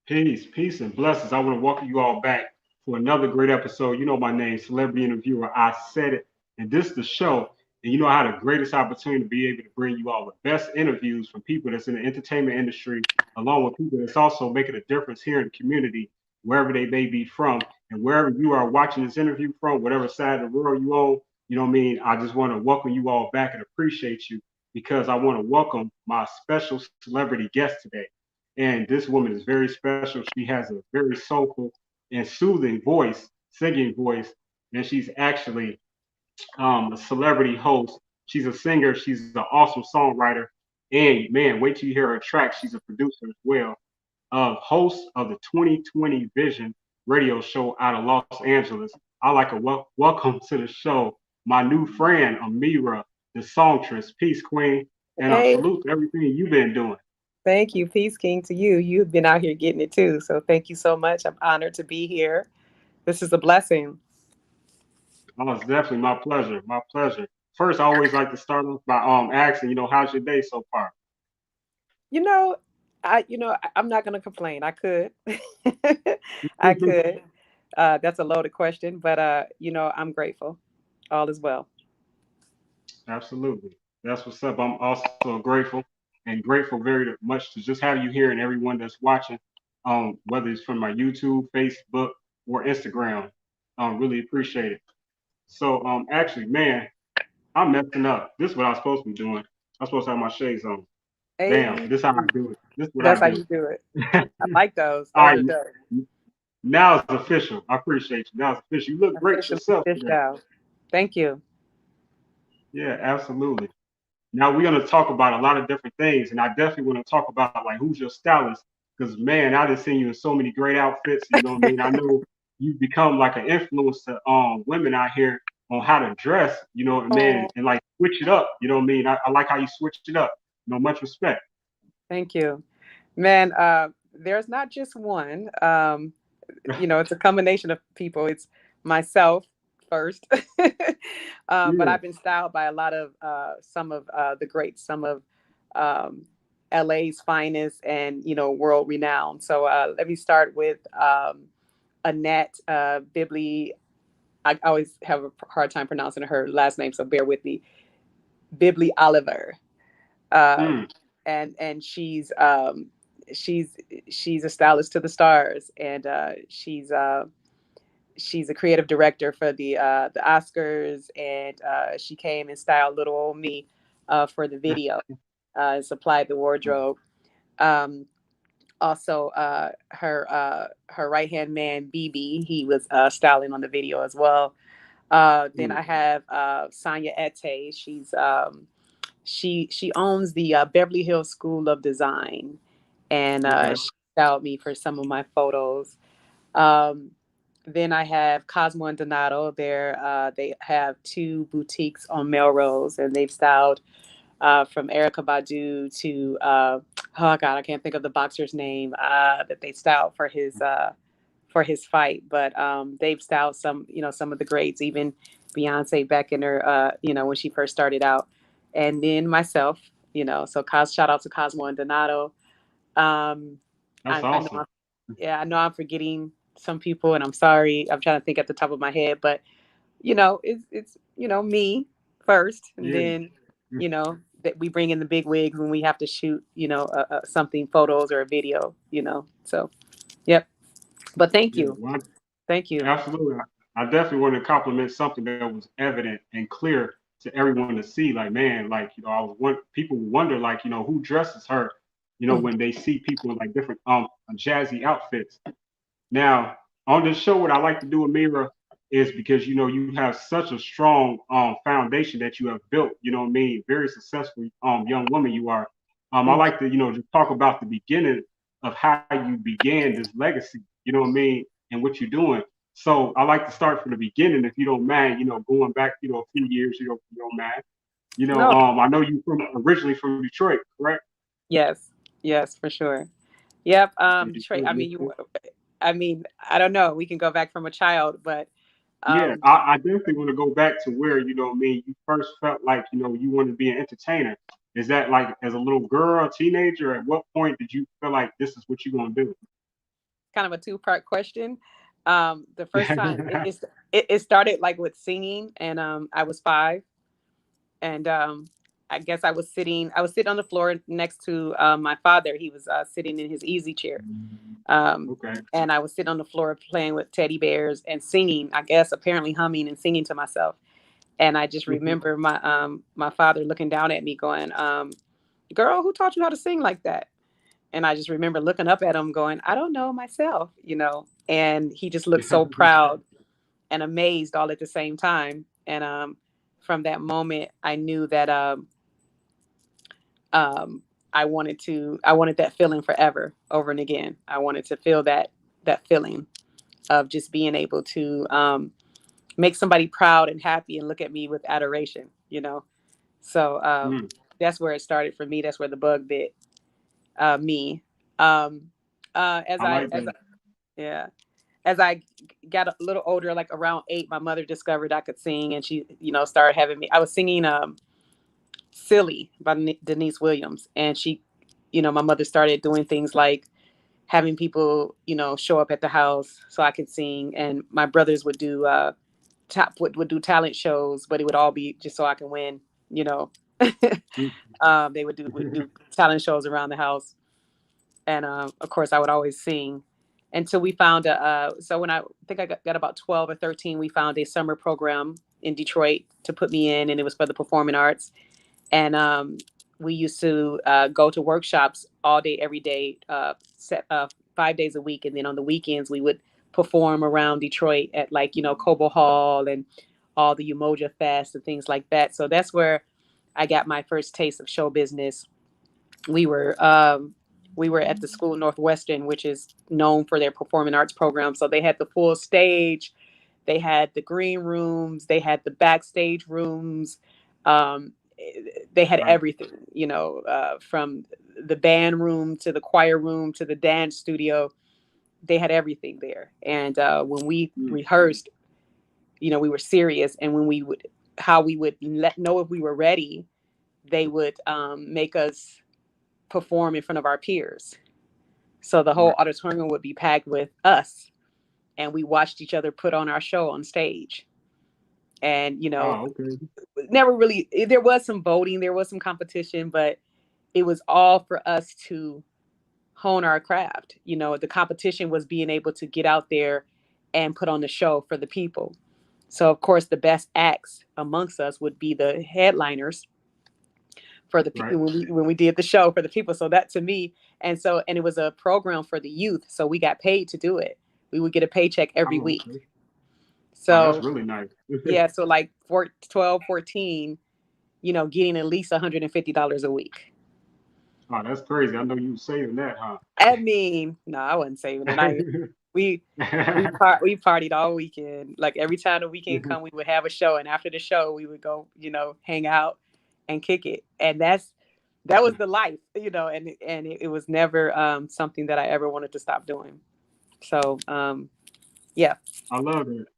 Peace, and blessings. I want to welcome you all back for another great episode. You know my name, celebrity interviewer. I said it, and this is the show. And you know I had the greatest opportunity to be able to bring you all the best interviews from people that's in the entertainment industry, along with people that's also making a difference here in the community, wherever they may be from, and wherever you are watching this interview from, whatever side of the world you on. You know what I mean? I just want to welcome you all back and appreciate you because I want to welcome my special celebrity guest today. And this woman is very special. She has a very soulful and soothing voice, singing voice, and she's actually a celebrity host. She's a singer. She's an awesome songwriter. And man, wait till you hear her track. She's a producer as well. Host of the 2020 Vision radio show out of Los Angeles. I like to welcome to the show my new friend, Ameerah, the Songstress. Peace, Queen. And Hey, salute to everything you've been doing. thank you. Peace King to you. You've been out here getting it too. So thank you so much. I'm honored to be here. This is a blessing. Oh, it's definitely my pleasure. My pleasure. First, I always like to start off by asking, how's your day so far? You know, I'm not gonna complain. I could. I could. That's a loaded question, but I'm grateful. All is well. Absolutely. That's what's up. I'm also grateful and grateful very much to just have you here and everyone that's watching, whether it's from my YouTube, Facebook, or Instagram. Really appreciate it. So, actually, man, I'm messing up. This is what I'm supposed to be doing. I'm supposed to have my shades on. Bam. Hey, This is how I do it. This is what I that's how do. you do it. I like those. All Those right. are dope. Now it's official. I appreciate you. Now it's official. You look great Officially yourself fished today. out. Thank you. Yeah, absolutely. Now we're gonna talk about a lot of different things, and I definitely want to talk about like who's your stylist, because man, I just seen you in so many great outfits. You know what I mean? I know you've become like an influence to women out here on how to dress. You know, and man, Oh, and like switch it up. You know what I mean? I like how you switched it up. Much respect. thank you. Man, there's not just one. It's a combination of people. It's myself first, but Yeah. I've been styled by a lot of some of the greats, some of um, LA's finest, and world renowned. So let me start with Annette Bibli. I always have a hard time pronouncing her last name, so bear with me. Bibli Oliver, uh, Mm. and she's she's a stylist to the stars, and she's a creative director for the Oscars, and she came and styled little old me for the video, and supplied the wardrobe. Um, Also, her right hand man BB, he was styling on the video as well. Then Mm. I have Sonia Ete. She owns the Beverly Hills School of Design, and Okay. she styled me for some of my photos. Um, then I have Cosmo and Donato. They have two boutiques on Melrose, and they've styled from Erica Badu to oh god, I can't think of the boxer's name that they styled for his fight. But they've styled some of the greats, even Beyonce back in her when she first started out, and then myself. So shout out to Cosmo and Donato. Um, That's I know awesome. yeah, I know I'm forgetting some people, and I'm sorry. I'm trying to think at the top of my head, but it's me first, and Yeah. then that we bring in the big wigs when we have to shoot something, photos or a video. So yep. But thank Yeah. you, Well, thank you. absolutely. I definitely want to compliment something that was evident and clear to everyone to see. Like, man, like, people wonder, like, who dresses her, when they see people in like different jazzy outfits. Now, on this show, what I like to do, Amira, is because you have such a strong foundation that you have built. You know what I mean? Very successful young woman you are. I Thank like to just talk about the beginning of how you began this legacy. You know what I mean? And what you're doing. So I like to start from the beginning, if you don't mind. Going back, a few years. If you don't mind. no. I know you from originally from Detroit, correct? Yes, yes, for sure. Yep. Detroit. Detroit, Michigan. I mean, I don't know. We can go back from a child, but Yeah, um, I definitely want to go back to where, what I mean, you first felt like, you wanted to be an entertainer. Is that like as a little girl, a teenager? At what point did you feel like this is what you're gonna do? kind of a two-part question. The first time it started like with singing, and I was 5, and I guess I was sitting on the floor next to my father. He was sitting in his easy chair, Okay. and I was sitting on the floor playing with teddy bears and singing. I guess apparently humming and singing to myself. And I just remember my father looking down at me, going, "Girl, who taught you how to sing like that?" And I just remember looking up at him, going, "I don't know myself, you know." And he just looked so proud and amazed all at the same time. And from that moment, I knew that um, I wanted that feeling forever, over and again. I wanted to feel that feeling of just being able to make somebody proud and happy and look at me with adoration, you know. So Mm, that's where it started for me. That's where the bug bit me. Um, as I like I that. yeah, as I got a little older, like around 8, my mother discovered I could sing, and she, you know, started having me. I was singing "Silly" by Denise Williams, and she, you know, my mother started doing things like having people, you know, show up at the house so I could sing, and my brothers would do would do talent shows, but it would all be just so I can win, you know. Mm, They would do talent shows around the house, and of course I would always sing until we found a. So when I think I got about 12 or 13, we found a summer program in Detroit to put me in, and it was for the performing arts. And we used to go to workshops all day, every day, 5 days a week, and then on the weekends we would perform around Detroit at, like, you know, Cobo Hall and all the Umoja Fest and things like that. So that's where I got my first taste of show business. We were we were at the school Northwestern, which is known for their performing arts program. So they had the full stage, they had the green rooms, they had the backstage rooms. Um, they had right. everything, you know, from the band room to the choir room to the dance studio. They had everything there. And when we Mm, rehearsed, you know, we were serious. And when we would, how we would know if we were ready, they would make us perform in front of our peers. So the whole right. auditorium would be packed with us, and we watched each other put on our show on stage. And, you know, Oh, okay. never really, there was some voting, there was some competition, but it was all for us to hone our craft. You know, the competition was being able to get out there and put on the show for the people. So of course the best acts amongst us would be the headliners for the Right. people when we did the show for the people. So that to me, and it was a program for the youth, so we got paid to do it. We would get a paycheck every Oh, week. okay. Oh, that's So really nice. yeah, so like 12, 14, you know, getting at least $150 a week. Oh, that's crazy. I know you were saving that, huh? I mean, no, I wasn't saving it. We we partied all weekend. Like every time the weekend come, we would have a show, and after the show, we would go, you know, hang out and kick it. And that was the life, you know. And it was never something that I ever wanted to stop doing. So yeah, I love it.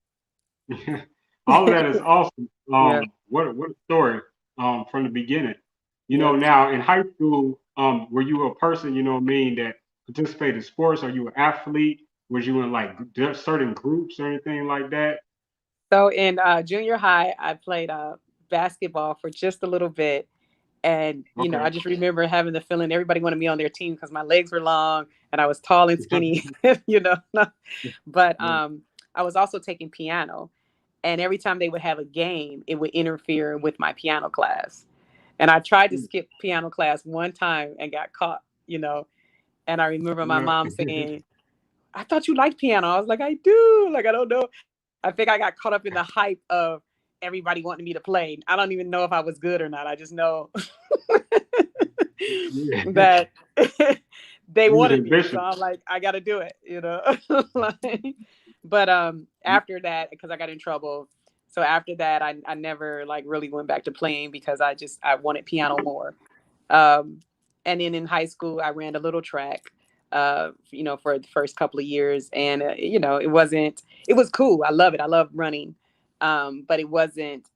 All of that is awesome. yeah, What a story from the beginning. You yeah. know, now in high school, were you a person, you know what I mean, that participated in sports? Are you an athlete? Was you in like certain groups or anything like that? So in junior high, I played basketball for just a little bit. And, you know, Okay. I just remember having the feeling everybody wanted me on their team because my legs were long and I was tall and skinny, you know. But Right. I was also taking piano. And every time they would have a game, it would interfere with my piano class. And I tried to Mm, skip piano class one time and got caught, you know. And I remember my yeah. mom saying, "I thought you liked piano." I was like, "I do." Like, I don't know. I think I got caught up in the hype of everybody wanting me to play. I don't even know if I was good or not. I just know Yeah. that they You was wanted me. So ambitious. I'm like, I got to do it, you know. Like, but after that, because I got in trouble, so after that, I never like really went back to playing because I wanted piano more. Um, and then in high school, I ran a little track, you know, for the first couple of years, and you know, it was cool. I love it. I love running, but it wasn't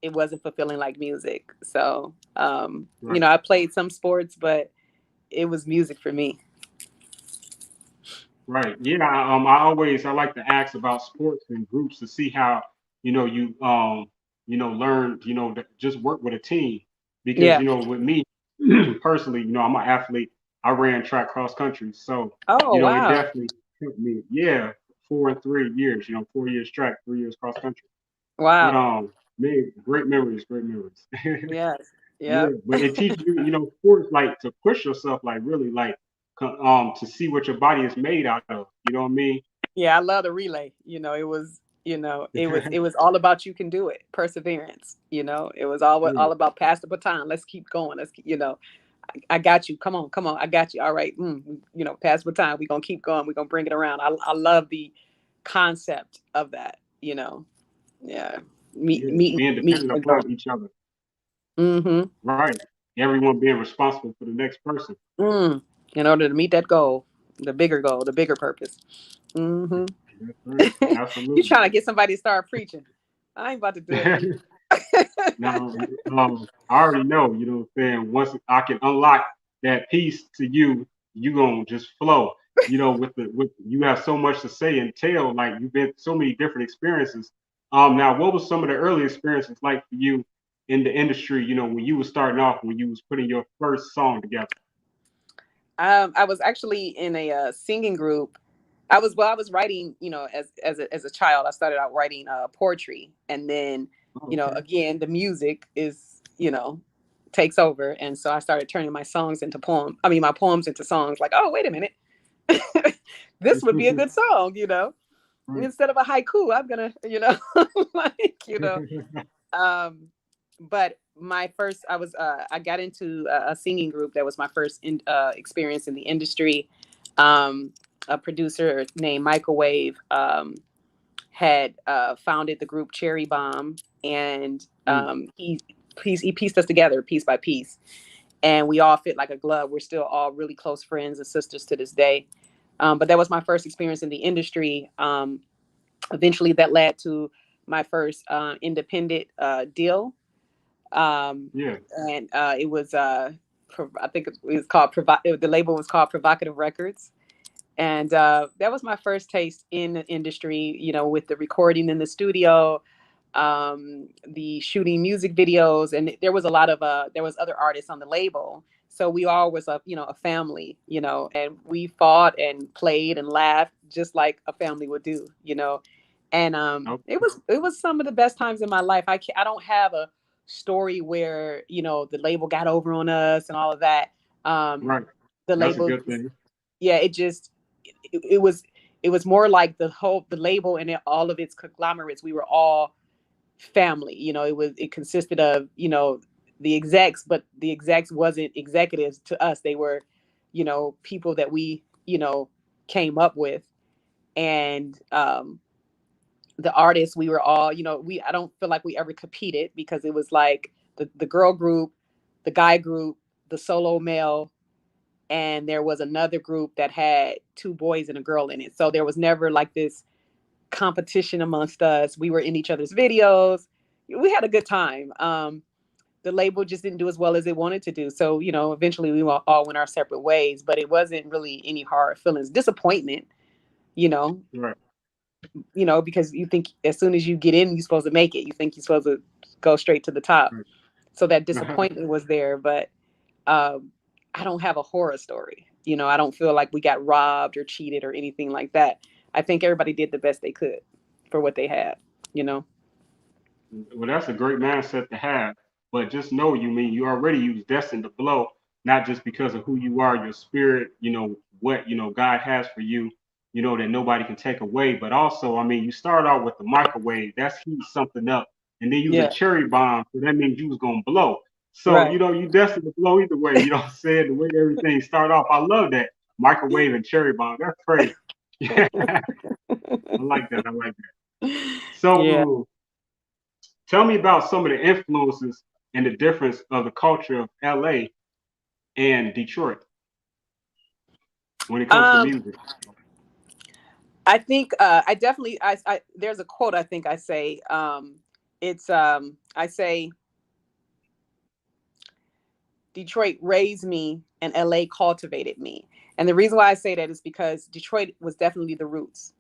fulfilling like music. So, you Right. know, I played some sports, but it was music for me. Right. Yeah. I like to ask about sports and groups to see how you learn to just work with a team because Yeah. with me personally I'm an athlete. I ran track cross country, so Oh, it wow. definitely helped me. Yeah, 4 and 3 years. 4 years track, 3 years cross country. But Wow. man, great memories, great memories. Yes. Yeah, Yep. but it teaches you, sports like to push yourself, like really, like to see what your body is made out of. You know what I mean? Yeah, I love the relay. It was all about you can do it. Perseverance. It was Yeah, all about pass the baton. Let's keep going. I got you. Come on, come on. I got you. All right. Pass the baton. We're gonna keep going. We're gonna bring it around. I love the concept of that. Yeah. yeah, being Meeting dependent the goal. upon each other. Mm-hmm. Right. Everyone being responsible for the next person. Mm. In order to meet that goal, the bigger purpose. Mm-hmm. That's right. You Absolutely. trying to get somebody to start preaching? I ain't about to do it for you. Now, I already know, what I'm saying? Once I can unlock that piece to you, you gonna just flow. With you have so much to say and tell, like you've been so many different experiences. Now what was some of the early experiences like for you in the industry, when you was starting off, when you was putting your first song together? I was actually in a singing group. I was writing, as a child. I started out writing poetry, and then, Oh, okay. again, the music takes over, and so I started turning my songs into poems. I mean, my poems into songs. Like, oh, wait a minute, this would be a good song. Right. Instead of a haiku, I'm gonna, like, um, but my first, I got into a singing group. That was my first experience in the industry. Um, a producer named Microwave had founded the group Cherry Bomb, and Mm, he pieced us together piece by piece, and we all fit like a glove. We're still all really close friends and sisters to this day. But that was my first experience in the industry. Eventually, that led to my first independent deal, yeah. and it was I think it was called the label was called Provocative Records, and that was my first taste in the industry. With the recording in the studio, the shooting music videos, and there was a lot of there was other artists on the label. So we all was a family, and we fought and played and laughed just like a family would do. And Okay. it was some of the best times in my life. I don't have a story where the label got over on us and all of that. Um, Right. the That's a label, good thing. yeah, it was more like the label and all of its conglomerates. We were all family. It consisted of the execs, but the execs wasn't executives to us. They were people that we came up with, and the artists, we were all, we I don't feel like we ever competed, because it was like the girl group, the guy group, the solo male, and there was another group that had two boys and a girl in it. So there was never like this competition amongst us. We were in each other's videos. We had a good time. The label just didn't do as well as it wanted to do. So, eventually we all went our separate ways, but it wasn't really any hard feelings, disappointment, you know, Right. because you think as soon as you get in, you're supposed to make it. You think you're supposed to go straight to the top. Right. So that disappointment was there, but um, I don't have a horror story. I don't feel like we got robbed or cheated or anything like that. I think everybody did the best they could for what they had, you know? Well, that's a great mindset to have. But just know you already you was destined to blow, not just because of who you are, your spirit, what God has for you, that nobody can take away. But also, you start out with the microwave, that's heat something up, and then you was a Yeah, cherry bomb, so that means you was gonna blow. So, right. you destined to blow either way. You know what I'm saying? The way everything start off, I love that. Microwave and cherry bomb, that's crazy. I like that. I like that. Yeah. So tell me about some of the influences and the difference of the culture of LA and Detroit when it comes to Um, music. I think I definitely there's a quote I think I say. It's I say Detroit raised me and LA cultivated me. And the reason why I say that is because Detroit was definitely the roots.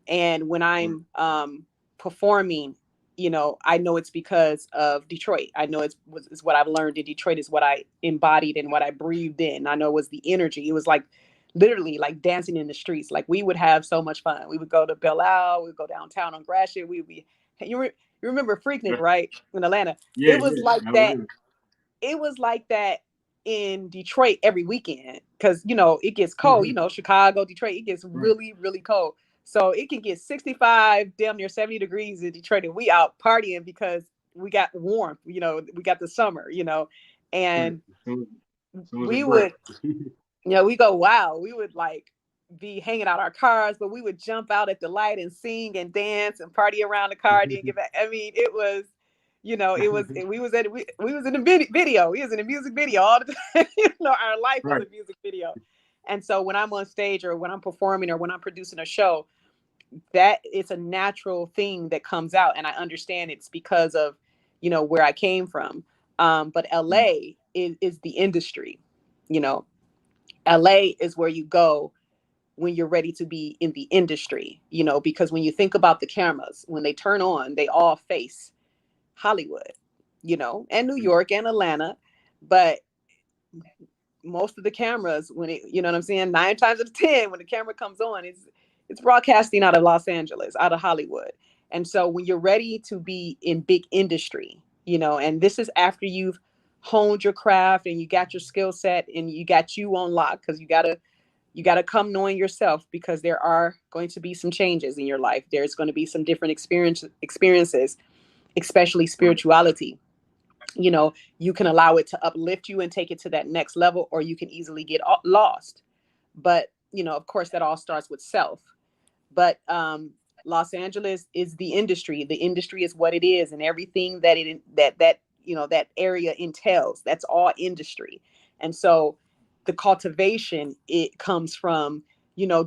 And when Right. I'm performing, I know it's because of Detroit. I know it's what I've learned in Detroit, is what I embodied and what I breathed in. I know it was the energy. It was like literally like dancing in the streets. Like we would have so much fun. We would go to Belle Isle, we would go downtown on Gratiot. We would be, you remember Freaknik, Yeah, right? In Atlanta. yeah, It was yeah. like that. Atlanta. It was like that in Detroit every weekend, because it gets cold. Chicago, Detroit, it gets Right. really, really cold. So it can get 65, damn near 70 degrees in Detroit, and we out partying because we got warmth. We got the summer. Right. And As soon as we it breaks. would, we go wow. We would like be hanging out our cars, but we would jump out at the light and sing and dance and party around the car. Then get back. I mean, it was, we was at we was in the video. We was in a music video all the time. Our life was Right. a music video. And so when I'm on stage or when I'm performing or when I'm producing a show, that it's a natural thing that comes out, and I understand it's because of where I came from. But Right. LA is the industry. You know, LA is where you go when you're ready to be in the industry, because when you think about the cameras, when they turn on, they all face Hollywood, and New York and Atlanta. But most of the cameras, when it, you know what I'm saying, 9 times out of 10, when the camera comes on, it's broadcasting out of Los Angeles, out of Hollywood. And so when you're ready to be in big industry, and this is after you've honed your craft and you got your skill set and you got you on lock, because you got to come knowing yourself, because there are going to be some changes in your life. There's going to be some different experiences, especially Right. spirituality. You can allow it to uplift you and take it to that next level, or you can easily get lost. But of course, that all starts with self. But Los Angeles is the industry. The industry is what it is, and everything that area entails. That's all industry. And so the cultivation, it comes from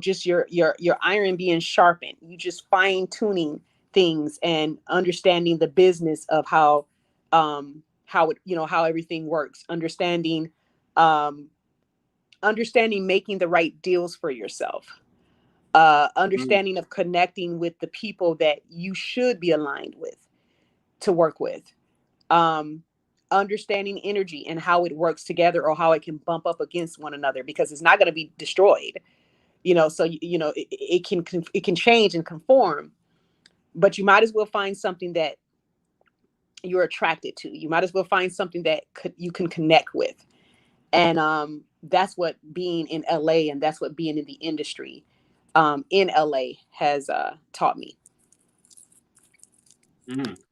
just your iron being sharpened. You just fine tuning things and understanding the business of how everything works. Um, understanding making the right deals for yourself, Mm. understanding of connecting with the people that you should be aligned with to work with, um, understanding energy and how it works together, or how it can bump up against one another, because it's not going to be destroyed. So it can change and conform, but you might as well find something that you're attracted to. You might as well find something that you can connect with. And that's what being in LA, and that's what being in the industry in LA has taught me.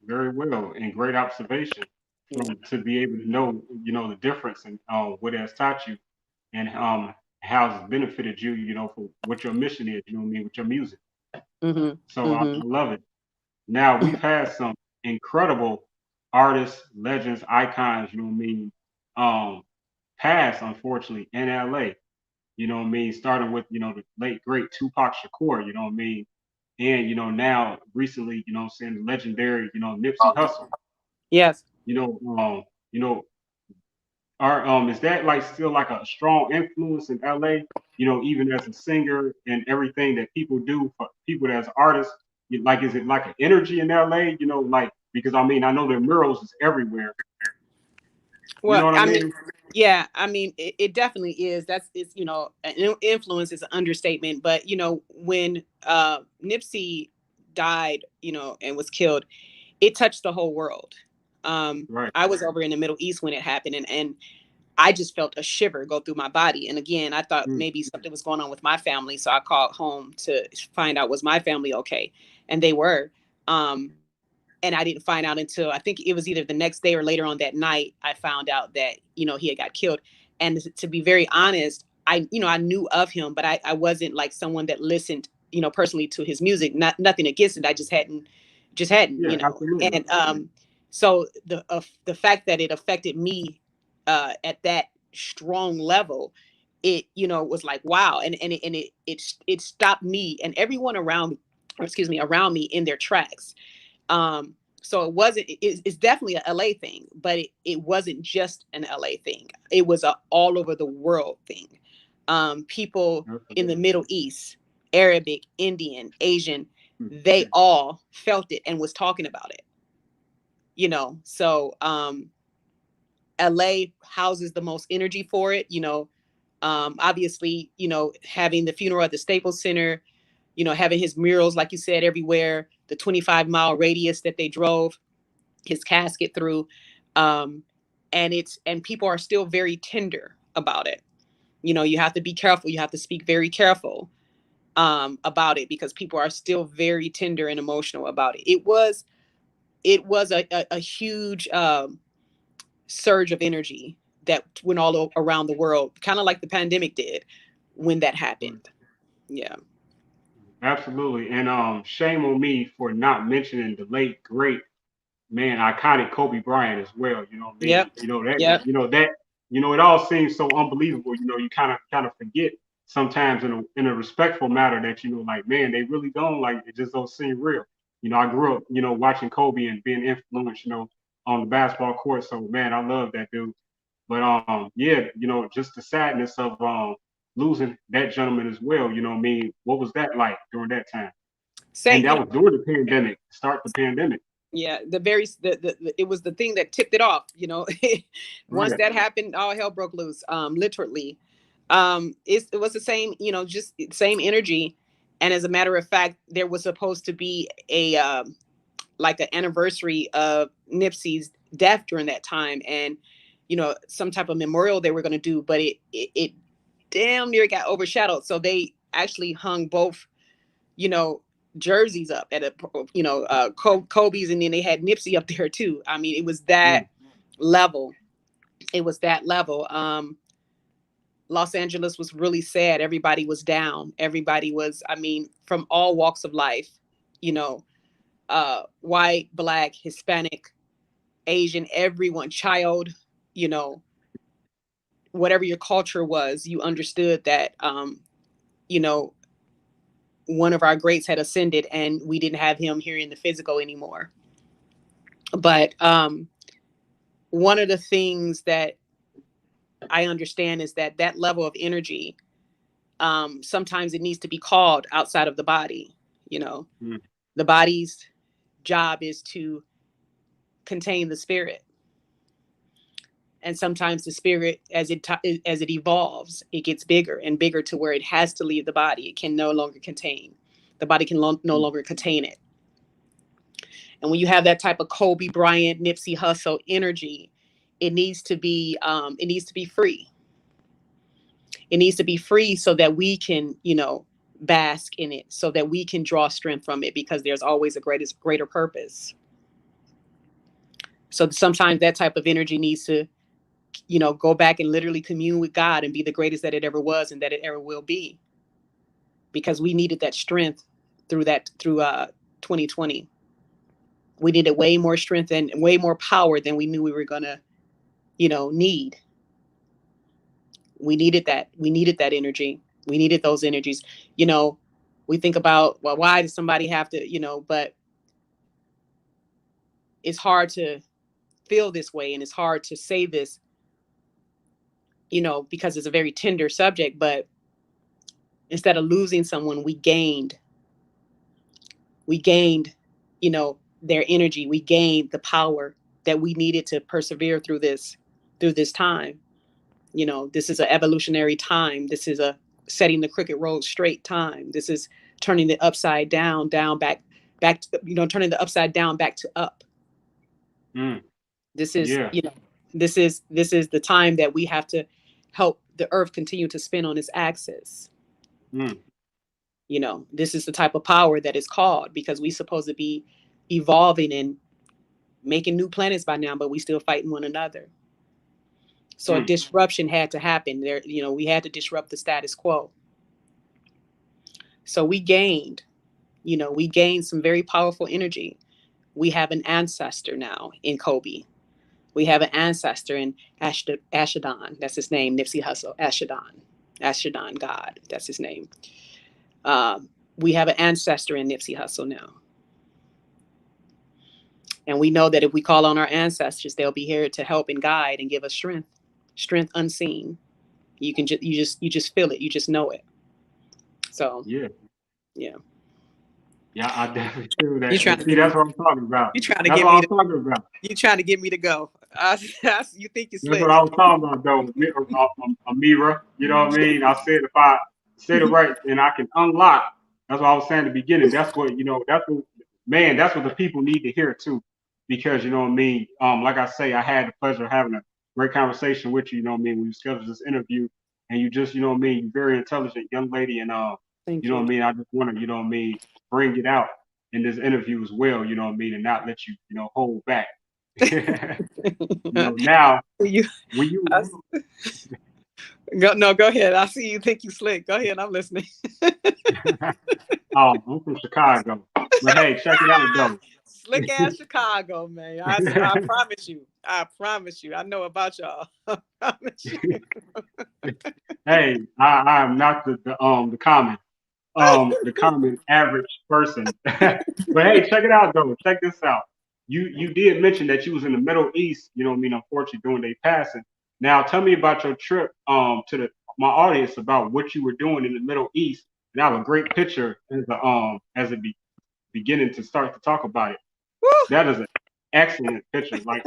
Very well, and great observation Yeah. from to be able to know, the difference and what it has taught you, and how it's benefited you, for what your mission is, what I mean, with your music. Hmm. So I Hmm. love it. Now we've had some incredible artists, legends, icons, what I mean, um, pass unfortunately in LA. What I mean, starting with, the late great Tupac Shakur, what I mean, and now recently, I'm saying the legendary, Nipsey Hussle. Yes. You know, you know, are is that like still like a strong influence in LA? Even as a singer and everything that people do for people as artists, like is it like an energy in LA? Like because I mean I know their murals is everywhere. You Well, know what I I mean, mean? yeah, I mean, it definitely is. That's it's an influence is an understatement. But when Nipsey died, and was killed, it touched the whole world. Right. I was over in the Middle East when it happened, and I just felt a shiver go through my body. And again, I thought Mm, maybe something was going on with my family, so I called home to find out, was my family okay, and they were. And I didn't find out until, I think it was either the next day or later on that night, I found out that he had got killed. And to be very honest, I knew of him, but I wasn't like someone that listened personally to his music. Nothing against it, I just hadn't yeah, absolutely. and so the fact that it affected me at that strong level, it was like wow. And it stopped me and everyone around, or excuse me, around me in their tracks. So it wasn't, it's definitely a LA thing, but it wasn't just an LA thing. It was a all over the world thing. People in the Middle East, Arabic, Indian, Asian, they all felt it and was talking about it, So LA houses the most energy for it, obviously, having the funeral at the Staples Center, having his murals, like you said, everywhere, the 25-mile radius that they drove his casket through. And people are still very tender about it. You have to be careful. You have to speak very careful about it, because people are still very tender and emotional about it. It was a huge surge of energy that went all around the world, kind of like the pandemic did when that happened. Yeah. Absolutely. And shame on me for not mentioning the late great man, iconic Kobe Bryant as well. You know what I mean? Yep. Yep. It all seems so unbelievable. You kind of forget sometimes in a respectful matter that like, man, they really don't, like, it just don't seem real. I grew up, watching Kobe and being influenced, on the basketball court. So man, I love that dude. But yeah, just the sadness of losing that gentleman as well. You know what I mean? What was that like during that time? And Same. that was during the pandemic, start the pandemic. Yeah, it was the thing that tipped it off. Once that happened, all hell broke loose. Literally, it was the same. Just same energy. And as a matter of fact, there was supposed to be a like an anniversary of Nipsey's death during that time, and some type of memorial they were going to do, but it damn near got overshadowed. So they actually hung both, you know, jerseys up at Kobe's, and then they had Nipsey up there too. I mean, it was that level. It was that level. Los Angeles was really sad. Everybody was down. Everybody was, I mean, from all walks of life, you know, white, black, Hispanic, Asian, everyone, child, you know, whatever your culture was, you understood that, you know, one of our greats had ascended and we didn't have him here in the physical anymore. But one of the things that I understand is that that level of energy, sometimes it needs to be called outside of the body. You know, the body's job is to contain the spirit. And sometimes the spirit, as it evolves, it gets bigger and bigger to where it has to leave the body. It can no longer contain. The body can no longer contain it. And when you have that type of Kobe Bryant, Nipsey Hussle energy, it needs to be free. It needs to be free so that we can, you know, bask in it, so that we can draw strength from it, because there's always a greater purpose. So sometimes that type of energy needs to, you know, go back and literally commune with God and be the greatest that it ever was and that it ever will be. Because we needed that strength through 2020. We needed way more strength and way more power than we knew we were gonna, you know, need. We needed that. We needed that energy. We needed those energies. You know, we think about, well, why does somebody have to, you know, but it's hard to feel this way and it's hard to say this, you know, because it's a very tender subject. But instead of losing someone, we gained, you know, their energy. We gained the power that we needed to persevere through this time. You know, this is an evolutionary time. This is a setting the crooked road straight time. This is turning the upside down, back to, you know, turning the upside down back to up. This is, you know, this is the time that we have to help the earth continue to spin on its axis. You know, this is the type of power that is called, because we're supposed to be evolving and making new planets by now, but we still fighting one another. So a disruption had to happen there. You know, we had to disrupt the status quo. So we gained some very powerful energy. We have an ancestor now in Kobe. We have an ancestor in Ashadon. That's his name, Nipsey Hussle. Ashadon God. That's his name. We have an ancestor in Nipsey Hussle now. And we know that if we call on our ancestors, they'll be here to help and guide and give us strength unseen. You just feel it. You just know it. So Yeah. yeah, Yeah, I definitely feel you that. trying And to see, get me. that's what I'm talking about. You trying to That's get what me I'm to. talking about. You trying to get me to go. You think you That's what slick. I was talking about, though. Ameerah, you know what I mean? I said if I say the right and I can unlock, that's what I was saying at the beginning. That's what, that's what, man, that's what the people need to hear too. Because, you know what I mean? Like I say, I had the pleasure of having a great conversation with you, you know what I mean? We scheduled this interview and you just, you know what I mean? You're very intelligent young lady. And, you Thank know what you. I mean? I just want to, you know what I mean? Bring it out in this interview as well, you know what I mean? And not let you, hold back. Now, you. when you I, go, no, go ahead. I see you think you slick. Go ahead. I'm listening. I'm from Chicago. But hey, check it out though. Slick ass Chicago, man. I promise you. I promise you. I know about y'all. I promise you. Hey, I am not the common average person. But hey, check it out though. Check this out. You did mention that you was in the Middle East, you know what I mean, unfortunately during their passing. Now tell me about your trip to the my audience about what you were doing in the Middle East. And I have a great picture as a beginning to start to talk about it. That is an excellent picture. Like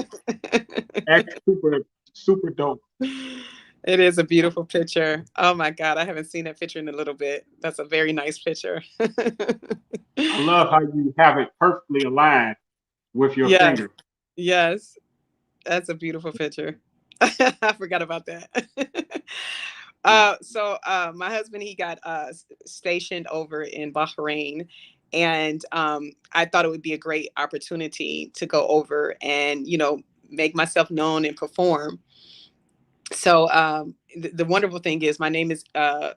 super super dope. It is a beautiful picture. Oh my God. I haven't seen that picture in a little bit. That's a very nice picture. I love how you have it perfectly aligned with your Yeah. finger. Yes. That's a beautiful picture. I forgot about that. My husband, he got stationed over in Bahrain, and I thought it would be a great opportunity to go over and make myself known and perform. So the wonderful thing is, my name is an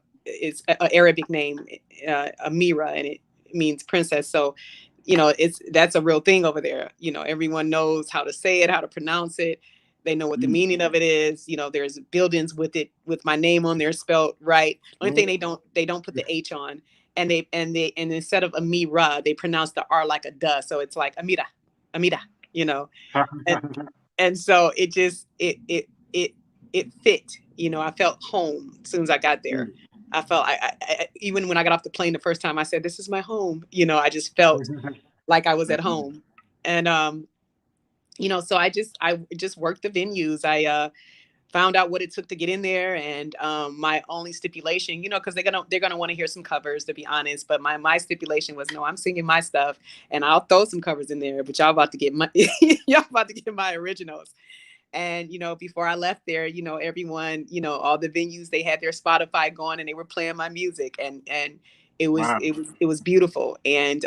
Arabic name, Ameerah, and it means princess. So that's a real thing over there. Everyone knows how to say it, how to pronounce it. They know what the Mm. meaning of it is. There's buildings with my name on there spelled right. Only thing they don't put the H on, and instead of Ameerah, they pronounce the R like a duh. So it's like Ameerah, Ameerah. You know, and and so it fit. I felt home as soon as I got there. I felt even when I got off the plane the first time, I said, "This is my home." I just felt like I was at home, and so I just worked the venues. I found out what it took to get in there, and my only stipulation, because they're gonna want to hear some covers, to be honest. But my stipulation was, no, I'm singing my stuff, and I'll throw some covers in there, but y'all about to get my y'all about to get my originals. And before I left there, everyone, all the venues, they had their Spotify going and they were playing my music, and it was Wow. it was it was beautiful. And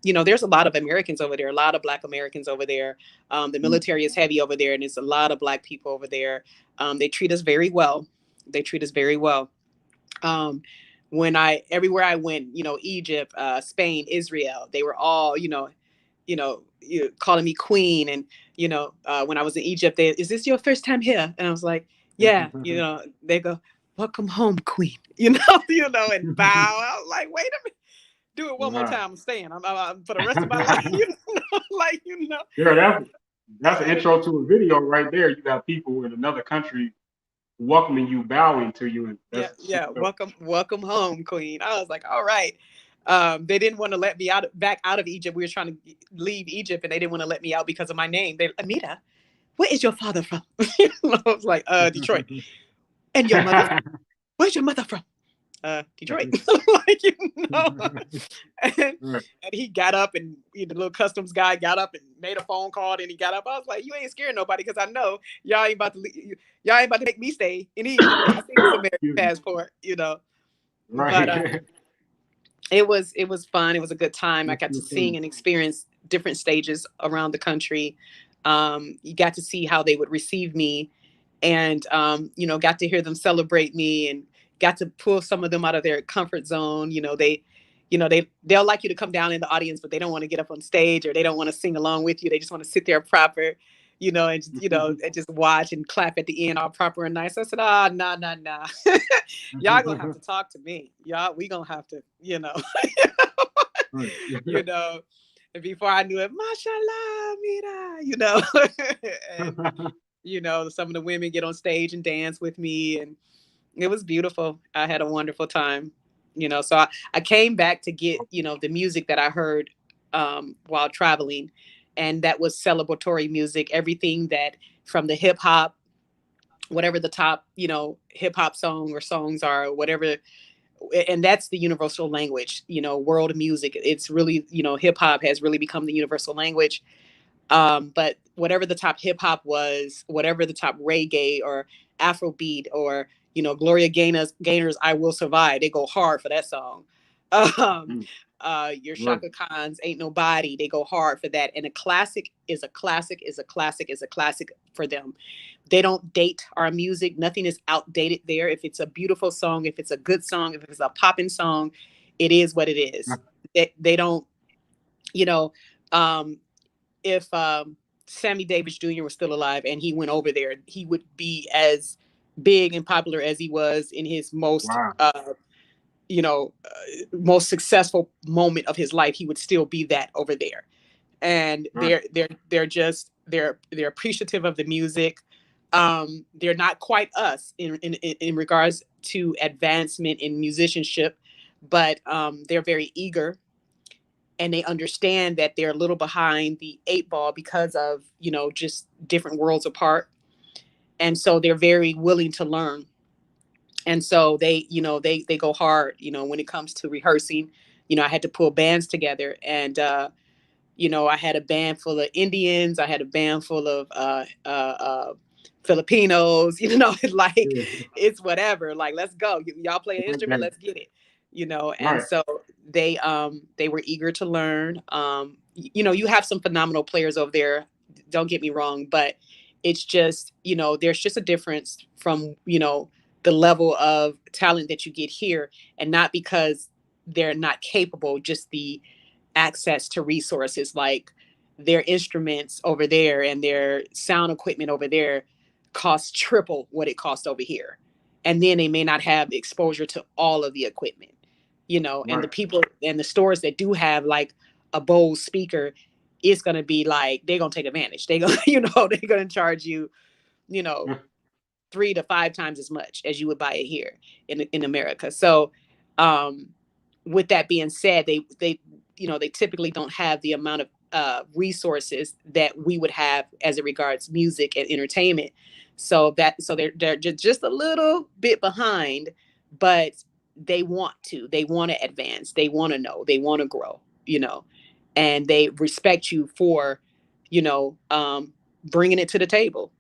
there's a lot of Americans over there, a lot of Black Americans over there. The Mm. military is heavy over there, and it's a lot of Black people over there. They treat us very well. They treat us very well. Um, when everywhere I went, Egypt, Spain, Israel, they were all, calling me queen. And when I was in Egypt, is this your first time here? And I was like, yeah. They go, welcome home, queen. And bow. I was like, wait a minute, do it one more Wow. time. I'm staying. I'm for the rest of my life. Like Yeah, that's an intro to a video right there. You got people in another country welcoming you, bowing to you, and Yeah, that's yeah. super dope. Welcome home, queen. I was like, all right. They didn't want to let me back out of Egypt. We were trying to leave Egypt, and they didn't want to let me out because of my name. Amita, where is your father from? I was like, Detroit. And your mother? Where's your mother from? Detroit. Like, and, Right. and he got up, and the little customs guy got up and made a phone call, and he got up. I was like, you ain't scaring nobody, because I know y'all ain't about to make me stay in Egypt. Y'all see this American Excuse me. passport. But Right. it was fun. It was a good time. I That's got to so sing funny. and experience different stages around the country. You got to see how they would receive me, and got to hear them celebrate me, and got to pull some of them out of their comfort zone. They'll like you to come down in the audience, but they don't want to get up on stage, or they don't want to sing along with you. They just want to sit there proper, and just watch and clap at the end, all proper and nice. I said, nah, nah, nah. Y'all gonna have to talk to me. Y'all, we gonna have to, Right. you know. And before I knew it, mashallah, Ameerah, and some of the women get on stage and dance with me, and it was beautiful. I had a wonderful time. So I came back to get, the music that I heard while traveling. And that was celebratory music, everything that from the hip hop, whatever the top, hip hop song or songs are, whatever. And that's the universal language, world music. It's really, hip hop has really become the universal language. But whatever the top hip hop was, whatever the top reggae or Afrobeat or Gloria Gaynor's "I Will Survive," they go hard for that song. Um, your Right. Shaka Khan's "Ain't Nobody," they go hard for that. And a classic is a classic is a classic is a classic for them. They don't date our music. Nothing is outdated there. If it's a beautiful song, if it's a good song, if it's a popping song, it is what it is. They don't, you know. Um, if Sammy Davis Jr. was still alive and he went over there, he would be as big and popular as he was in his Wow. most successful moment of his life. He would still be that over there. And Right. they're appreciative of the music. They're not quite us in regards to advancement in musicianship, but they're very eager, and they understand that they're a little behind the eight ball because of just different worlds apart. And so they're very willing to learn. And so they go hard when it comes to rehearsing. I had to pull bands together, and I had a band full of Indians, I had a band full of Filipinos. Like, Yeah. it's whatever, like, let's go. Y'all play an Right. instrument, let's get it. And Right. so they were eager to learn. You have some phenomenal players over there, don't get me wrong, but it's just, there's just a difference from the level of talent that you get here, and not because they're not capable, just the access to resources. Like, their instruments over there and their sound equipment over there costs triple what it costs over here. And then they may not have exposure to all of the equipment, and the Right. people and the stores that do have like a Bose speaker, it's going to be like, they're going to take advantage. They're going to, they're going to charge you, you know, 3 to 5 times as much as you would buy it here in America. So, um, with that being said, they typically don't have the amount of resources that we would have as it regards music and entertainment. So they're just a little bit behind, but they want to advance, they want to know, they want to grow, and they respect you for bringing it to the table.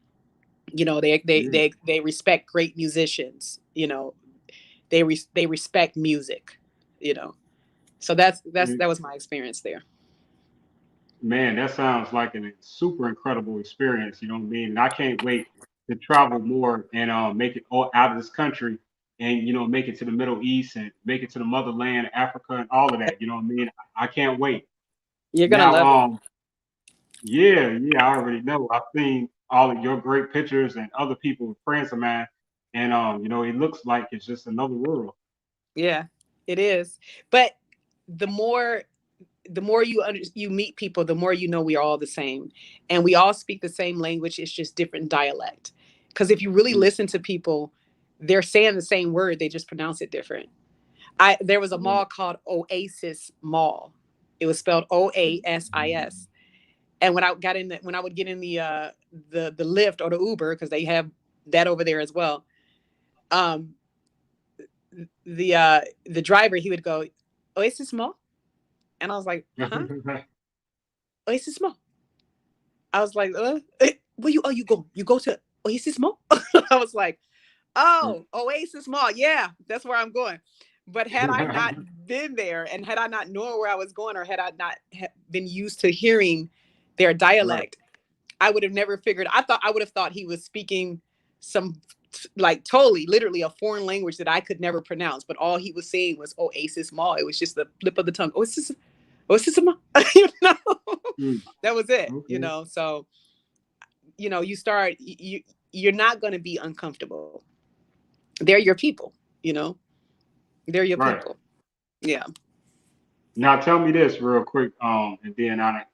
Yeah. They respect great musicians. They respect music. you know so that was my experience there. Man, that sounds like a super incredible experience. You know what I mean? And I can't wait to travel more and make it all out of this country and make it to the Middle East and make it to the motherland, Africa, and all of that. You know what I mean? I can't wait. You're gonna Now, love it. yeah, yeah, I already know. I've seen all of your great pictures and other people, friends of mine, and it looks like it's just another world. Yeah, it is. But the more you meet people, the more we are all the same, and we all speak the same language. It's just different dialect. Because if you really Mm, listen to people, they're saying the same word, they just pronounce it different. I There was a right. mall called Oasis Mall. It was spelled Oasis. And when I would get in the Lyft or the Uber, because they have that over there as well, um, the driver, he would go, Oasis Mall, and I was like, huh? Oasis Mall. I was like, where you go to Oasis Mall? I was like, oh, Oasis Mall, yeah, that's where I'm going. But had I not been there, and had I not known where I was going, or had I not been used to hearing their Right. dialect, I would have never figured. I would have thought he was speaking some, like, totally, literally a foreign language that I could never pronounce. But all he was saying was Oasis Mall. It was just the flip of the tongue. Oasis Mall. you know, Mm, that was it. okay. So you're not going to be uncomfortable. They're your people. You know, they're your Right. people. Yeah. Now tell me this real quick, and then I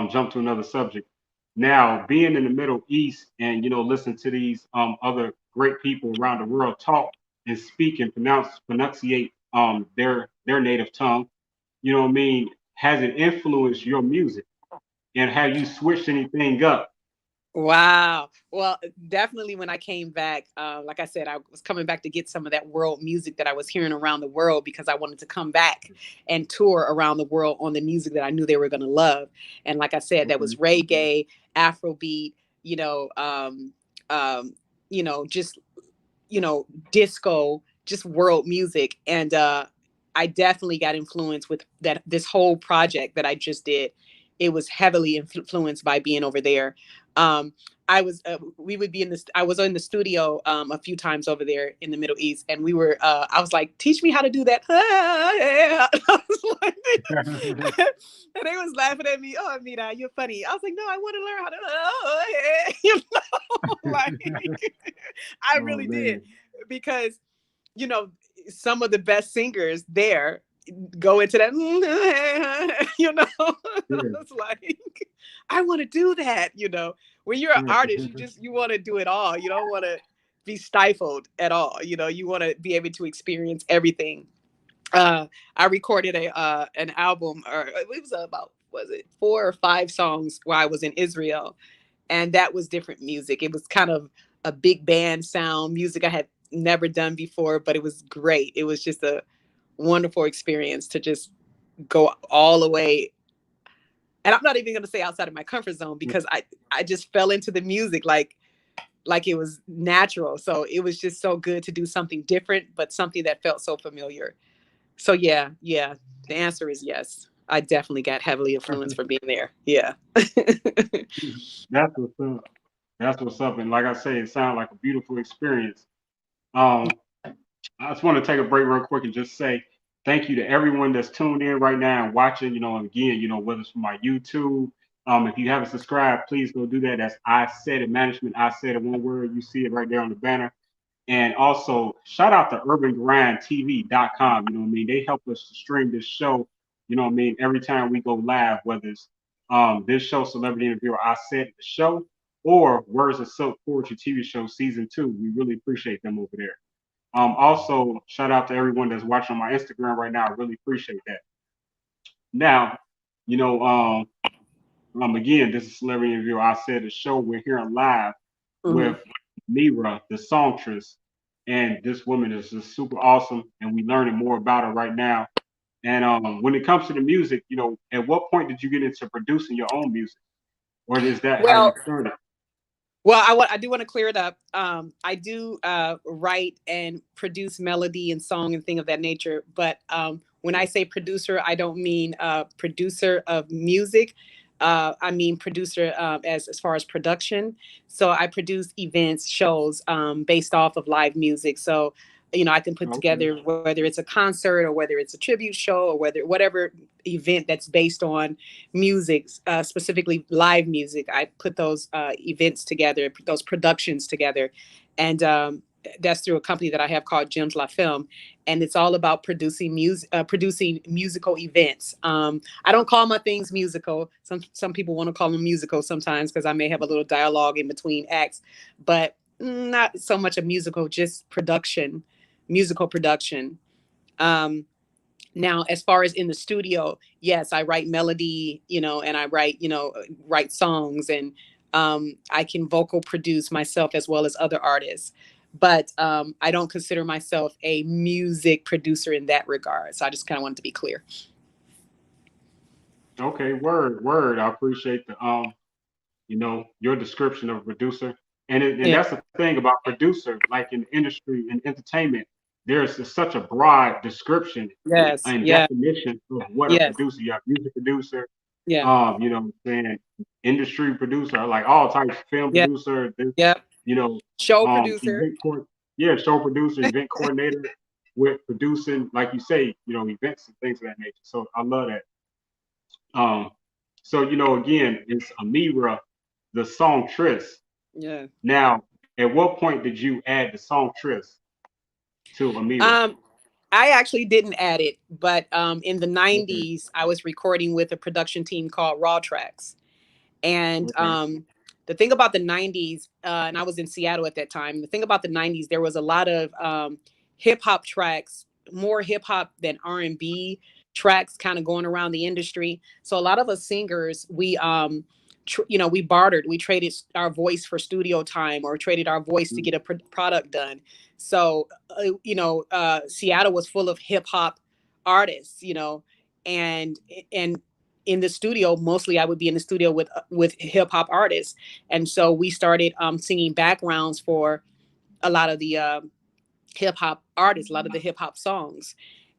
jump to another subject. Now, being in the Middle East and listen to these other great people around the world talk and speak and pronunciate their native tongue, you know what I mean? Has it influenced your music? And have you switched anything up? Wow. Well, definitely when I came back, like I said, I was coming back to get some of that world music that I was hearing around the world because I wanted to come back and tour around the world on the music that I knew they were going to love. And like I said, that was Okay. reggae, Afrobeat, you know, um, just disco, just world music. And I definitely got influenced with that this whole project that I just did. It was heavily influenced by being over there. Um, I was we would be in this I was in the studio a few times over there in the Middle East, and we were I was like, teach me how to do that. I was like, and they was laughing at me. Oh, Ameerah, you're funny. I was like, no, I want to learn how to like I Oh really did, man. because you know some of the best singers there go into that Yeah. it's like I want to do that. When you're an Yeah. artist, you want to do it all. You don't want to be stifled at all. You want to be able to experience everything. I recorded a an album, or it was about, was it 4 or 5 songs while I was in Israel, and that was different music. It was kind of a big band sound music I had never done before, but it was great. It was just a wonderful experience to just go all the way. And I'm not even going to say outside of my comfort zone, because I just fell into the music like it was natural. So it was just so good to do something different, but something that felt so familiar. So yeah, the answer is yes. I definitely got heavily influenced for being there. Yeah. That's what's up. That's what's up. And like I say, it sounds like a beautiful experience. Um, I just want to take a break real quick and just say thank you to everyone that's tuned in right now and watching. And again, whether it's from my YouTube. If you haven't subscribed, please go do that. That's I Said It Management. I Said It, one word. You see it right there on the banner. And also, shout out to urbangrindtv.com. You know what I mean? They help us to stream this show, you know what I mean, every time we go live, whether it's this show, Celebrity Interviewer, I Said the Show, or Words of Silk Poetry TV Show Season 2. We really appreciate them over there. Also, shout out to everyone that's watching on my Instagram right now. I really appreciate that. Now, you know, again, this is Celebrity Interviewer. I Said the Show. We're here live Hmm. with Ameerah, the songstress, and this woman is just super awesome, and we learning more about her right now. And when it comes to the music, at what point did you get into producing your own music, or is that how you Well, started? Well, I do want to clear it up. I do write and produce melody and song and thing of that nature. But when I say producer, I don't mean producer of music. I mean producer as far as production. So I produce events, shows based off of live music. So I can put Okay, together, whether it's a concert or whether it's a tribute show or whatever event that's based on music, specifically live music. I put those events together, those productions together, and that's through a company that I have called Gems La Film, and it's all about producing music, producing musical events. I don't call my things musical. Some people want to call them musical sometimes because I may have a little dialogue in between acts, but not so much a musical, just production, musical production. Um, Now, as far as in the studio, yes, I write melody, and I write songs, and I can vocal produce myself as well as other artists. But I don't consider myself a music producer in that regard. So I just kind of wanted to be clear. okay, word. I appreciate the your description of a producer, and Yeah. that's the thing about producer, like in the industry and entertainment, there's such a broad description Yes. and Yeah. definition of what a Yes. producer. You have music producer, Yeah. what I'm saying, industry producer, like all types, film Yeah. producer, this, Yeah. you know, Show producer. event court, yeah, show producer, event coordinator with producing, like you say, events and things of that nature. So I love that. Um, so again, it's Ameerah, the songstress. Yeah. Now, at what point did you add the songstress to Ameerah? Um, I actually didn't add it, but in the Okay. 90s, I was recording with a production team called Raw Tracks. And Okay. the thing about the 90s, and I was in Seattle at that time, the thing about the 90s, there was a lot of hip hop tracks, more hip hop than R&B tracks kind of going around the industry. So a lot of us singers, we bartered, we traded our voice for studio time or traded our voice to Mm. get a product done. So, Seattle was full of hip hop artists, and, and in the studio, mostly I would be in the studio with hip hop artists, and so we started singing backgrounds for a lot of the hip hop artists, a lot of the hip hop songs,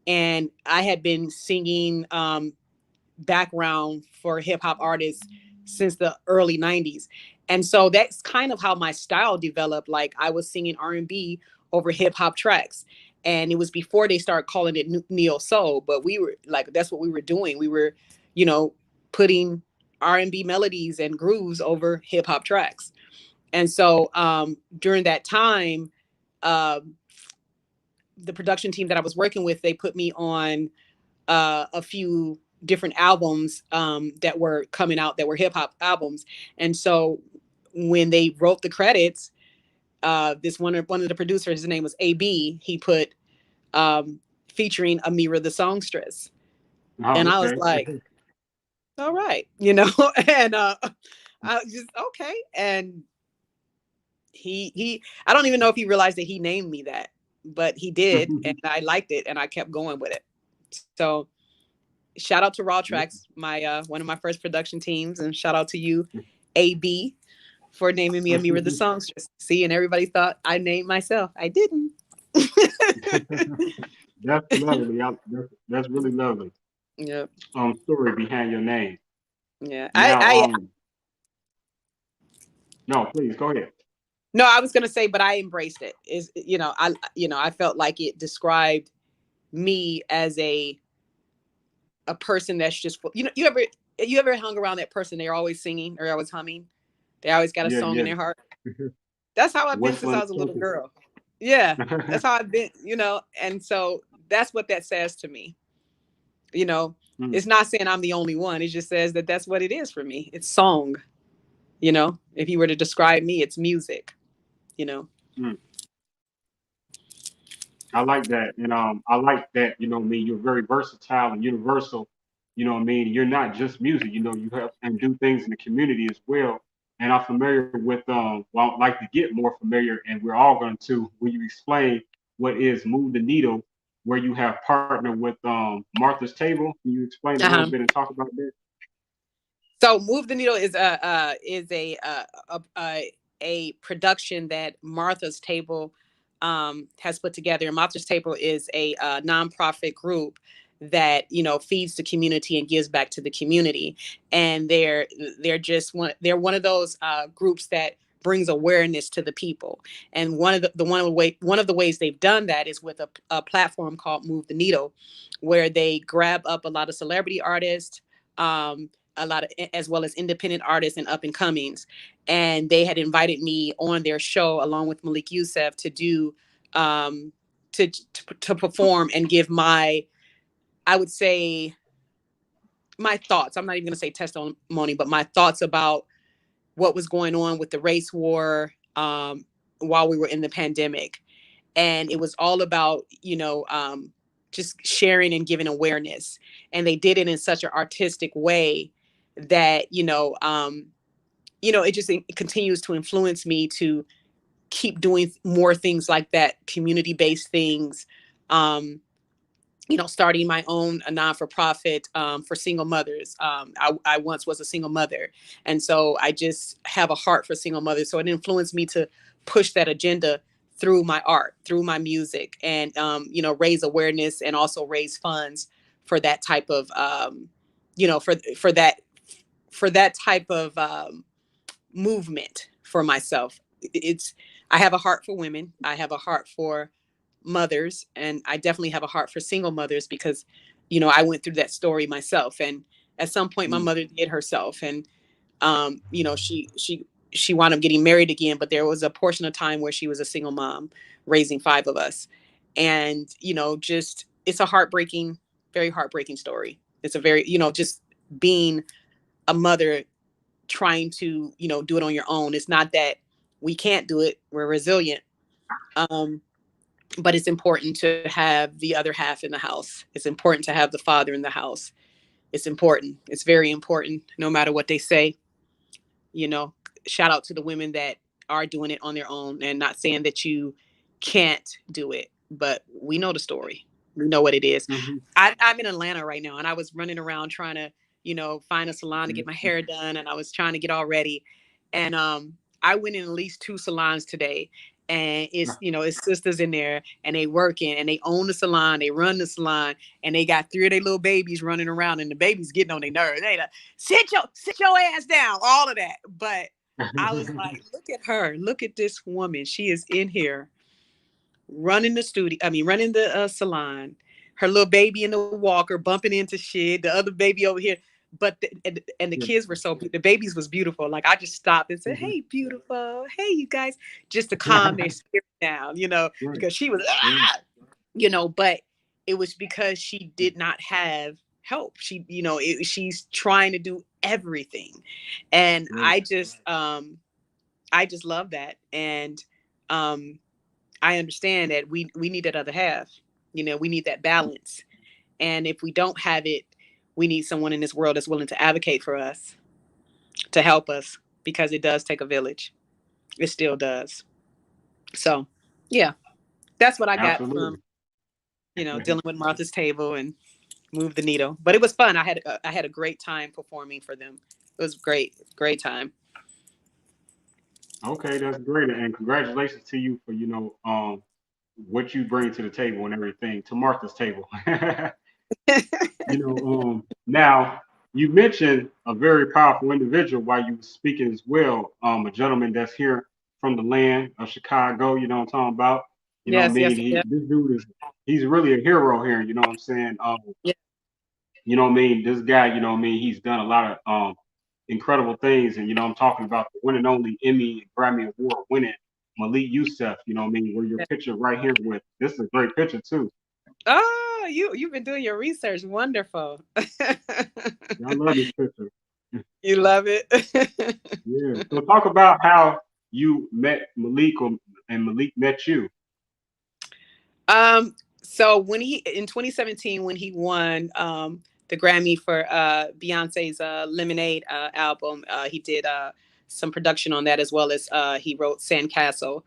and I had been singing background for hip hop artists since the early 90s. And so that's kind of how my style developed. Like I was singing R&B over hip hop tracks. And it was before they started calling it neo soul, but we were like, that's what we were doing. We were, you know, putting R&B melodies and grooves over hip hop tracks. And so during that time, um, the production team that I was working with, they put me on a few different albums that were coming out that were hip hop albums. And so when they wrote the credits, this one of the producers, his name was AB, he put featuring Ameerah the Songstress. Oh, And I was okay. like, all right, and I was just okay. And he I don't even know if he realized that he named me that, but he did, and I liked it and I kept going with it. So shout out to Raw Tracks, my one of my first production teams, and shout out to you, AB, for naming me Ameerah the Songstress. See, and everybody thought I named myself. I didn't. That's lovely. That's really lovely. Yeah, Story behind your name. yeah. Now, I no, please go ahead. no, I was gonna say, but I embraced it. Is I felt like it described me as a person that's just you ever hung around that person? They're always singing, they're always humming, they always got a Yeah, song in yeah. their heart. That's how I've been since I Whistling was a little purpose. girl. Yeah, that's how I've been, and so that's what that says to me. You know, Mm, it's not saying I'm the only one. It just says that that's what it is for me. It's song. If you were to describe me, it's music. You know. mm. I like that, and I like that. You know, what I mean, you're very versatile and universal. You know, what I mean, you're not just music. You know, you have and do things in the community as well. And I'm familiar with. Well, I'd like to get more familiar, and we're all going to. Will you explain what is Move the Needle, where you have partnered with Martha's Table? Can you explain a little Uh-huh. bit and talk about that? So, Move the Needle is a production that Martha's Table has put together. And Martha's Table is a nonprofit group that feeds the community and gives back to the community. And they're one of those groups that brings awareness to the people. And one of the ways they've done that is with a platform called Move the Needle, where they grab up a lot of celebrity artists. A lot of, as well as independent artists and up and comings, and they had invited me on their show along with Malik Youssef to do um, to perform and give I would say my thoughts. I'm not even going to say testimony, but my thoughts about what was going on with the race war while we were in the pandemic. And it was all about just sharing and giving awareness. And they did it in such an artistic way that it continues to influence me to keep doing more things like that, community based things. um Starting my own a non-for-profit for single mothers. I once was a single mother, and so I just have a heart for single mothers. So it influenced me to push that agenda through my art, through my music, and raise awareness and also raise funds for that type of for that type of movement for myself. It's I have a heart for women. I have a heart for mothers, and I definitely have a heart for single mothers because I went through that story myself. And at some point my Mm, mother did herself, and she wound up getting married again, but there was a portion of time where she was a single mom raising five of us. And, just, it's a heartbreaking, very heartbreaking story. It's a very, just being a mother trying to, do it on your own. It's not that we can't do it. We're resilient. Um, but it's important to have the other half in the house. It's important to have the father in the house. It's important. It's very important, no matter what they say. You know, shout out to the women that are doing it on their own, and not saying that you can't do it, but we know the story. We know what it is. Hmm. I'm in Atlanta right now, and I was running around trying to, find a salon to get my hair done, and I was trying to get all ready. And I went in at least 2 salons today. And it's sisters in there, and they working, and they own the salon, they run the salon, and they got 3 of their little babies running around, and the babies getting on their nerves. They like, sit your ass down, all of that. But I was like, look at her, look at this woman. She is in here running the studio. I mean, running the salon. Her little baby in the walker, bumping into shit. The other baby over here. But and the kids were the babies was beautiful. Like, I just stopped and said, "Hey, beautiful. Hey, you guys," just to calm their spirit down, Right. because she was, Right. But it was because she did not have help. She's trying to do everything, and Right. I just love that. And I understand that we need that other half. We need that balance. And if we don't have it, we need someone in this world that's willing to advocate for us, to help us, because it does take a village. It still does. So, yeah, that's what I got from, Absolutely. dealing with Martha's Table and Move the Needle. But it was fun. I had a great time performing for them. It was great, great time. Okay, that's great, and congratulations to you for what you bring to the table and everything to Martha's table. Now you mentioned a very powerful individual while you were speaking as well. A gentleman that's here from the land of Chicago. You know what I'm talking about. I Yes, mean, yes, yes. this dude he's really a hero here. You know what I'm saying. Yeah. What I mean, this guy. What I mean, he's done a lot of incredible things, and I'm talking about the one and only Emmy and Grammy Award winning Malik Youssef. What I mean, where your Yeah. picture right here with this is a great picture too. Oh, you've been doing your research. Wonderful. I love this picture. You love it. Yeah. So talk about how you met Malik and Malik met you. So when he in 2017, when he won the Grammy for Beyonce's Lemonade album, he did some production on that, as well as he wrote Sandcastle.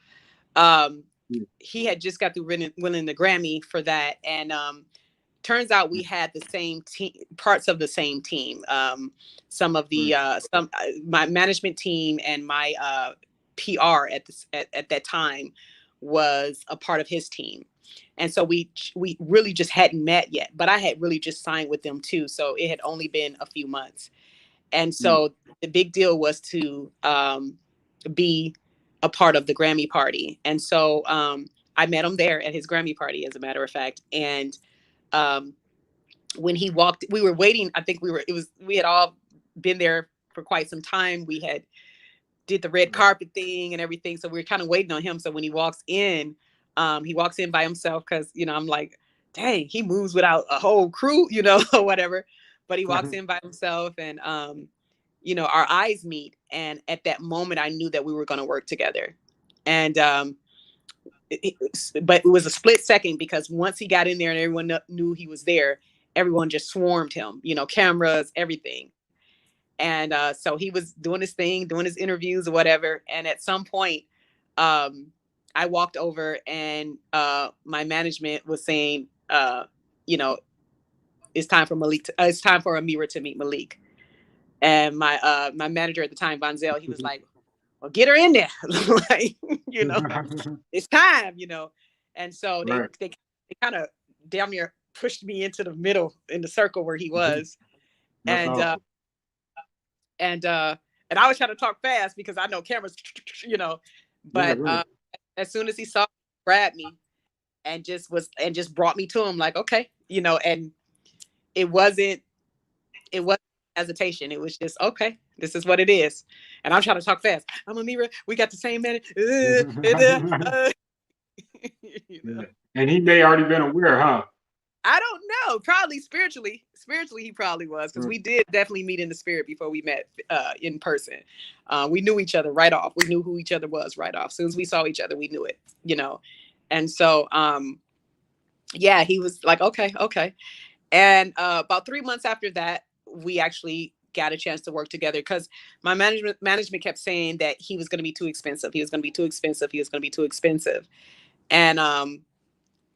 Um, Yeah. he had just got through winning the Grammy for that, and turns out we had the same team, parts of the same team. Some of the Right. my management team and my PR at that time was a part of his team. And so we really just hadn't met yet, but I had really just signed with them too, so it had only been a few months. And Yeah. so the big deal was to be a part of the Grammy party. And so I met him there at his Grammy party, as a matter of fact. And um, when he walked, we were waiting. I think we had all been there for quite some time. We had did the red carpet thing and everything. So we were kind of waiting on him. So when he walks in by himself, because, I'm like, dang, he moves without a whole crew, or whatever. But he walks in by himself, and, our eyes meet. And at that moment, I knew that we were going to work together. And, but it was a split second, because once he got in there and everyone knew he was there, everyone just swarmed him, cameras, everything. And so he was doing his thing, doing his interviews or whatever. And at some point, I walked over, and my management was saying, you know, it's time for Ameerah to meet Malik. And my manager at the time, Vonzel, he was like, "Well, get her in there, like, you know, it's time." And so Right. they kind of damn near pushed me into the middle in the circle where he was, That's and awesome. and uh and I was trying to talk fast because I know cameras, you know, Yeah. but Right. as soon as he saw me, he grabbed me and just brought me to him, like, okay, and it wasn't it wasn't hesitation. It was just, okay, this is what it is. And I'm trying to talk fast. I'm Ameerah. We got the same man. Yeah. You know? And he may already been aware, huh? I don't know. Probably spiritually. Spiritually, he probably was, because Mm. we did definitely meet in the spirit before we met in person. We knew each other right off. We knew who each other was right off. As soon as we saw each other, we knew it. You know, and so yeah, he was like, okay, okay. And about 3 months after that, we actually got a chance to work together, because my management kept saying that he was going to be too expensive. He was going to be too expensive. He was going to be too expensive. And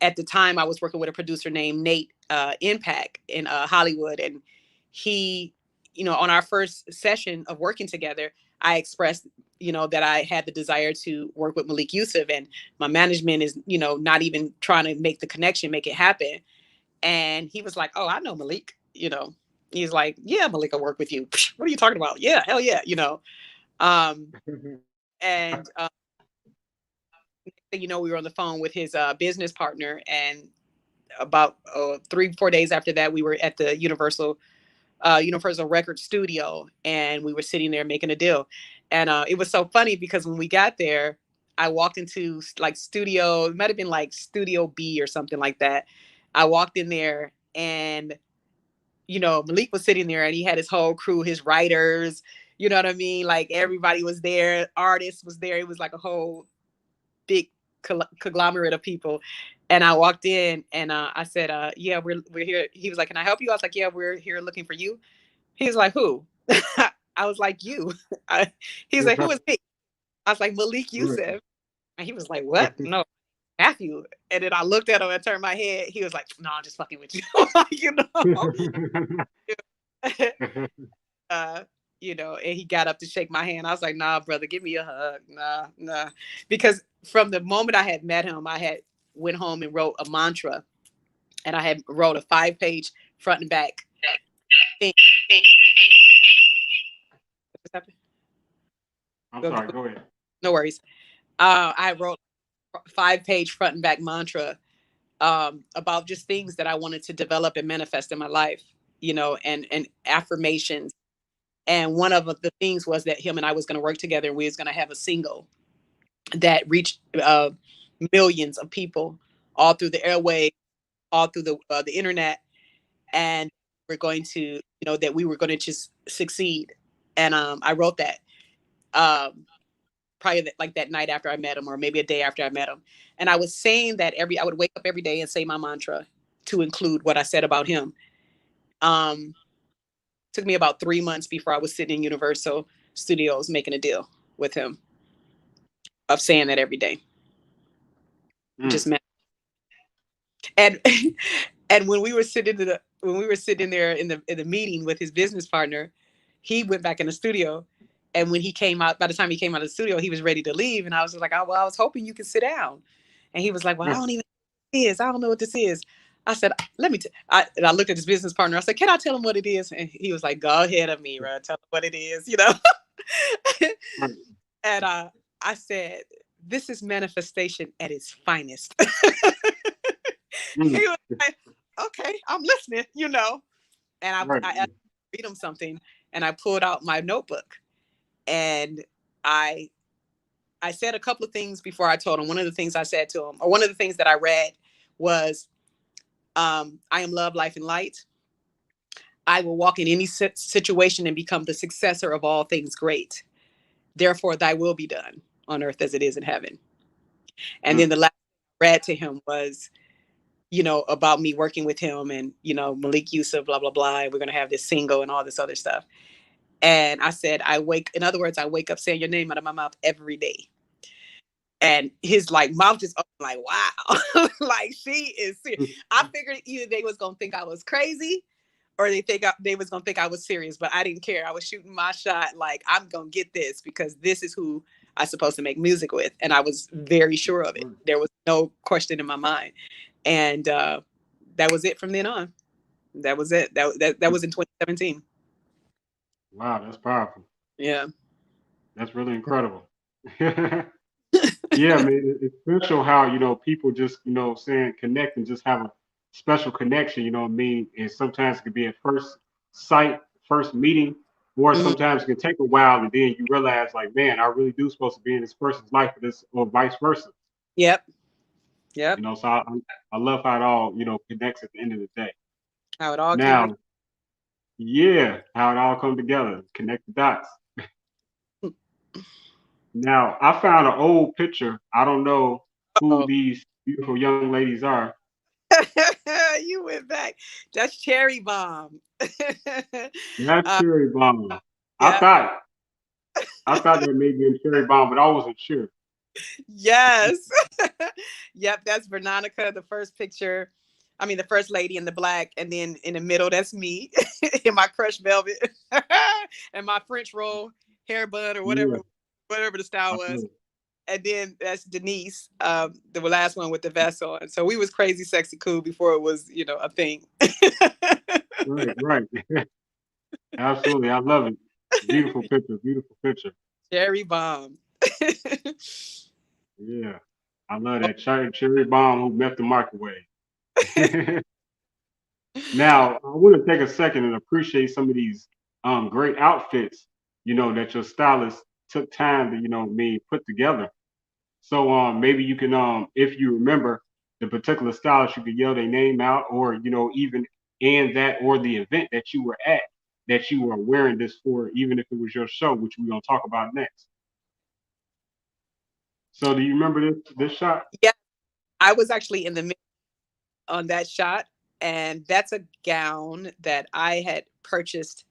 at the time, I was working with a producer named Nate Impact in Hollywood, and he, on our first session of working together, I expressed, that I had the desire to work with Malik Yusuf, and my management is, not even trying to make the connection, make it happen. And he was like, "Oh, I know Malik." He's like, "Yeah, Malik will work with you." What are you talking about? Yeah, hell yeah, Um, and we were on the phone with his business partner, and about 3-4 days after that, we were at the Universal Record Studio, and we were sitting there making a deal. And it was so funny, because when we got there, I walked into like studio, it might have been like Studio B or something like that. I walked in there, and Malik was sitting there, and he had his whole crew, his writers, you know what I mean? Like everybody was there, artists was there. It was like a whole big conglomerate of people. And I walked in, and I said, "Yeah, we're here." He was like, "Can I help you?" I was like, "Yeah, we're here looking for you." He was like, "Who?" I was like, "You." He was like, "Who is me?" I was like, "Malik Yusuf." And he was like, "What? No, Matthew." And then I looked at him and turned my head. He was like, "No, I'm just fucking with you." you know. uh, and he got up to shake my hand. I was like, "Nah, brother, give me a hug." Nah, nah. Because from the moment I had met him, I had went home and wrote a mantra, and I had wrote a 5-page front and back thing. What's happening? I'm sorry. Go ahead. No worries. I wrote a 5-page front and back mantra about just things that I wanted to develop and manifest in my life, and affirmations. And one of the things was that him and I was going to work together, and we was going to have a single that reached millions of people all through the airway, all through the internet, and we're going to, that we were going to just succeed. And I wrote that probably like that night after I met him, or maybe a day after I met him. And I was saying that I would wake up every day and say my mantra to include what I said about him. Um, Took me about 3 months before I was sitting in Universal Studios making a deal with him of saying that every day. Mm. Just met. And and when we were sitting there in the meeting with his business partner, he went back in the studio. And when he came out, by the time he came out of the studio, he was ready to leave. And I was like, "Oh, well, I was hoping you could sit down." And he was like, "Well, I don't even know what this is. I don't know what this is." I said, "Let me." And I looked at his business partner. I said, "Can I tell him what it is?" And he was like, "Go ahead, Ameerah, tell him what it is." Right. And I said, "This is manifestation at its finest." Mm. He was like, "Okay, I'm listening." And Right. I read him something, and I pulled out my notebook, and I I said a couple of things before I told him. One of the things I said to him, or one of the things that I read was, "I am love, life, and light. I will walk in any situation and become the successor of all things great. Therefore, thy will be done on earth as it is in heaven." And then Mm. the last thing I read to him was, about me working with him, and, Malik Yusuf, blah, blah, blah. And we're going to have this single and all this other stuff. And I said, in other words, I wake up saying your name out of my mouth every day. And his like mouth just opened, like, wow, like she is serious. I figured either they was going to think I was crazy, or they was going to think I was serious, but I didn't care. I was shooting my shot. Like, I'm going to get this, because this is who I'm supposed to make music with. And I was very sure of it. There was no question in my mind. And that was it from then on. That was it. That was in 2017. Wow, that's powerful. Yeah. That's really incredible. Yeah, man, it's special how people just saying connect and just have a special connection. You know what I mean? And sometimes it could be at first sight, first meeting, or Mhm. sometimes it can take a while, and then you realize like, man, I really do supposed to be in this person's life, or this, or vice versa. Yep. Yep. You know, so I love how it all, connects at the end of the day. How it all came Now, yeah, how it all come together, connect the dots. together. Now, I found an old picture. I don't know who Oh. these beautiful young ladies are. You went back. That's Cherry Bomb. That's uh, Cherry Bomb. I yeah. thought I thought that may be in Cherry Bomb, but I wasn't sure. Yes. Yep. That's Vernonica, the first picture. I mean, the first lady in the black, and then in the middle, that's me in my crushed velvet and my French roll hair bun or Yeah, whatever the style I was. feel it. And then that's Denise, the last one with the vest on. So we was crazy, sexy, cool before it was, a thing. Right, right. Absolutely. I love it. Beautiful picture, beautiful picture. Cherry bomb. Yeah. I love that cherry bomb who met the microwave. Now, I want to take a second and appreciate some of these great outfits, that your stylist took time to, put together. So maybe you can, if you remember the particular stylist, you could yell their name out, or even and that or the event that you were at that you were wearing this for, even if it was your show, which we're gonna talk about next. So do you remember this shot? Yeah, I was actually in the middle on that shot, and that's a gown that I had purchased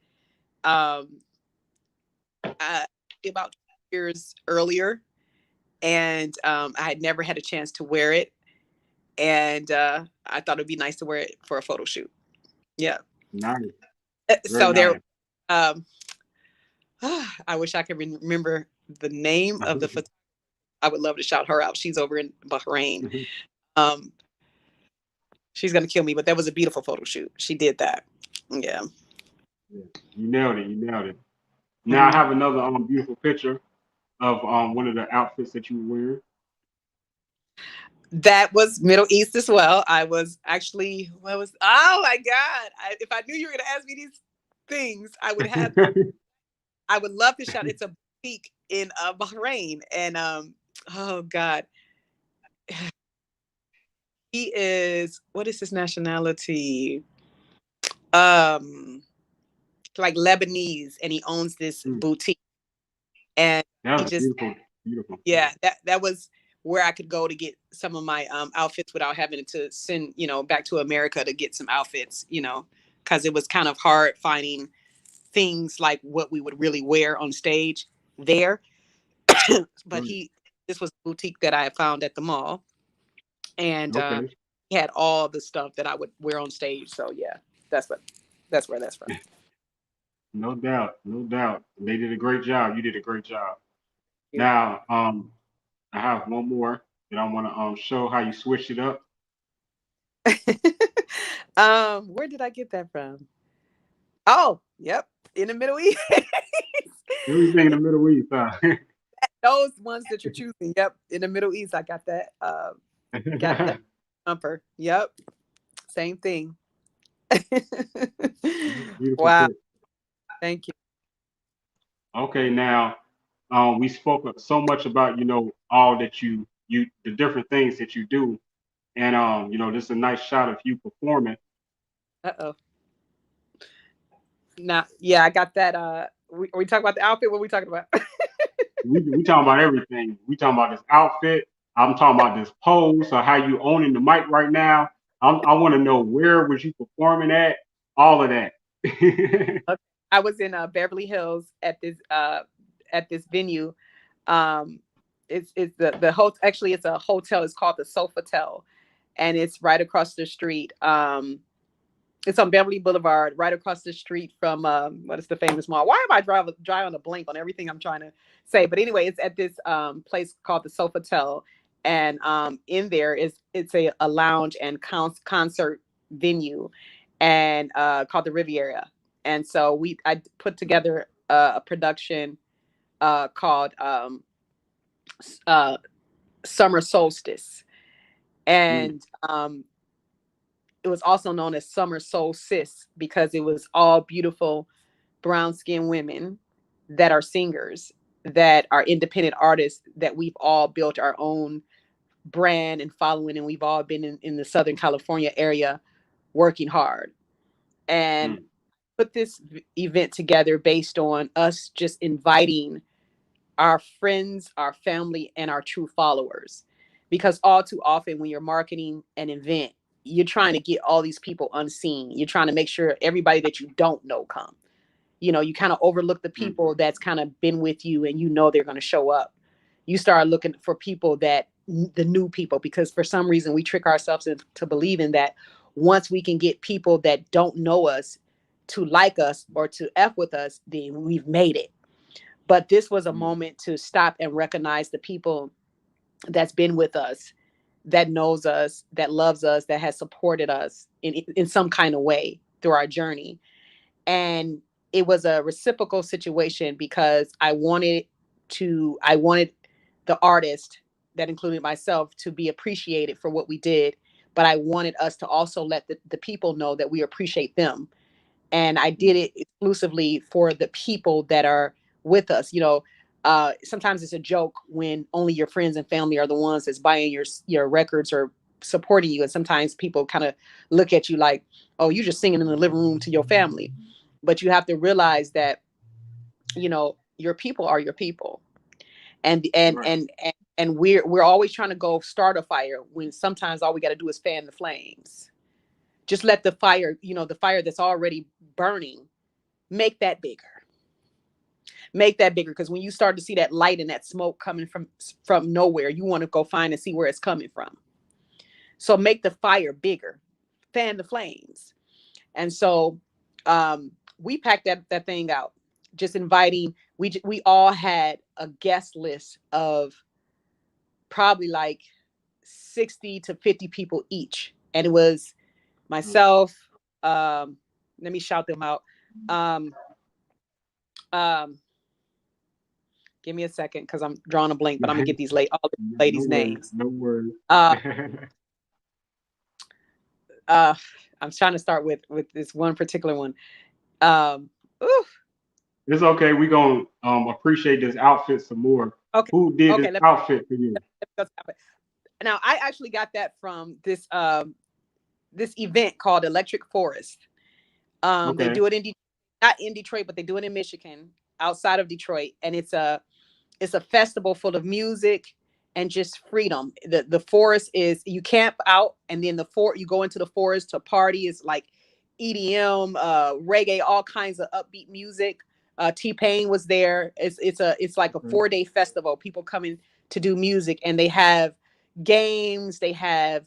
um, uh, about 2 years earlier, and I had never had a chance to wear it, and I thought it'd be nice to wear it for a photo shoot. Yeah. Nice, very So there. nice. Um, I wish I could remember the name of the photographer. I would love to shout her out. She's over in Bahrain. Um, she's gonna kill me, but that was a beautiful photo shoot. She did that. Yeah. Yeah, you nailed it. You nailed it. Now I Mhm. have another beautiful picture of one of the outfits that you were wearing. That was Middle East as well. I was actually, what was, oh my God. If I knew you were going to ask me these things, I would love to shout. It's a boutique in Bahrain. And, oh God, he is, what is his nationality? Um, like Lebanese, and he owns this Mm, boutique. And he that was just, beautiful, beautiful. yeah, that was where I could go to get some of my outfits without having to send, back to America to get some outfits, because it was kind of hard finding things like what we would really wear on stage there. But Right. this was a boutique that I found at the mall, and Okay. he had all the stuff that I would wear on stage. So yeah, that's what, that's where that's from. No doubt, no doubt. They did a great job. You did a great job. Yeah. Now, I have one more that I want to show how you switch it up. Where did I get that from? Oh, yep, in the Middle East. Everything in the Middle East, huh? Those ones that you're choosing. Yep, in the Middle East, I got that. Got that jumper. Yep, same thing. Beautiful Wow, pick. thank you. Okay, now we spoke so much about all that you the different things that you do, and this is a nice shot of you performing. Uh oh. Now, yeah, I got that. We talk about the outfit. What we talking about? We talking about everything. We talking about this outfit. I'm talking about this pose or how you owning the mic right now. I want to know where was you performing at, all of that. Okay. I was in Beverly Hills at this venue. Um, it's the whole, actually it's a hotel. It's called the Sofitel, and it's right across the street. It's on Beverly Boulevard, right across the street from what is the famous mall? Why am I drawing a blank on everything I'm trying to say? But anyway, it's at this place called the Sofitel, and in there is it's a lounge and concert venue, and called the Riviera. And so I put together a production called uh, Summer Solstice, Mm, and it was also known as Summer Solstice because it was all beautiful brown skinned women that are singers, that are independent artists, that we've all built our own brand and following, and we've all been in the Southern California area working hard. And Mm, put this event together based on us just inviting our friends, our family, and our true followers. Because all too often, when you're marketing an event, you're trying to get all these people unseen. You're trying to make sure everybody that you don't know come. You kind of overlook the mm, people that's kind of been with you and they're going to show up. You start looking for people the new people, because for some reason we trick ourselves into believing that once we can get people that don't know us to like us or to F with us, then we've made it. But this was a mm, moment to stop and recognize the people that's been with us, that knows us, that loves us, that has supported us in some kind of way through our journey. And it was a reciprocal situation, because I wanted the artist, that included myself, to be appreciated for what we did, but I wanted us to also let the people know that we appreciate them. And I did mm. it exclusively for the people that are with us. Sometimes it's a joke when only your friends and family are the ones that's buying your records or supporting you, and sometimes people kind of look at you like, oh, you're just singing in the living room to your family. But you have to realize that your people are your people. and and Right. and and, and we're always trying to go start a fire, when sometimes all we got to do is fan the flames. Just let the fire, the fire that's already burning, make that bigger. Make that bigger, because when you start to see that light and that smoke coming from nowhere, you want to go find and see where it's coming from. So make the fire bigger, fan the flames. And so we packed that thing out, just inviting. We all had a guest list of probably like 60 to 50 people each, and it was Mm. myself. Um, Let me shout them out. Um, um, Give me a second, because I'm drawing a blank, but I'm gonna get all the No ladies' worries. names. No worries. Uh, uh, I'm trying to start with this one particular one. Um, ooh, It's okay. We gonna appreciate this outfit some more. okay, Who did this okay. outfit for you? Let me go stop it. Now, I actually got that from this event called Electric Forest. They Okay. do it not in Detroit, but they do it in Michigan, outside of Detroit, and it's a festival full of music and just freedom. The forest is, you camp out, and then you go into the forest to party. It's like EDM, reggae, all kinds of upbeat music. T-Pain was there. It's like a Okay. 4-day festival. People coming to do music, and they have games. They have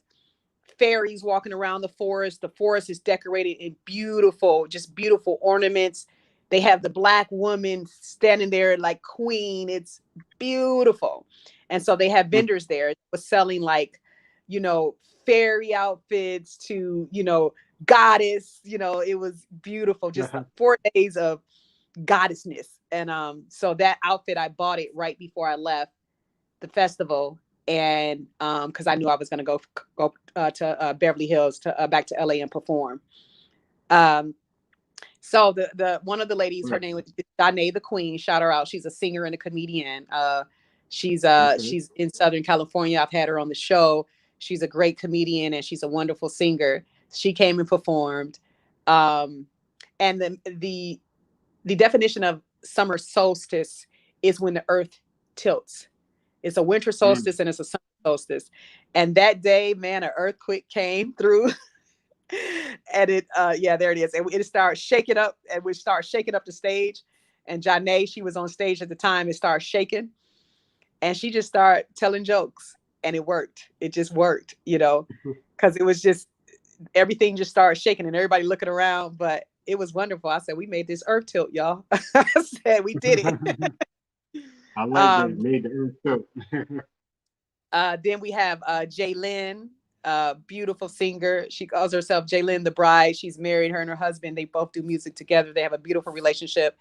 fairies walking around the forest. The forest is decorated in beautiful, just beautiful ornaments. They have the black woman standing there like queen. It's beautiful. And so they have Mm. vendors there was selling like, you know, fairy outfits to, goddess, it was beautiful. Just 4 days of goddessness. And so that outfit, I bought it right before I left the festival, and because I knew I was going to go to Beverly Hills, to back to LA and perform. Um, so the one of the ladies, her Right. name was Danae the Queen. Shout her out. She's a singer and a comedian. Okay. She's in Southern California. I've had her on the show. She's a great comedian and she's a wonderful singer. She came and performed. Um, and the definition of summer solstice is when the earth tilts. It's a winter Mm. solstice and it's a summer solstice. And that day, man, an earthquake came through. And yeah, there it is. And it started shaking up, and we started shaking up the stage. And Janae, she was on stage at the time, it started shaking. And she just started telling jokes. And it worked. It just worked, because it was just, everything just started shaking and everybody looking around. But it was wonderful. I said, we made this earth tilt, y'all. I said, we did it. I like that. um, Made the earth so. Then we have Jaylyn, beautiful singer. She calls herself Jaylyn the Bride. She's married. Her and her husband, they both do music together. They have a beautiful relationship.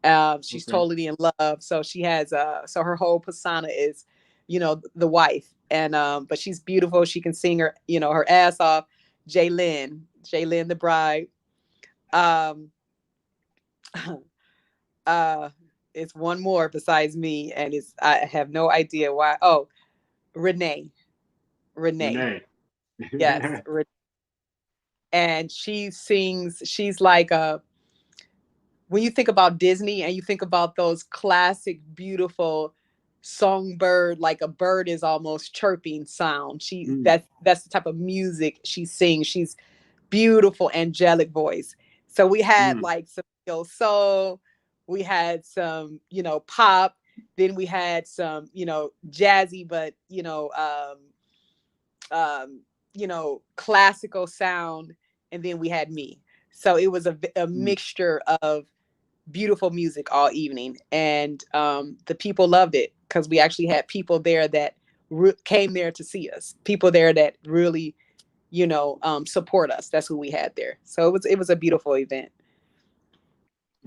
She's Okay. totally in love. So she has, so her whole persona is, the wife. And but she's beautiful. She can sing her ass off. Jaylyn the Bride. Um, uh, it's one more besides me, and I have no idea why. Oh, Renee. Renee. Renee. Yes. And she sings, she's like a, when you think about Disney and you think about those classic, beautiful songbird, like a bird is almost chirping sound. Mm, That's the type of music she sings. She's beautiful, angelic voice. So we had mm, like some soul, we had some, pop, then we had some, jazzy, but classical sound, and then we had me. So it was a mm. mixture of beautiful music all evening, and the people loved it because we actually had people there that came there to see us. People there that really, support us. That's who we had there. So it was a beautiful event.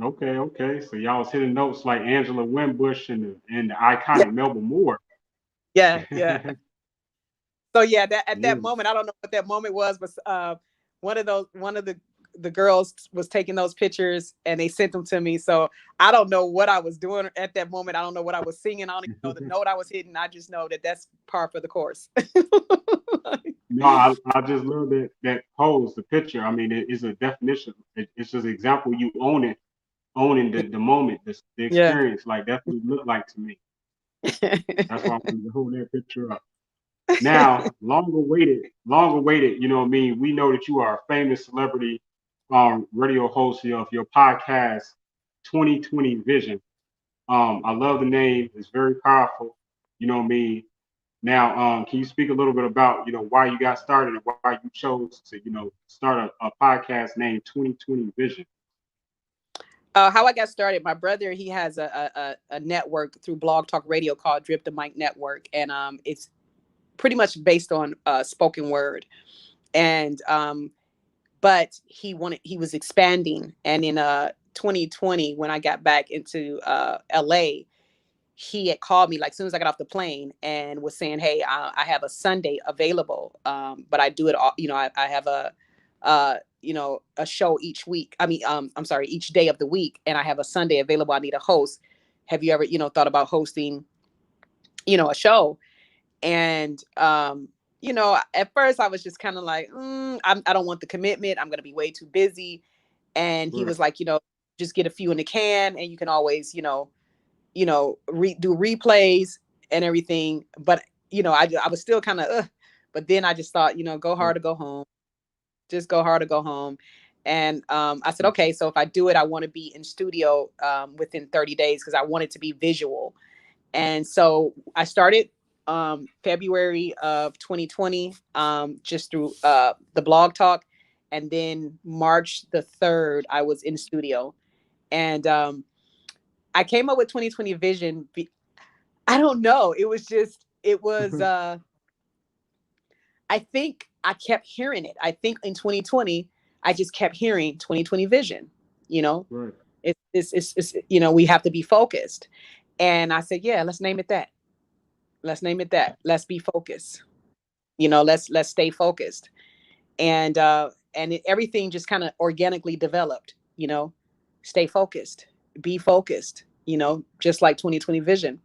Okay, okay. So y'all was hitting notes like Angela Winbush and the Yeah, iconic Melba Moore. yeah, yeah. So yeah, that at that Yeah. moment, I don't know what that moment was, but one of the girls was taking those pictures and they sent them to me. So I don't know what I was doing at that moment. I don't know what I was singing. I don't even know the note I was hitting. I just know that that's par for the course. No, I just love that pose, the picture. I mean, it is a definition. It's just an example you owning the moment, the Yeah. experience. Like that's what it looked like to me. That's why I wanted to hold that picture up. Now, long awaited, you know what I mean? We know that you are a famous celebrity radio host of your podcast, 2020 Vision. I love the name, it's very powerful, you know what I mean? Now, can you speak a little bit about, why you got started and why you chose to, start a podcast named 2020 Vision? How I got started, my brother, he has a network through Blog Talk Radio called Drip the Mic Network, and it's pretty much based on spoken word. And but he was expanding, and in 2020, when I got back into LA, he had called me like as soon as I got off the plane and was saying, "Hey, I have a Sunday available, but I do it all. I have a show each week. I mean, I'm sorry, each day of the week, and I have a Sunday available. I need a host. Have you ever, thought about hosting, a show?" And at first I was just kind of like, I don't want the commitment. I'm gonna be way too busy. And he Right. was like, just get a few in the can, and you can always, do replays and everything. But I was still kind of, but then I just thought, go Right. hard or go home. Just go hard or go home. And I said, okay, so if I do it, I want to be in studio within 30 days because I want it to be visual. And so I started February of 2020 just through the blog talk. And then March the 3rd, I was in studio. And I came up with 2020 Vision. I don't know. It was, I think I kept hearing it. I think in 2020, I just kept hearing 2020 Vision. You know, Right. we have to be focused. And I said, yeah, let's name it that. Let's name it that. Let's be focused. Let's stay focused. And everything just kind of organically developed. Stay focused, be focused. Just like 2020 Vision.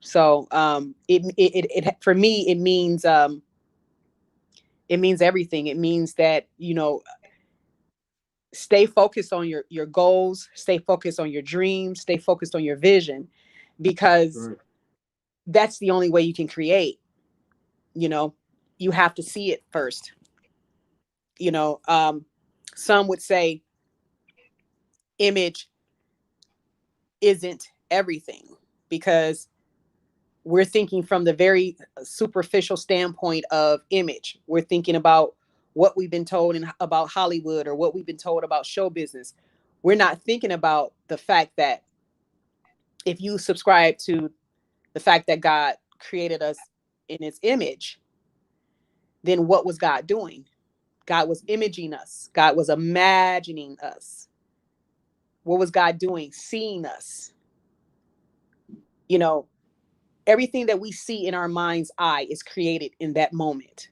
So it for me it means everything. It means that stay focused on your goals, stay focused on your dreams, stay focused on your vision, because Right. that's the only way you can create. you know you have to see it first. you know um some would say image isn't everything, because we're thinking from the very superficial standpoint of image. We're thinking about what we've been told about Hollywood, or what we've been told about show business. We're not thinking about the fact that if you subscribe to the fact that God created us in his image, then what was God doing? God was imaging us. God was imagining us. What was God doing? Seeing us. You know, everything that we see in our mind's eye is created in that moment.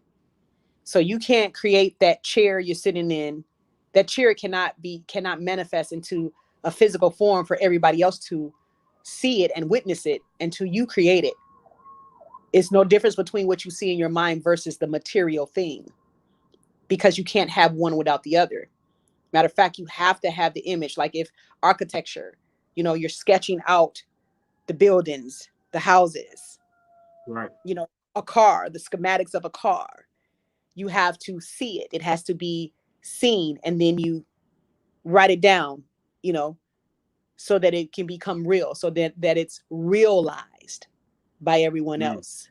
So you can't create that chair you're sitting in. That chair cannot manifest into a physical form for everybody else to see it and witness it until you create it. It's no difference between what you see in your mind versus the material thing, because you can't have one without the other. Matter of fact, you have to have the image. Like if architecture, you're sketching out the buildings, the houses, Right. A car, the schematics of a car. You have to see it. It has to be seen, and then you write it down, so that it can become real, so that it's realized by everyone Mm. else.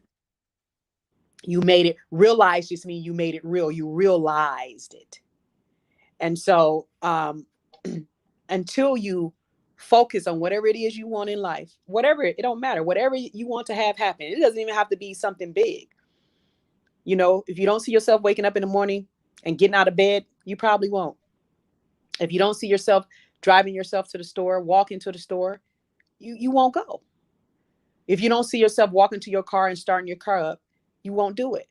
You made it realized, just mean you made it real. You realized it. And so until you focus on whatever it is you want in life, whatever, it don't matter, whatever you want to have happen, it doesn't even have to be something big. If you don't see yourself waking up in the morning and getting out of bed, you probably won't. If you don't see yourself driving yourself to the store, walking to the store, you won't go. If you don't see yourself walking to your car and starting your car up, you won't do it.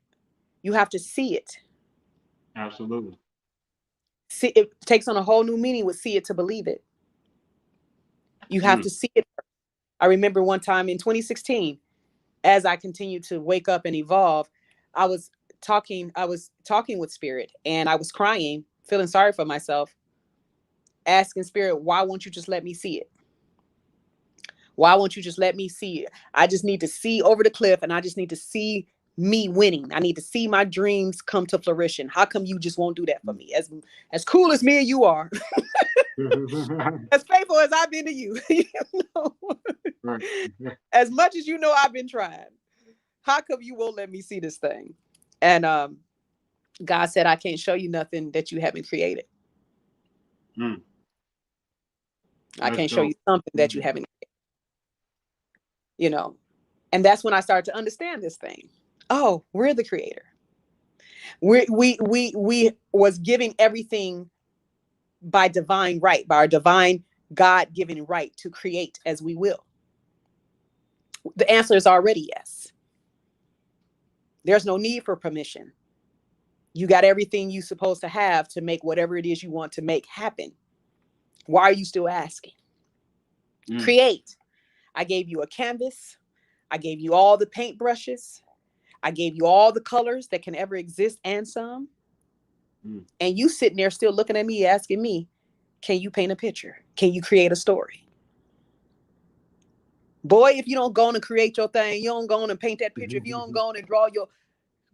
You have to see it. Absolutely. See, it takes on a whole new meaning with see it to believe it. You have Mm. to see it. I remember one time in 2016, as I continued to wake up and evolve, I was talking with Spirit, and I was crying, feeling sorry for myself, asking Spirit, why won't you just let me see it? Why won't you just let me see it? I just need to see over the cliff, and I just need to see me winning. I need to see my dreams come to fruition. How come you just won't do that for me? As cool as me and you are, as faithful as I've been to you, Right. as much as I've been trying. How come you won't let me see this thing? And God said, I can't show you nothing that you haven't created. Mm. I That's can't show you dope. something that you haven't created. And that's when I started to understand this thing. Oh, we're the creator. We was giving everything by divine right, by our divine God-given right to create as we will. The answer is already yes. There's no need for permission. You got everything you're supposed to have to make whatever it is you want to make happen. Why are you still asking? Mm. Create. I gave you a canvas. I gave you all the paintbrushes. I gave you all the colors that can ever exist and some. Mm. And you sitting there still looking at me, asking me, can you paint a picture? Can you create a story? Boy, if you don't go on and create your thing, you don't go on and paint that picture, if you don't go on and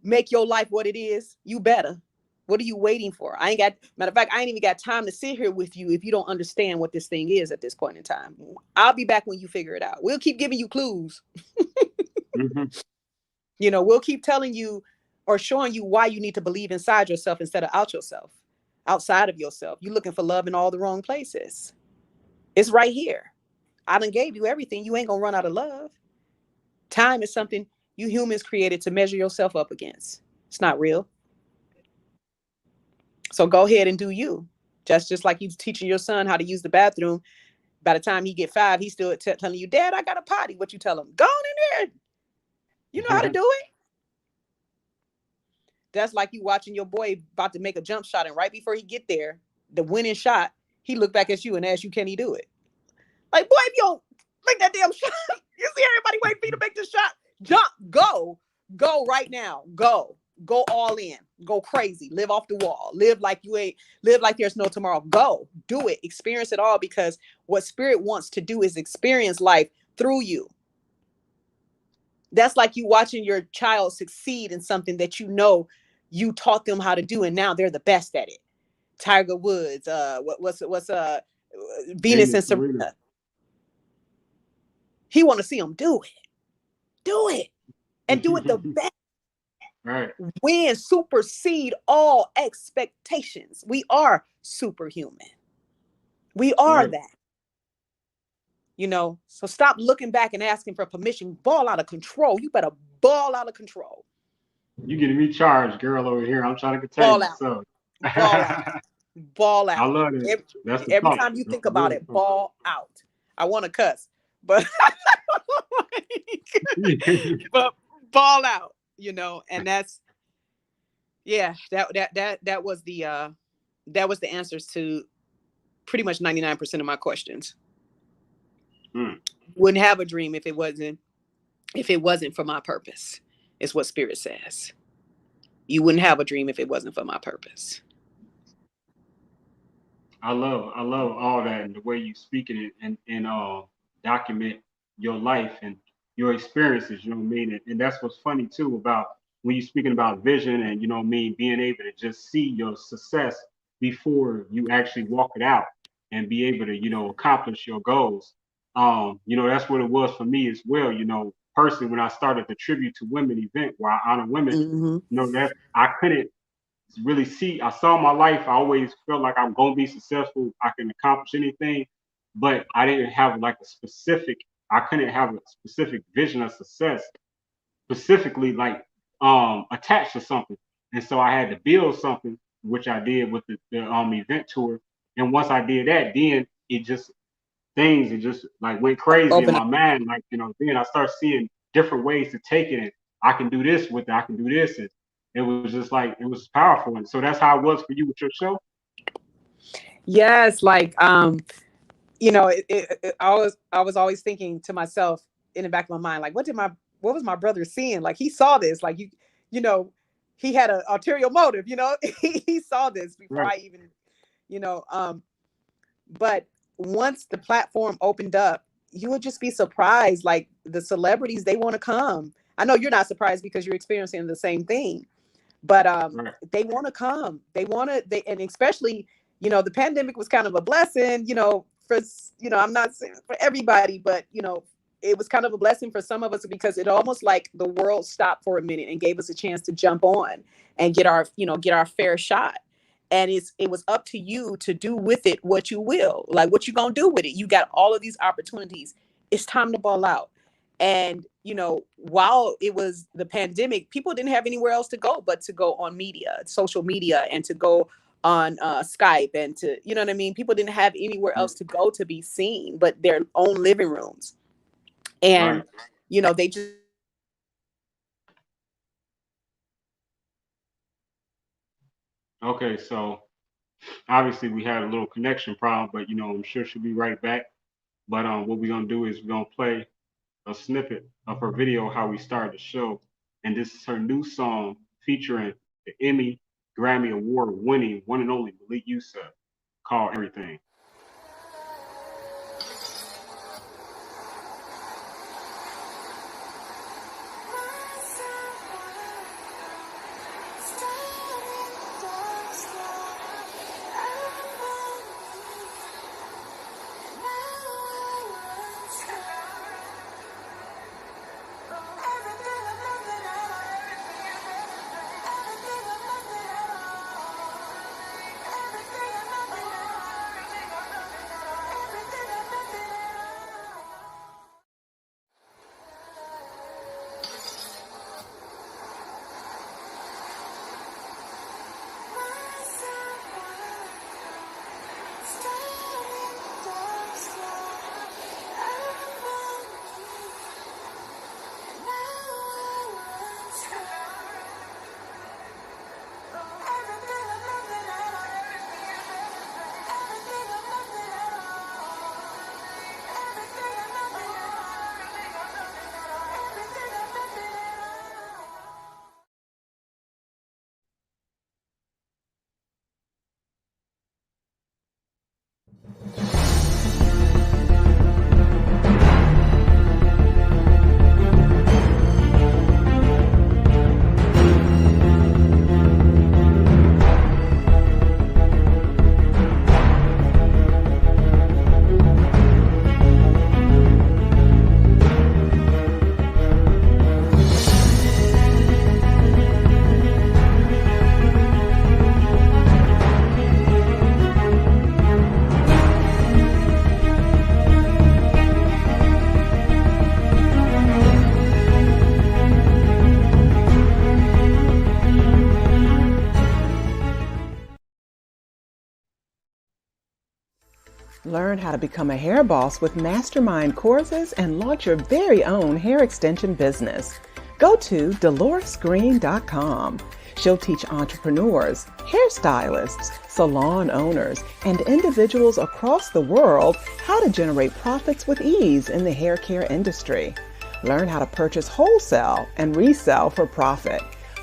make your life what it is, you better. What are you waiting for? Matter of fact, I ain't even got time to sit here with you if you don't understand what this thing is at this point in time. I'll be back when you figure it out. We'll keep giving you clues. Mm-hmm. We'll keep telling you or showing you why you need to believe inside yourself instead of outside of yourself. You're looking for love in all the wrong places. It's right here. I done gave you everything. You ain't gonna run out of love. Time is something you humans created to measure yourself up against. It's not real. So go ahead and do you. Just like you teaching your son how to use the bathroom. By the time he get 5, he's still telling you, Dad, I got a potty. What you tell him? Go on in there. You know how to do it. That's like you watching your boy about to make a jump shot, and right before he get there, the winning shot, he look back at you and ask you, can he do it? Like, boy, if you don't make that damn shot, you see everybody waiting for you to make this shot. Jump, go right now. Go all in, go crazy, live off the wall, live like there's no tomorrow. Go do it, experience it all, because what Spirit wants to do is experience life through you. That's like you watching your child succeed in something that you taught them how to do, and now they're the best at it. Tiger Woods, what's Venus and Serena. He want to see them do it, and do it the best. Right. Win, supersede all expectations. We are superhuman. We are Right. that. So stop looking back and asking for permission. Ball out of control. You better ball out of control. You getting me charged, girl, over here. I'm trying to contain Ball out. myself. Ball out. Ball out. I love it. That's the Every talk. time you That's think the about real it, ball out. I want to cuss, but but ball out, and that's, yeah, that was the answers to pretty much 99% of my questions. Wouldn't have a dream if it wasn't for my purpose. is what Spirit says. You wouldn't have a dream if it wasn't for my purpose. I love all that and the way you speak it and document your life and your experiences. You know what I mean? And that's what's funny too about when you're speaking about vision and you know what I mean, being able to just see your success before you actually walk it out and be able to accomplish your goals. That's what it was for me as well. Personally, when I started the Tribute to Women event where I honor women, Mm-hmm. that I couldn't really see. I saw my life. I always felt like I'm gonna be successful. I can accomplish anything, but I didn't have like a specific. I couldn't have a specific vision of success, specifically like attached to something. And so I had to build something, which I did with the event tour. And once I did that, then it just like went crazy in Open my up. mind. Like then I start seeing different ways to take it, and I can do this with it. I can do this, and it was just like it was powerful. And so that's how it was for you with your show. Yes, like I was always thinking to myself in the back of my mind, like, what was my brother seeing? Like he saw this, like you know, he had an ulterior motive, he saw this before Right, I even, you know, but once the platform opened up, you would just be surprised. Like the celebrities, they want to come. I know you're not surprised because you're experiencing the same thing, but right, they want to come. They want to. And especially, the pandemic was kind of a blessing. For I'm not saying for everybody, but it was kind of a blessing for some of us because it almost like the world stopped for a minute and gave us a chance to jump on and get our fair shot. And it was up to you to do with it what you will, like what you gonna do with it. You got all of these opportunities. It's time to ball out. And while it was the pandemic, people didn't have anywhere else to go but to go on media, social media, and to go on Skype, and to, you know what I mean. People didn't have anywhere right, else to go to be seen but their own living rooms. right. And they just Okay, so obviously we had a little connection problem, but I'm sure she'll be right back. But what we're gonna do is we're gonna play a snippet of her video how we started the show, and this is her new song featuring the Emmy Grammy Award winning one and only Malik Yusuf called Everything. Learn how to become a hair boss with mastermind courses and launch your very own hair extension business. Go to DoloresGreen.com. She'll teach entrepreneurs, hairstylists, salon owners, and individuals across the world how to generate profits with ease in the hair care industry. Learn how to purchase wholesale and resell for profit.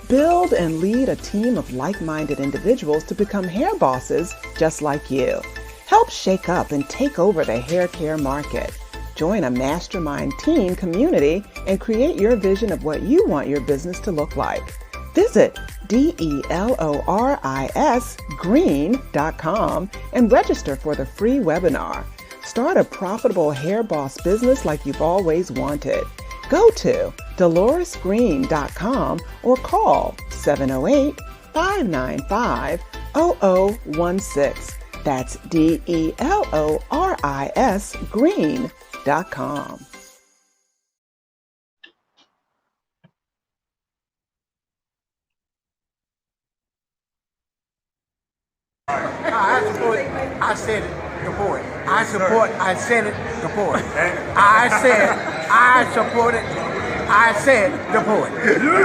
Build and lead a team of like-minded individuals to become hair bosses just like you. Help shake up and take over the hair care market. Join a mastermind teen community and create your vision of what you want your business to look like. Visit DELORISgreen.com and register for the free webinar. Start a profitable hair boss business like you've always wanted. Go to DoloresGreen.com or call 708-595-0016. That's DELORISgreen.com. I said it, the boy. I support, I said it, the boy. I said, I support it, I said the boy.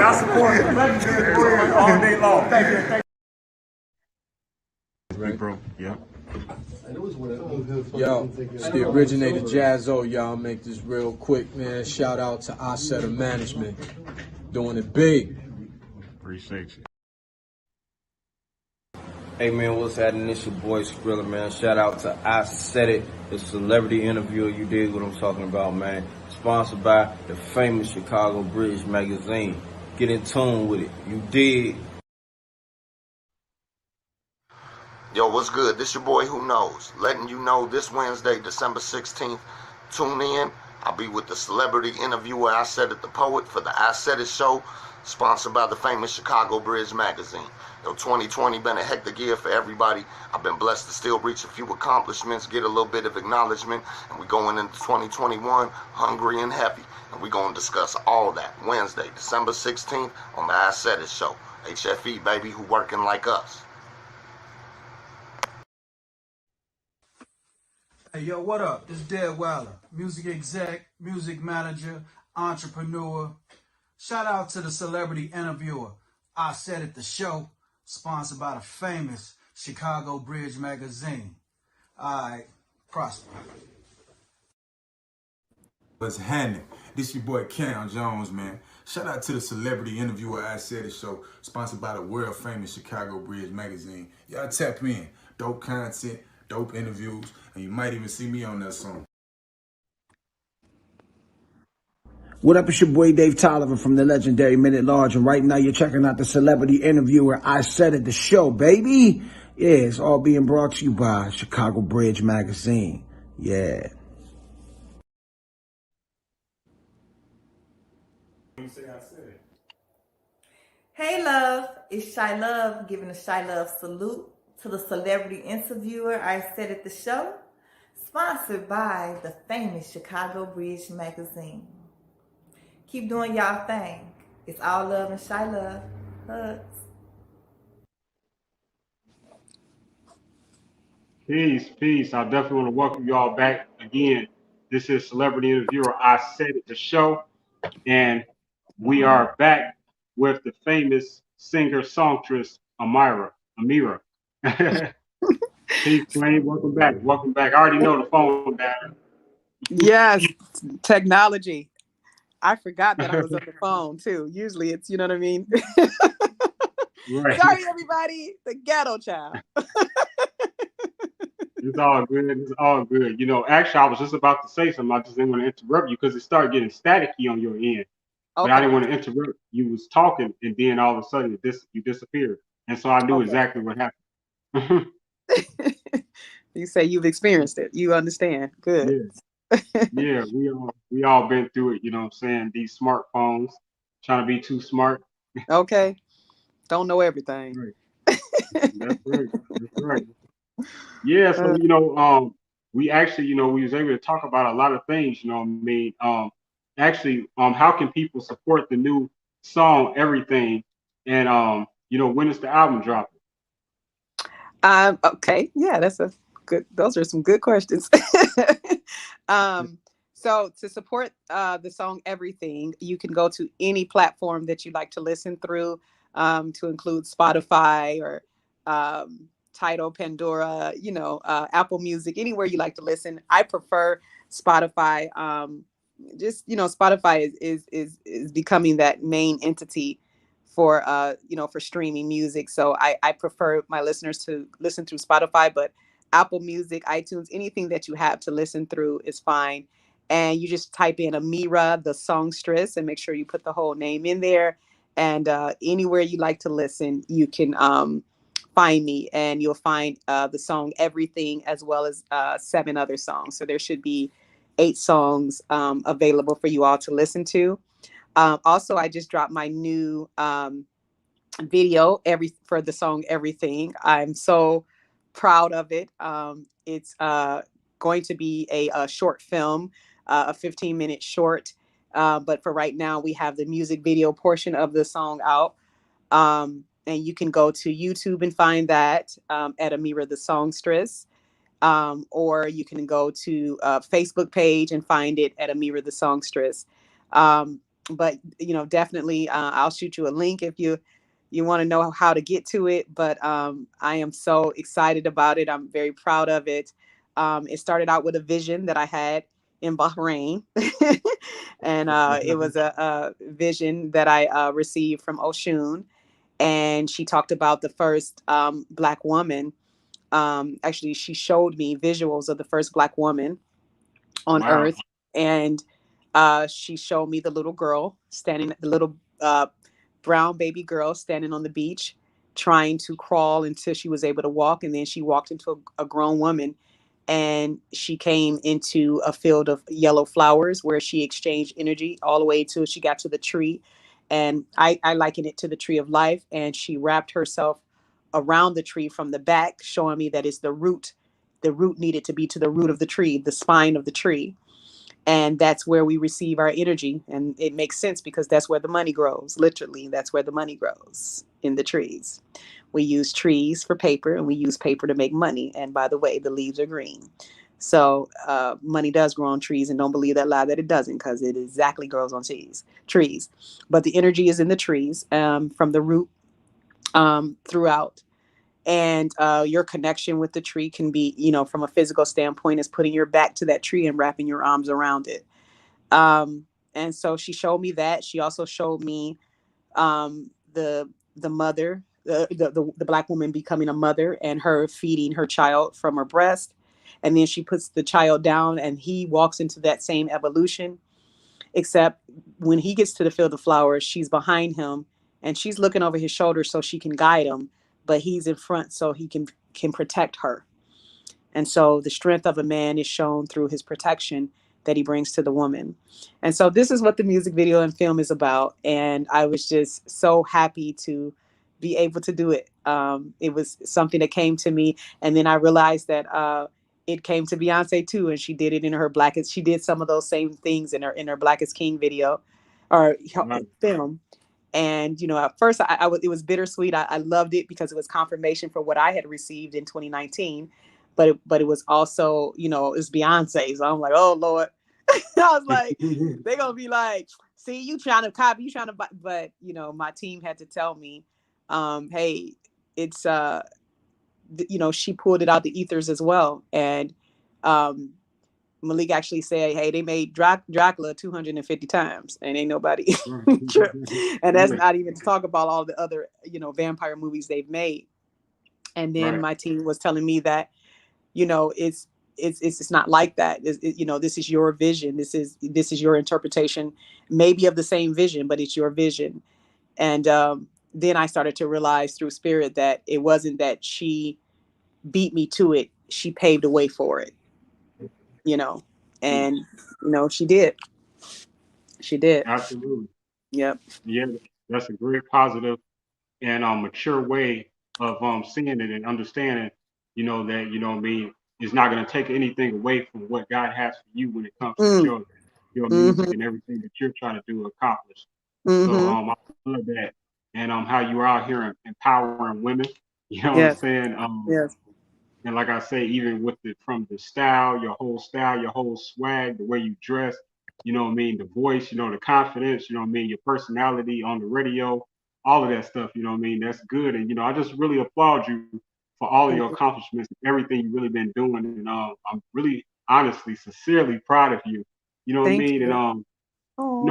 I support the legendary boy all day long. Thank you. Right, bro. Yeah. Yo, it's the originator Jazzo, y'all. Make this real quick, man. Shout out to Isaidit Management. Doing it big. Appreciate you. Hey man, what's happening? It's your boy Skrilla, man. Shout out to Isaidit, the celebrity interviewer. You dig what I'm talking about, man. Sponsored by the famous Chicago Bridge magazine. Get in tune with it. You dig? Yo, what's good? This your boy Who Knows. Letting you know this Wednesday, December 16th, tune in. I'll be with the celebrity interviewer Isaidit the Poet for the Isaidit Show, sponsored by the famous Chicago Bridge magazine. Yo, 2020 been a hectic year for everybody. I've been blessed to still reach a few accomplishments, get a little bit of acknowledgement, and we're going into 2021 hungry and heavy. And we're going to discuss all that Wednesday, December 16th on the Isaidit Show. HFE, baby, who working like us. Hey, yo, what up? This is Dead Wilder, music exec, music manager, entrepreneur. Shout out to the celebrity interviewer. Isaidit the Show, sponsored by the famous Chicago Bridge magazine. All right, prosper. What's happening? This your boy Cam Jones, man. Shout out to the celebrity interviewer Isaidit Show, sponsored by the world famous Chicago Bridge magazine. Y'all tap in. Dope content, dope interviews, and you might even see me on that song. What up, it's your boy Dave Tolliver from the legendary Minute Large, and right now you're checking out the celebrity interviewer Isaidit the Show, baby. Yeah, it's all being brought to you by Chicago Bridge magazine. Yeah. Hey love, it's Shy Love giving a Shy Love salute to the celebrity interviewer Isaidit the Show, sponsored by the famous Chicago Bridge magazine. Keep doing y'all thing. It's all love and Shy Love. Hugs. Peace, peace. I definitely want to welcome you all back again. This is celebrity interviewer Isaidit the Show, and we are back with the famous singer songstress Ameerah. Peace, Flame. Welcome back. Welcome back. I already know the phone down. Yes, technology. I forgot that I was on the phone too. Usually it's, you know what I mean? Right. Sorry, everybody. The ghetto child. It's all good. It's all good. You know, actually, I was just about to say something. I just didn't want to interrupt you because it started getting staticky on your end. But I didn't want to interrupt. You was talking, and then all of a sudden, you disappeared. And so I knew exactly what happened. You say you've experienced it. You understand. Good. Yeah. Yeah, we all been through it, you know what I'm saying? These smartphones, trying to be too smart. Okay. Don't know everything. Right. That's right. That's right. Yeah, so you know, we actually, you know, we was able to talk about a lot of things, you know what I mean? Actually, how can people support the new song Everything? And you know, when is the album dropping? Okay. Yeah, those are some good questions. So to support the song Everything, you can go to any platform that you like to listen through, to include Spotify or Tidal, Pandora, you know, Apple Music, anywhere you like to listen. I prefer Spotify just Spotify is becoming that main entity for for streaming music. So I prefer my listeners to listen through Spotify, but Apple Music, iTunes, anything that you have to listen through is fine. And you just type in Ameerah the Songstress and make sure you put the whole name in there. And anywhere you like to listen, you can find me, and you'll find the song Everything, as well as 7 other songs. So there should be 8 songs available for you all to listen to. Also, I just dropped my new video for the song Everything. I'm so proud of it. It's going to be a short film, a 15-minute short. But for right now, we have the music video portion of the song out. And you can go to YouTube and find that at Ameerah the Songstress. Or you can go to Facebook page and find it at Ameerah the Songstress. But definitely, I'll shoot you a link if you want to know how to get to it. But I am so excited about it. I'm very proud of it. It started out with a vision that I had in Bahrain, and it was a vision that I received from Oshun, and she talked about the first Black woman. Actually, she showed me visuals of the first Black woman on Wow. Earth, and she showed me the little girl standing, the little brown baby girl standing on the beach, trying to crawl until she was able to walk, and then she walked into a grown woman, and she came into a field of yellow flowers where she exchanged energy all the way till she got to the tree. And I liken it to the tree of life, and she wrapped herself around the tree from the back, showing me that it's the root. The root needed to be to the root of the tree, the spine of the tree. And that's where we receive our energy. And it makes sense because that's where the money grows. Literally, that's where the money grows, in the trees. We use trees for paper, and we use paper to make money. And by the way, the leaves are green. So money does grow on trees, and don't believe that lie that it doesn't, because it exactly grows on trees. But the energy is in the trees, from the root throughout. And your connection with the tree can be, from a physical standpoint, is putting your back to that tree and wrapping your arms around it. And so she showed me that. She also showed me the mother, the Black woman becoming a mother, and her feeding her child from her breast. And then she puts the child down, and he walks into that same evolution, except when he gets to the field of flowers, she's behind him, and she's looking over his shoulder so she can guide him, but he's in front so he can protect her. And so the strength of a man is shown through his protection that he brings to the woman. And so this is what the music video and film is about. And I was just so happy to be able to do it. It was something that came to me. And then I realized that it came to Beyonce too. And she did it in her Blackest. She did some of those same things in her Black is King video or film. And, at first it was bittersweet. I loved it because it was confirmation for what I had received in 2019. But it was also, it's Beyonce. So I'm like, oh, Lord. I was like, they're going to be like, see, you trying to copy, you trying to buy. But, my team had to tell me, hey, it's, she pulled it out the ethers as well. And Malik actually said, hey, they made Dracula 250 times and ain't nobody. And that's not even to talk about all the other, vampire movies they've made. And then my team was telling me that, it's not like that. This is your vision. This is your interpretation, maybe of the same vision, but it's your vision. And then I started to realize through spirit that it wasn't that she beat me to it. She paved a way for it, and, she did. She did. Absolutely. Yep. Yeah, that's a great positive and mature way of seeing it and understanding, that, what I mean, is not going to take anything away from what God has for you when it comes to your music and everything that you're trying to do accomplish. So I love that. And how you are out here empowering women, what I'm saying? Yes. And like I say, even with from the style, your whole swag, the way you dress, what I mean, the voice, the confidence, what I mean, your personality on the radio, all of that stuff, what I mean, that's good. And, I just really applaud you for all of your accomplishments and everything you've really been doing. And I'm really, honestly, sincerely proud of you, You know what I Thank mean? And you.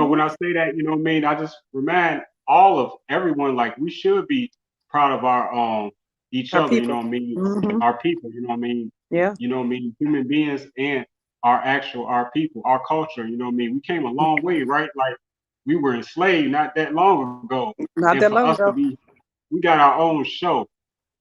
when Oh, I say that, you know what I mean, I just remind all of everyone like we should be proud of our each our other, you know people. what I mean, Hmm. our people, you know what I mean, Yeah. human beings and our people, our culture, you know what I mean. We came a long way, right? Like we were enslaved not that long ago. Not And that for long us to ago. be we got our own show,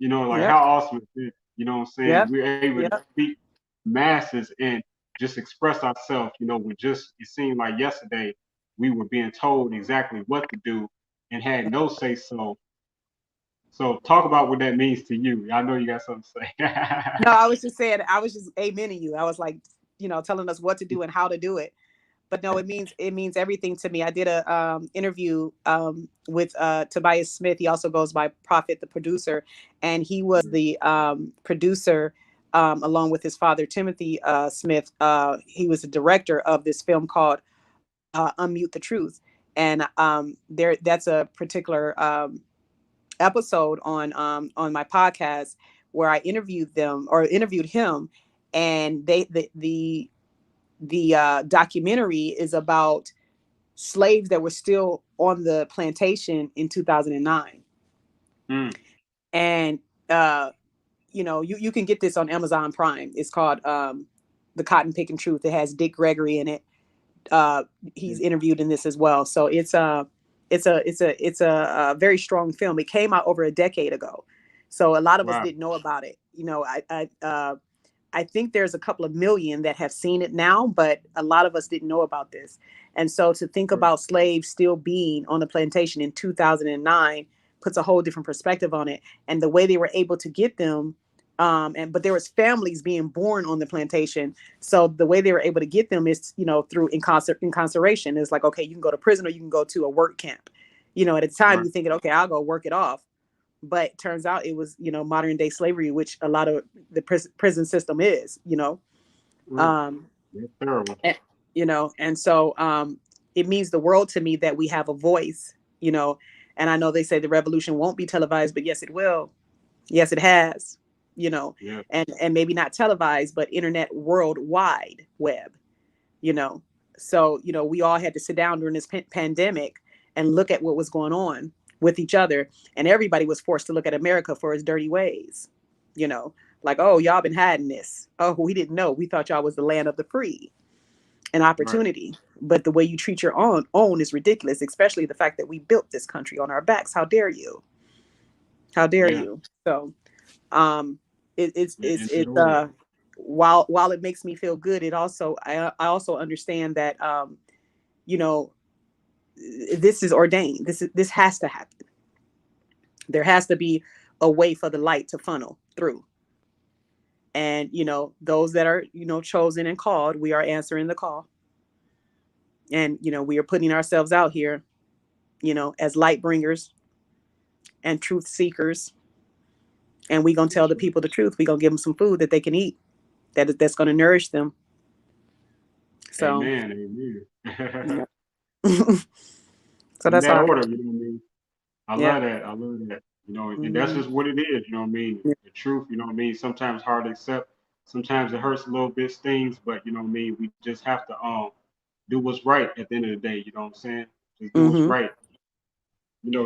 like Yep. how awesome is this? You know what I'm saying? Yep. We're able to Yep. speak masses and just express ourselves. It seemed like yesterday we were being told exactly what to do and had no say so. So talk about what that means to you. I know you got something to No, say. I was just saying, I was just amening you. I was like, telling us what to do and how to do it. But no, it means everything to me. I did a interview with Tobias Smith. He also goes by Prophet, the producer, and he was the producer along with his father Timothy Smith. He was the director of this film called Unmute the Truth, and that's a particular episode on my podcast where I interviewed him, and the documentary is about slaves that were still on the plantation in 2009. Mm, And you can get this on Amazon Prime. It's called The Cotton Picking Truth. It has Dick Gregory in it. uh he's interviewed in this as well. So it's a very strong film. It came out over a decade ago, so a lot of us wow. didn't know about it. I think there's a couple of million that have seen it now, but a lot of us didn't know about this. And so to think Right, about slaves still being on the plantation in 2009 puts a whole different perspective on it. And the way they were able to get them, but there was families being born on the plantation. So the way they were able to get them is, through incarceration. Is like, okay, you can go to prison or you can go to a work camp. At the time right, you thinking, okay, I'll go work it off, but turns out it was modern day slavery, which a lot of the prison system is. right. um That's terrible. and, and so it means the world to me that we have a voice. And I know they say the revolution won't be televised, but yes it will. Yes it has. you know Yeah, and maybe not televised, but internet worldwide web. you know so we all had to sit down during this pandemic and look at what was going on with each other, and everybody was forced to look at America for its dirty ways. you know like, oh, y'all been hiding this. Oh, we didn't know. We thought y'all was the land of the free and right. opportunity. But the way you treat your own is ridiculous, especially the fact that we built this country on our backs. How dare you? How dare Yeah, you? So um in order. while it makes me feel good, I also understand that you know this is ordained. This has to happen. There has to be a way for the light to funnel through. And those that are chosen and called, we are answering the call. And we are putting ourselves out here, as light bringers and truth seekers. And we gonna tell That's the right. people the truth. We gonna give them some food that they can eat, that's gonna nourish them. So Amen. Amen. yeah. So In that's that all I order, got. you know what I mean? I Yeah. love that. I love that. And that's Hmm. just what it is, you know what I mean? Yeah. The truth, you know what I mean? Sometimes hard to accept. Sometimes it hurts a little bit, stings, but you know what I mean? We just have to do what's right at the end of the day, you know what I'm saying? Just do what's Hmm. right.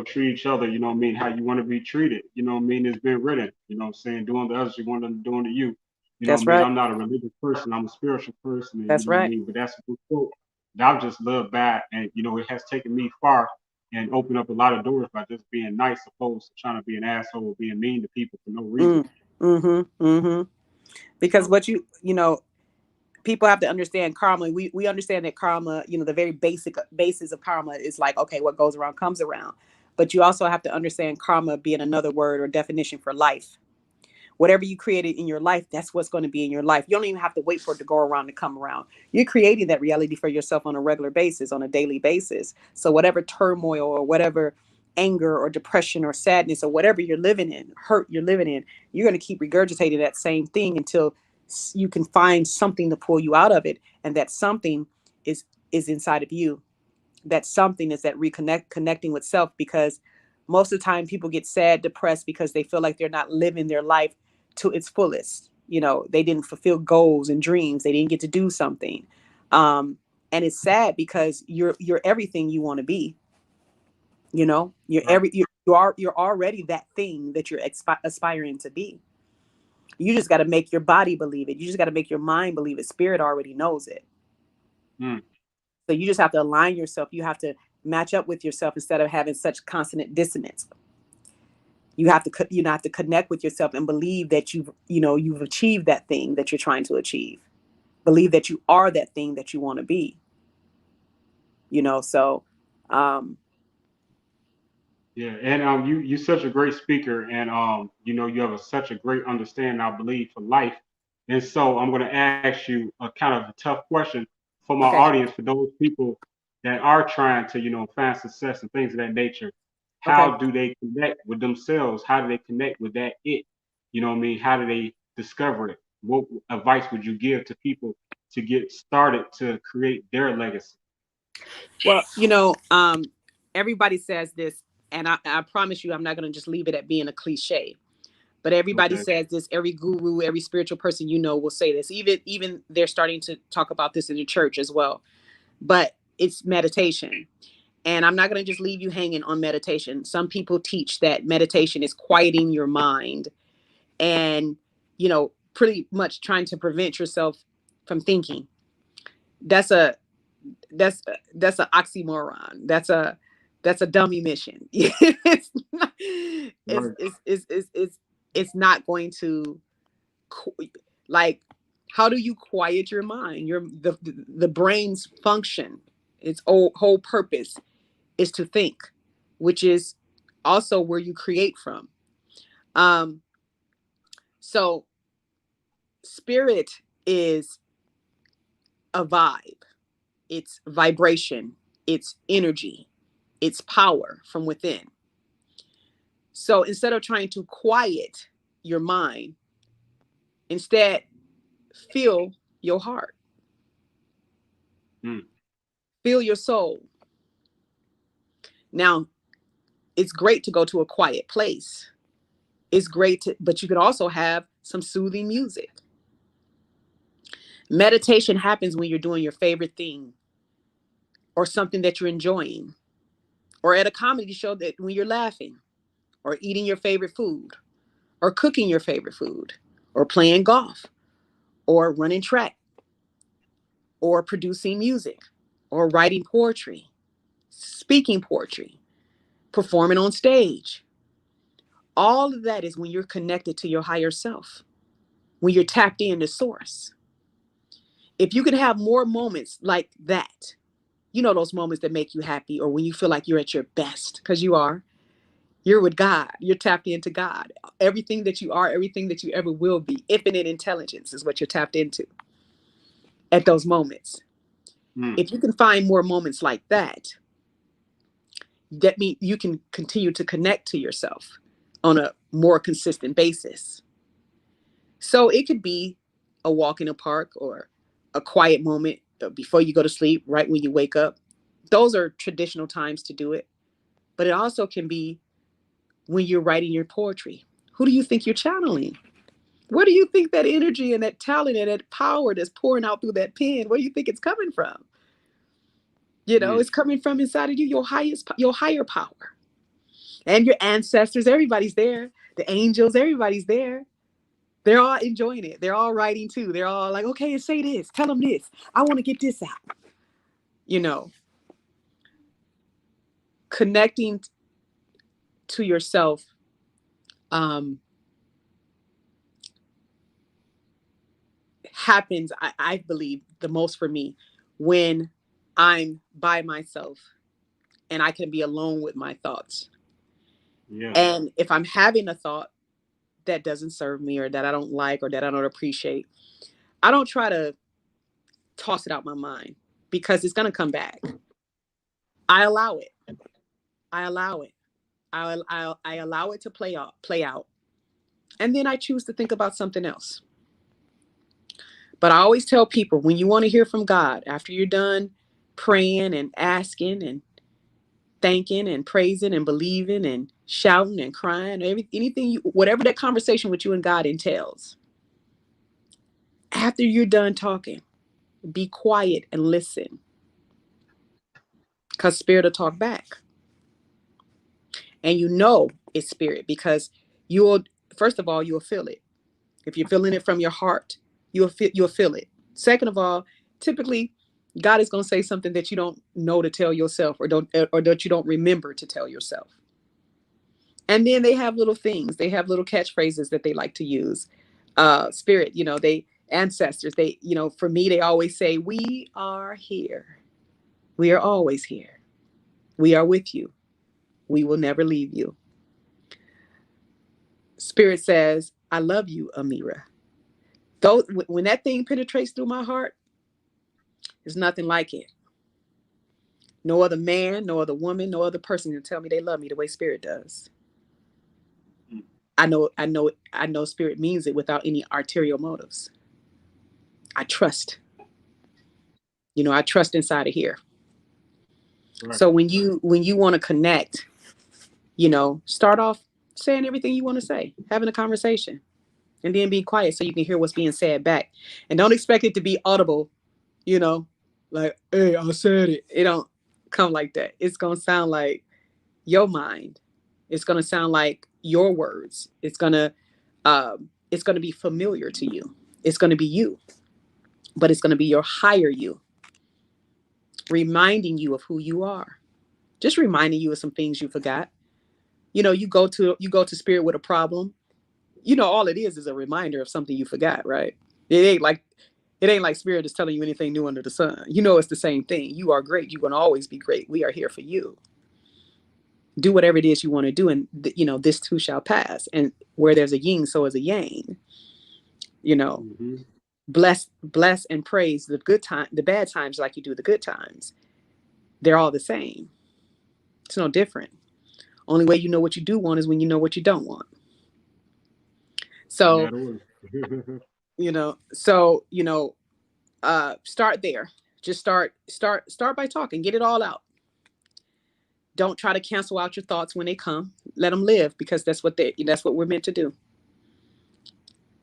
Treat each other, you know what I mean, how you want to be treated. You know what I mean? It's been written, you know what I'm saying? Doing to others you want them doing to you. You know what I That's mean? right. I'm not a religious person, I'm a spiritual person, and you That's know what I right. mean? But that's a good quote that I've just loved back, and it has taken me far and opened up a lot of doors by just being nice opposed to trying to be an asshole or being mean to people for no reason. Mm. Mm-hmm. Mm-hmm. Because So people have to understand karma. We understand that karma, the very basic basis of karma is like, okay, what goes around comes around. But you also have to understand karma being another word or definition for life. Whatever you created in your life, that's what's going to be in your life. You don't even have to wait for it to go around to come around. You're creating that reality for yourself on a regular basis, on a daily basis. So whatever turmoil or whatever anger or depression or sadness or whatever you're living in, hurt you're living in, you're going to keep regurgitating that same thing until you can find something to pull you out of it. And that something is inside of you. That something is that connecting with self, because most of the time people get sad, depressed because they feel like they're not living their life to its fullest. They didn't fulfill goals and dreams. They didn't get to do something. um And it's sad because you're everything you want to be. You know, you're already that thing that you're aspiring to be. You just got to make your body believe it. You just got to make your mind believe it. Spirit already knows it. So you just have to align yourself. You have to match up with yourself instead of having such constant dissonance. You have to connect with yourself and believe that you've achieved that thing that you're trying to achieve. Believe that you are that thing that you want to be. So Yeah, and you're such a great speaker, and you have such a great understanding, I believe, for life. And so I'm going to ask you a kind of a tough question for my okay. audience, for those people that are trying to, find success and things of that nature. Okay. How do they connect with themselves? How do they connect with that it? You know what I mean? How do they discover it? What advice would you give to people to get started to create their legacy? Well, everybody says this, and I promise you, I'm not going to just leave it at being a cliche. But everybody Okay. says this. Every guru, every spiritual person will say this. Even they're starting to talk about this in the church as well. But it's meditation. And I'm not going to just leave you hanging on meditation. Some people teach that meditation is quieting your mind and, pretty much trying to prevent yourself from thinking. That's an oxymoron. That's a dummy mission. it's not, Right. it's not going to, like, how do you quiet your mind? The brain's function, its whole purpose is to think, which is also where you create from. So spirit is a vibe. It's vibration. It's energy. It's power from within. So instead of trying to quiet your mind, instead feel your heart. Feel your soul. Now, it's great to go to a quiet place. It's great but you could also have some soothing music. Meditation happens when you're doing your favorite thing or something that you're enjoying, or at a comedy show that when you're laughing, or eating your favorite food, or cooking your favorite food, or playing golf, or running track, or producing music, or writing poetry, speaking poetry, performing on stage. All of that is when you're connected to your higher self, when you're tapped into source. If you could have more moments like that, those moments that make you happy, or when you feel like you're at your best, because you're with God, you're tapped into God. Everything that you are, everything that you ever will be, infinite intelligence is what you're tapped into at those moments. If you can find more moments like that means you can continue to connect to yourself on a more consistent basis. So it could be a walk in a park, or a quiet moment before you go to sleep, right when you wake up. Those are traditional times to do it. But it also can be when you're writing your poetry. Who do you think you're channeling? Where do you think that energy and that talent and that power that's pouring out through that pen, where do you think it's coming from? It's coming from inside of you, your higher power. And your ancestors, everybody's there. The angels, everybody's there. They're all enjoying it. They're all writing too. They're all like, okay, say this, tell them this. I want to get this out. Connecting to yourself happens, I believe, the most for me when I'm by myself and I can be alone with my thoughts. Yeah. And if I'm having a thought that doesn't serve me, or that I don't like, or that I don't appreciate, I don't try to toss it out my mind, because it's going to come back. I allow it. I allow it. I allow it to play out. And then I choose to think about something else. But I always tell people, when you want to hear from God, after you're done praying and asking and thanking and praising and believing and shouting and crying, whatever that conversation with you and God entails, after you're done talking, be quiet and listen. because spirit will talk back. And you know it's spirit because first of all, you'll feel it. If you're feeling it from your heart, you'll feel it. Second of all, typically God is going to say something that you don't know to tell yourself or that you don't remember to tell yourself. And then they have little things. They have little catchphrases that they like to use. Spirit, ancestors, for me, they always say, we are here. We are always here. We are with you. We will never leave you. Spirit says, I love you, Ameerah. Though when that thing penetrates through my heart, there's nothing like it. No other man, no other woman, no other person can tell me they love me the way Spirit does. I know Spirit means it without any arterial motives. I trust. I trust inside of here. Right. So when you want to connect, start off saying everything you want to say, having a conversation, and then be quiet so you can hear what's being said back. And don't expect it to be audible, like, hey, I said it. It don't come like that. It's going to sound like your mind. It's going to sound like your words. It's going to be familiar to you. It's going to be you, but it's going to be your higher you, reminding you of who you are, just reminding you of some things you forgot. You go to Spirit with a problem. All it is a reminder of something you forgot, right? It ain't like Spirit is telling you anything new under the sun. It's the same thing. You are great. You're going to always be great. We are here for you. Do whatever it is you want to do. And, this too shall pass. And where there's a yin, so is a yang. Mm-hmm. Bless and praise the bad times like you do the good times. They're all the same. It's no different. Only way you know what you do want is when you know what you don't want. So, start there. Just start by talking. Get it all out. Don't try to cancel out your thoughts when they come. Let them live because that's what we're meant to do.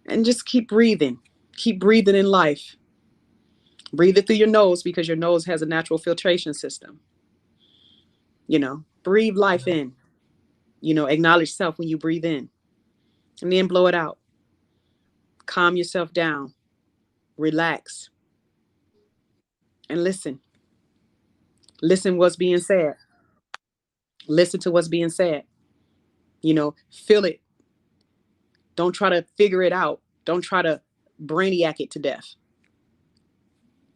And just keep breathing. Keep breathing in life. Breathe it through your nose because your nose has a natural filtration system. Breathe life in. Acknowledge self when you breathe in. And then blow it out. Calm yourself down. Relax. And listen. Listen what's being said. Listen to what's being said. Feel it. Don't try to figure it out. Don't try to brainiac it to death.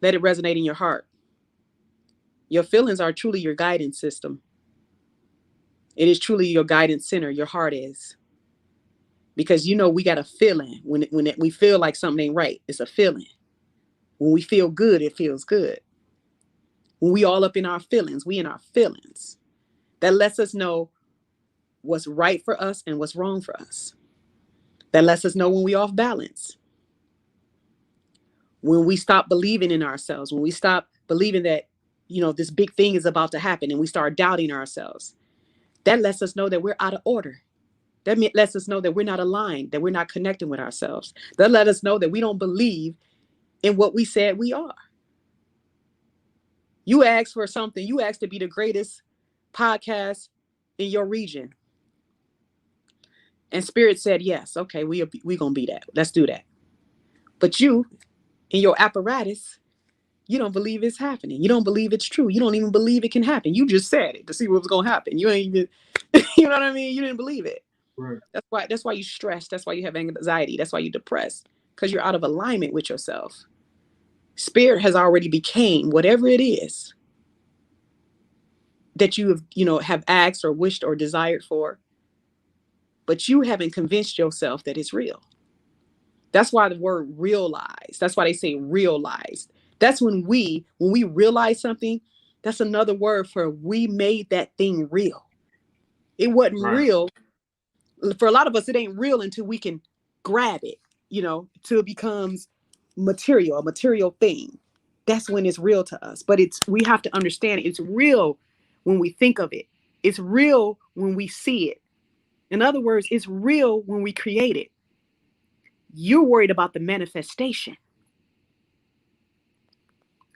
Let it resonate in your heart. Your feelings are truly your guidance system. It is truly your guidance center. Your heart is. Because we got a feeling when we feel like something ain't right. It's a feeling. When we feel good, it feels good. When we all up in our feelings, we in our feelings. That lets us know what's right for us and what's wrong for us. That lets us know when we off balance. When we stop believing in ourselves, when we stop believing that, this big thing is about to happen and we start doubting ourselves. That lets us know that we're out of order. That lets us know that we're not aligned, that we're not connecting with ourselves. That lets us know that we don't believe in what we said we are. You asked for something. You asked to be the greatest podcast in your region. And Spirit said, yes, okay, we're going to be that. Let's do that. But you, in your apparatus, you don't believe it's happening. You don't believe it's true. You don't even believe it can happen. You just said it to see what was going to happen. You ain't even, you know what I mean? You didn't believe it. Right. That's why you stress. That's why you have anxiety. That's why you're depressed, because you're out of alignment with yourself. Spirit has already became whatever it is that you have asked or wished or desired for, but you haven't convinced yourself that it's real. That's why the word realize. That's why they say realize. That's when we realize something, that's another word for we made that thing real. It wasn't real. For a lot of us, it ain't real until we can grab it, till it becomes a material thing. That's when it's real to us. But we have to understand it's real when we think of it. It's real when we see it. In other words, it's real when we create it. You're worried about the manifestation.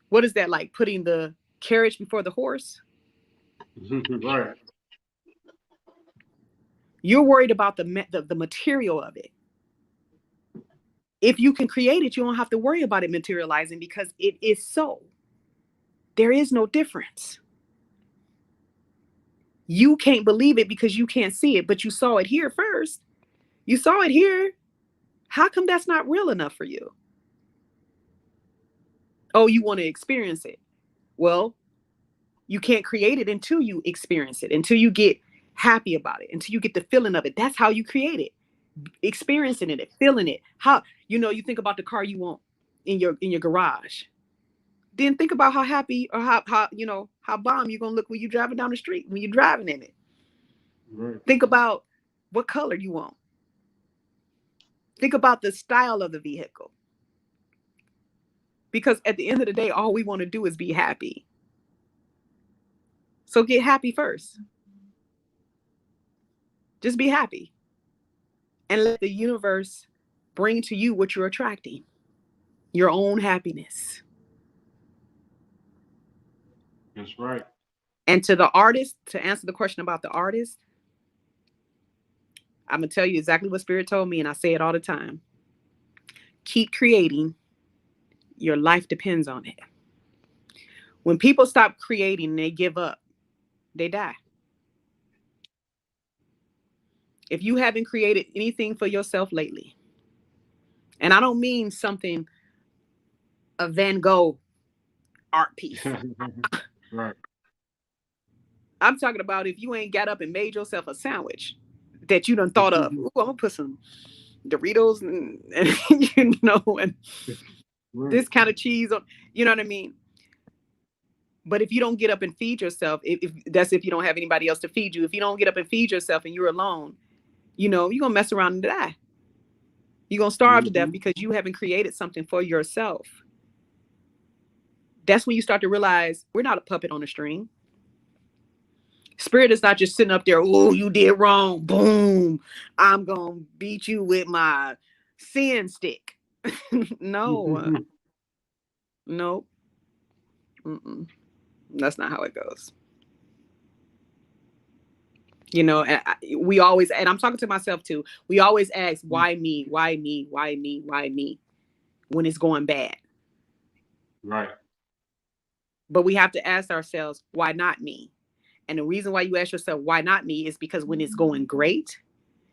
What is that like? Putting the carriage before the horse? Right. You're worried about the material of it. If you can create it, you don't have to worry about it materializing because it is so. There is no difference. You can't believe it because you can't see it, but you saw it here first. You saw it here. How come that's not real enough for you? Oh, you want to experience it. Well, you can't create it until you experience it, until you get happy about it, until you get the feeling of it. That's how you create it. Experiencing it, feeling it. How, you think about the car you want in your garage. Then think about how happy or how bomb you're gonna look when you're driving down the street, when you're driving in it. Right. Think about what color you want. Think about the style of the vehicle. Because at the end of the day, all we want to do is be happy. So get happy first. Just be happy. And let the universe bring to you what you're attracting. Your own happiness. That's right. And to the artist, to answer the question about the artist, I'm going to tell you exactly what Spirit told me, and I say it all the time. Keep creating. Your life depends on it. When people stop creating and they give up, they die. If you haven't created anything for yourself lately, and I don't mean something, a Van Gogh art piece. Right. I'm talking about if you ain't got up and made yourself a sandwich that you done thought of. Ooh, I'm gonna put some Doritos and and this kind of cheese on. You know what I mean? But if you don't get up and feed yourself, if you don't have anybody else to feed you, if you don't get up and feed yourself and you're alone, you're gonna mess around and die. You're gonna starve to death because you haven't created something for yourself. That's when you start to realize we're not a puppet on a string. Spirit is not just sitting up there, oh, you did wrong. Boom. I'm going to beat you with my sin stick. No. No. That's not how it goes. We always, and I'm talking to myself too, we always ask, why me? Why me? Why me? Why me? When it's going bad. Right. But we have to ask ourselves, why not me? And the reason why you ask yourself, why not me, is because when it's going great,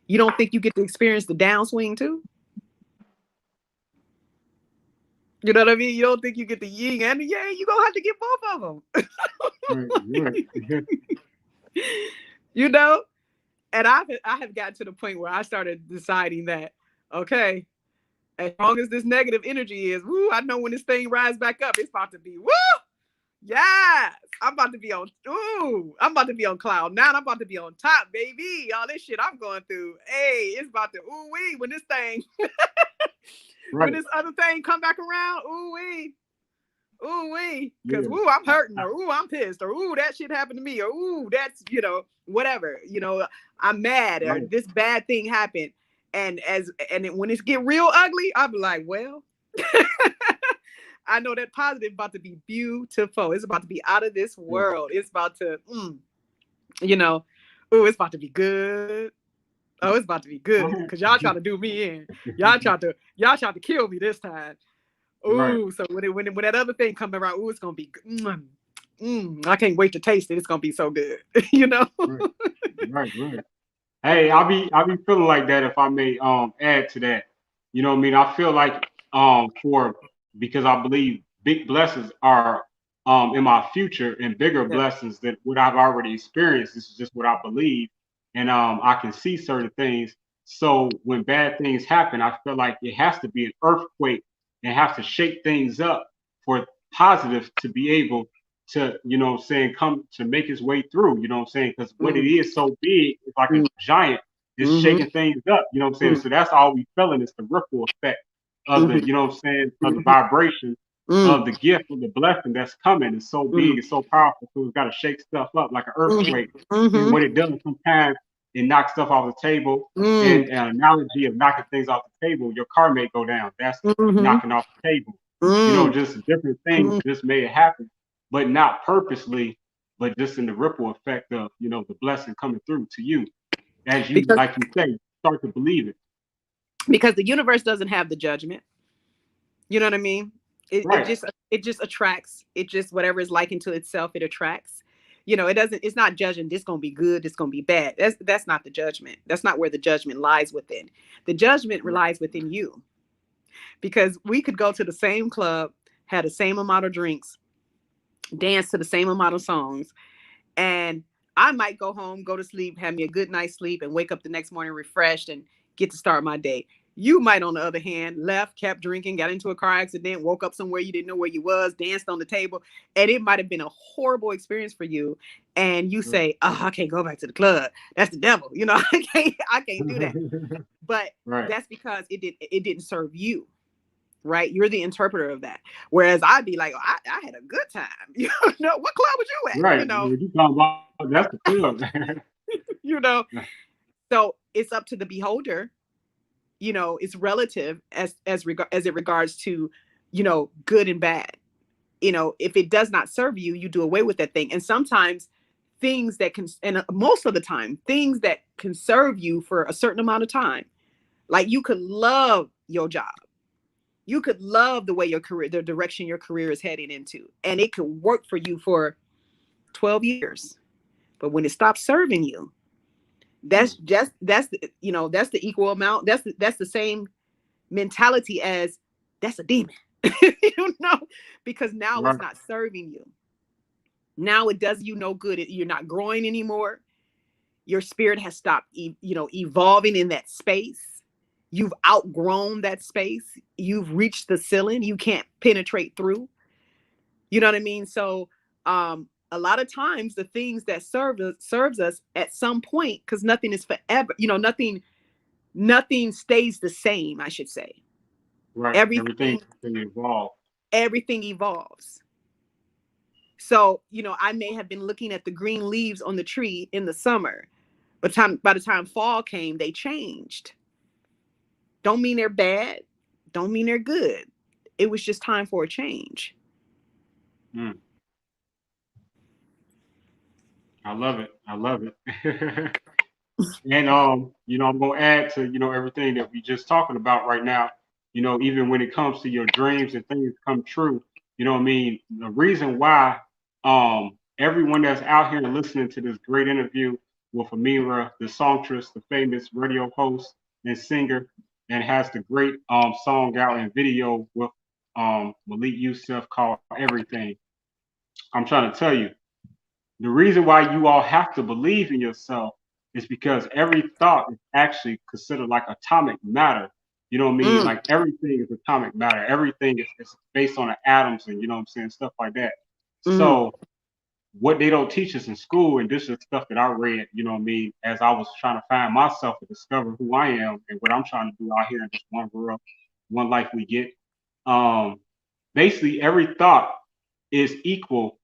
you don't think you get to experience the downswing too? You know what I mean? You don't think you get the yin and the yang? You're going to have to get both of them. And I have gotten to the point where I started deciding that, okay, as long as this negative energy is, I know when this thing rises back up, it's about to be, yes, I'm about to be on cloud 9. I'm about to be on top, baby. All this shit I'm going through. Hey, it's about to, when this thing, when this other thing come back around, because, I'm hurting, or, I'm pissed, or, that shit happened to me, or, that's, whatever, I'm mad, or this bad thing happened. And when it's get real ugly, I'll be like, well, I know that positive about to be beautiful. It's about to be out of this world. It's about to, it's about to be good. Oh, it's about to be good because y'all trying to do me in. Y'all trying to kill me this time. Ooh, so when that other thing comes around, it's gonna be good. I can't wait to taste it. It's gonna be so good. Right. Hey, I'll be feeling like that if I may add to that. You know what I mean? I feel like because I believe big blessings are in my future and bigger blessings than what I've already experienced. This is just what I believe. And I can see certain things. So when bad things happen, I feel like it has to be an earthquake and have to shake things up for positive to be able to, come to make its way through, because what it is so big, it's like a giant, it's shaking things up, So that's all we feeling is the ripple effect of the, of the vibration of the gift of the blessing that's coming. It's so big, it's so powerful, so it's got to shake stuff up like an earthquake. And what it does sometimes, it knocks stuff off the table. And an analogy of knocking things off the table, your car may go down. That's knocking off the table. Just different things just may happen, but not purposely. but just in the ripple effect of, the blessing coming through to you as you, because like you say, start to believe it. because the universe doesn't have the judgment. You know what I mean? It Right. just attracts. It just, whatever is likened to itself, it attracts. It's not judging this gonna be good, this gonna be bad. That's not the judgment. That's not where the judgment lies within. The judgment relies within you. Because we could go to the same club, have the same amount of drinks, dance to the same amount of songs, and I might go home, go to sleep, have me a good night's sleep, and wake up the next morning refreshed and get to start my day. You might, on the other hand, left, kept drinking, got into a car accident, woke up somewhere you didn't know where you was, danced on the table, and it might have been a horrible experience for you. And you say, "Oh, I can't go back to the club. That's the devil. I can't do that." But right. That's because it didn't serve you. Right? You're the interpreter of that. Whereas I'd be like, oh, I had a good time. What club was you at? Right. You talking about, that's the club. So it's up to the beholder. It's relative as it regards to, good and bad. If it does not serve you, you do away with that thing. And sometimes things that can, and most of the time, things that can serve you for a certain amount of time, like you could love your job. You could love the way the direction your career is heading into, and it could work for you for 12 years. But when it stops serving you, that's the equal amount. That's the same mentality as that's a demon, because now Right. It's not serving you. Now it does you no good. You're not growing anymore. Your spirit has stopped, evolving in that space. You've outgrown that space. You've reached the ceiling. You can't penetrate through. You know what I mean? So a lot of times the things that serves us at some point, because nothing is forever. Nothing stays the same, I should say. Right. Everything evolves. Everything evolves. So, I may have been looking at the green leaves on the tree in the summer, but by the time fall came, they changed. Don't mean they're bad. Don't mean they're good. It was just time for a change. I love it. And I'm gonna add to everything that we just talking about right now. Even when it comes to your dreams and things come true, what I mean. The reason why everyone that's out here listening to this great interview with Ameerah, the songstress, the famous radio host and singer, and has the great song out and video with Malik Yusuf called Everything. I'm trying to tell you, the reason why you all have to believe in yourself is because every thought is actually considered like atomic matter. You know what I mean? Like everything is atomic matter. Everything is based on the atoms and stuff like that. So what they don't teach us in school, and this is stuff that I read, as I was trying to find myself and discover who I am and what I'm trying to do out here in this one world, one life we get. Basically every thought is equal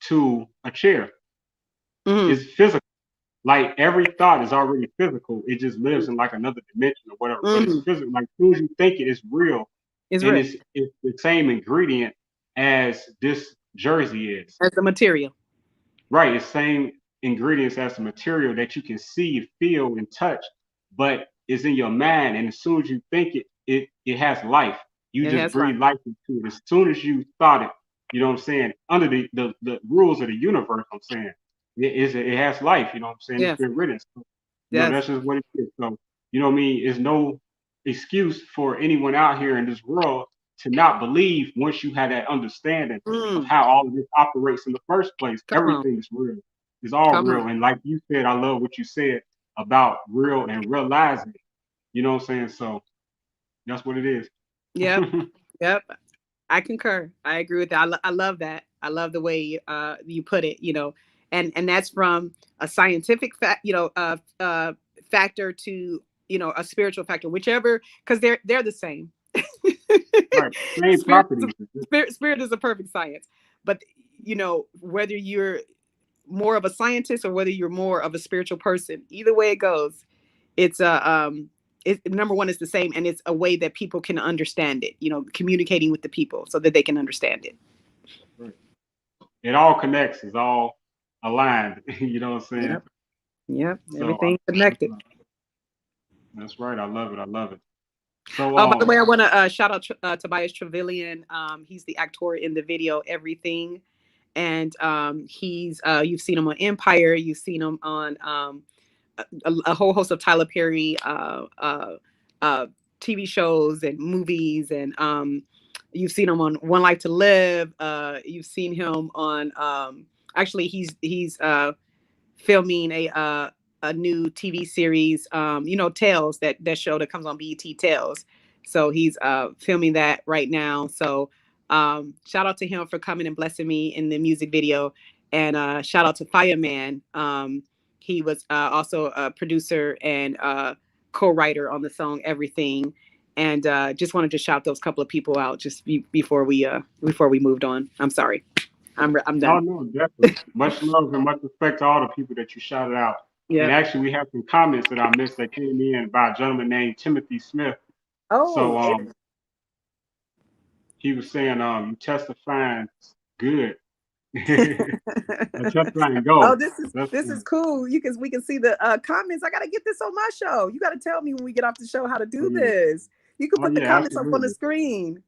to a chair. It's physical. Like every thought is already physical. It just lives in like another dimension or whatever. But it's physical. Like as soon as you think it's real, it's the same ingredient as this jersey is. As the material. Right. It's same ingredients as the material that you can see, feel, and touch, but it's in your mind. And as soon as you think it has life. You just breathe life into it. As soon as you thought it, you know what I'm saying? Under the rules of the universe, I'm saying. It has life, you know what I'm saying? Yes. It's been written. So, that's just what it is. So, you know what I mean? There's no excuse for anyone out here in this world to not believe once you have that understanding of how all of this operates in the first place. Everything is real. It's all real. And like you said, I love what you said about real and realizing. You know what I'm saying? So that's what it is. Yep. I concur. I agree with that. I love that. I love the way you put it, and that's from a scientific factor to, a spiritual factor, whichever, because they're the same. Right. Same properties. Spirit is a perfect science. But, whether you're more of a scientist or whether you're more of a spiritual person, either way it goes, it's number one, is the same, and it's a way that people can understand it, communicating with the people so that they can understand it. Right. It all connects. It's all aligned. You know what I'm saying? Yep. Yep. So Everything connected. that's right. I love it. I love it. So Oh, by the way, I want to shout out Tobias Trevelyan. He's the actor in the video Everything, and he's you've seen him on Empire. You've seen him on a whole host of Tyler Perry uh, TV shows and movies, and you've seen him on One Life to Live. You've seen him on actually he's filming a new TV series, Tales, that show that comes on BET, Tales. So he's filming that right now. So shout out to him for coming and blessing me in the music video, and shout out to Fireman. He was also a producer and co-writer on the song Everything, and just wanted to shout those couple of people out just before we moved on. I'm sorry. I'm oh done. no, definitely. Much love and much respect to all the people that you shouted out. And Yeah. actually, we have some comments that I missed that came in by a gentleman named Timothy Smith. So Oh, he was saying you testifying good. Testifying oh, gold. this is cool. We can see the comments. I gotta get this on my show. You gotta tell me when we get off the show how to do this. You can Oh put the yeah, comments up on the absolutely. screen.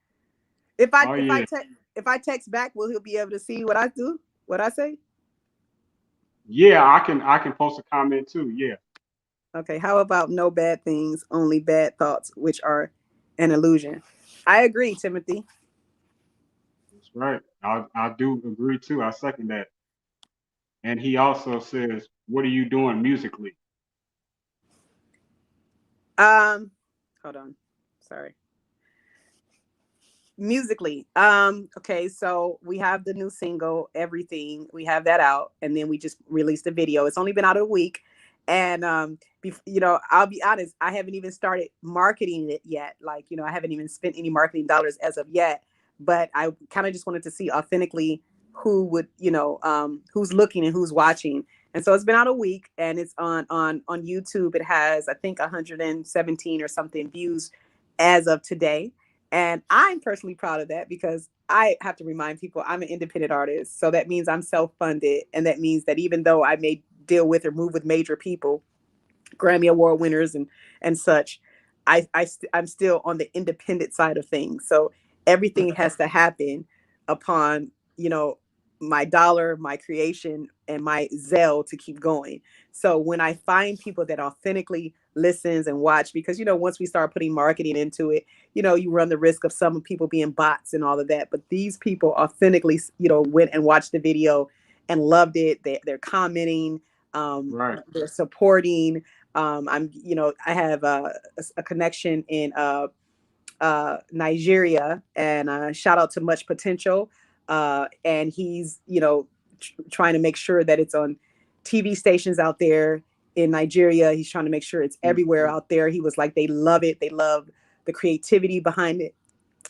If I Oh if yeah. I text if I text back, will he be able to see what I do? What I say? Yeah, I can post a comment too. Yeah. Okay. How about no bad things, only bad thoughts, which are an illusion? I agree, Timothy. That's right. I do agree too. I second that. And he also says, "What are you doing musically?" Hold on. Sorry. Musically, okay, so we have the new single Everything, we have that out, and then we just released the video. It's only been out a week, and I'll be honest, I haven't even started marketing it yet. Like, I haven't even spent any marketing dollars as of yet, but I kind of just wanted to see authentically who would, who's looking and who's watching. And so it's been out a week, and it's on YouTube. It has, I think, 117 or something views as of today, and I'm personally proud of that because I have to remind people I'm an independent artist. So that means I'm self-funded. And that means that even though I may deal with or move with major people, Grammy Award winners and such, I'm still on the independent side of things. So everything has to happen upon, my dollar, my creation, and my zeal to keep going. So when I find people that authentically listens and watch, because once we start putting marketing into it, you run the risk of some people being bots and all of that. But these people authentically, went and watched the video and loved it. They're commenting, Right. they're supporting. I have a connection in Nigeria, and shout out to Much Potential. And he's, trying to make sure that it's on TV stations out there in Nigeria. He's trying to make sure it's everywhere out there. He was like, they love it. They love the creativity behind it.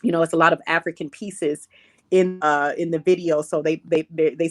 It's a lot of African pieces in the video. So they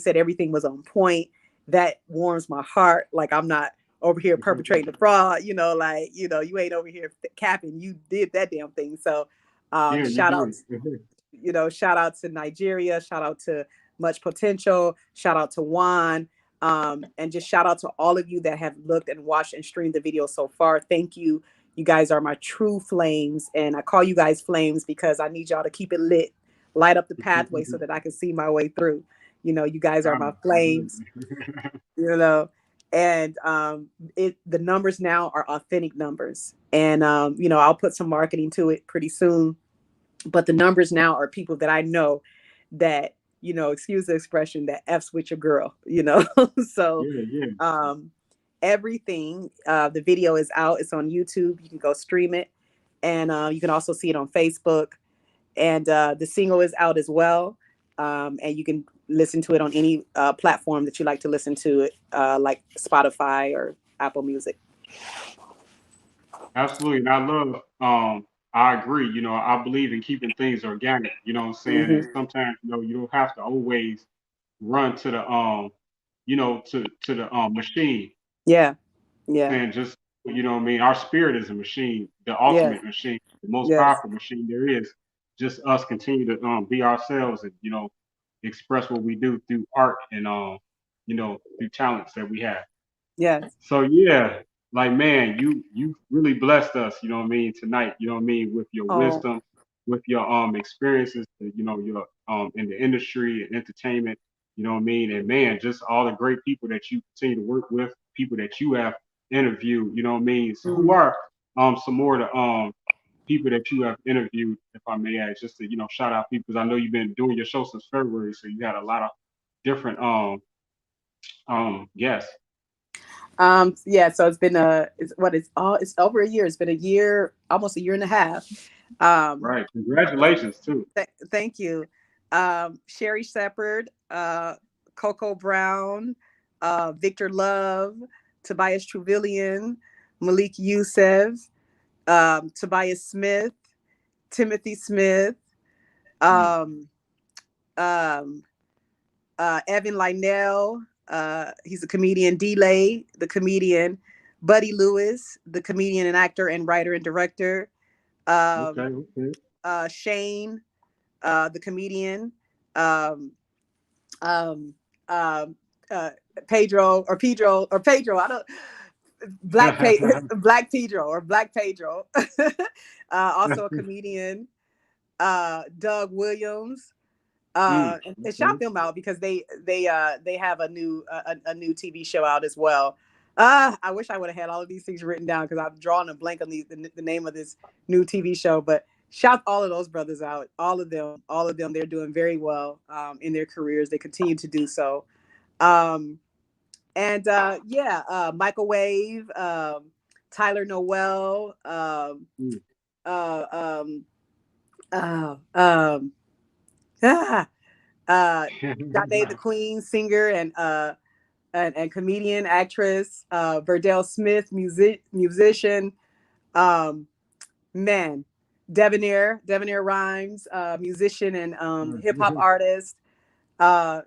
said everything was on point. That warms my heart. Like, I'm not over here perpetrating the fraud, you ain't over here capping. You did that damn thing. So Yeah, you shout out, did. shout out to Nigeria, shout out to Much Potential, shout out to Juan, and just shout out to all of you that have looked and watched and streamed the video so far. Thank you. You guys are my true flames, and I call you guys flames because I need y'all to keep it lit, light up the pathway so that I can see my way through. You guys are my flames, and the numbers now are authentic numbers, and I'll put some marketing to it pretty soon, but the numbers now are people that I know that, excuse the expression, that F's with your girl, so Yeah, yeah. Everything, the video is out, it's on YouTube, you can go stream it, and you can also see it on Facebook, and the single is out as well, and you can listen to it on any platform that you like to listen to it, like Spotify or Apple Music. Absolutely. And I love, I agree. I believe in keeping things organic, you know what I'm saying? And Mm-hmm. sometimes, you don't have to always run to the to the machine. Yeah, yeah, And just, what I mean? Our spirit is a machine, the yes, ultimate machine, the most yes, powerful machine there is. Just us continue to be ourselves and, express what we do through art and through talents that we have. Yes. So yeah, like man, you really blessed us, you know what I mean, tonight, you know what I mean, with your Oh, wisdom, with your experiences, your in the industry and entertainment, you know what I mean, and man, just all the great people that you continue to work with, people that you have interviewed, you know what I mean. So who mm. are some more of the people that you have interviewed, if I may ask, just to shout out people, because I know you've been doing your show since February, so you had a lot of different guests. Yeah, so it's over a year. It's been a year, almost a year and a half. Right. Congratulations too. Thank you. Sherry Shepard, Coco Brown, Victor Love, Tobias Truvillian, Malik Youssef, Tobias Smith, Timothy Smith, Mm. um, um, Evan Lynell. He's a comedian. Delay, the comedian. Buddy Lewis, the comedian and actor and writer and director. Okay, Um, okay. Shane, the comedian. Um, um, um, uh, Pedro. I don't. Black Pedro or Black Pedro. Also a comedian. Doug Williams. And shout Okay. them out because they have a new TV show out as well. I wish I would have had all of these things written down because I'm drawing a blank on the name of this new TV show. But shout all of those brothers out, all of them. They're doing very well in their careers. They continue to do so. Microwave, Tyler Noel, Mm. uh, um, uh, um, ah, Sade the Queen, singer and comedian, actress, Verdell Smith, musician, um, man, Debonair Rhymes, musician and hip hop artist. I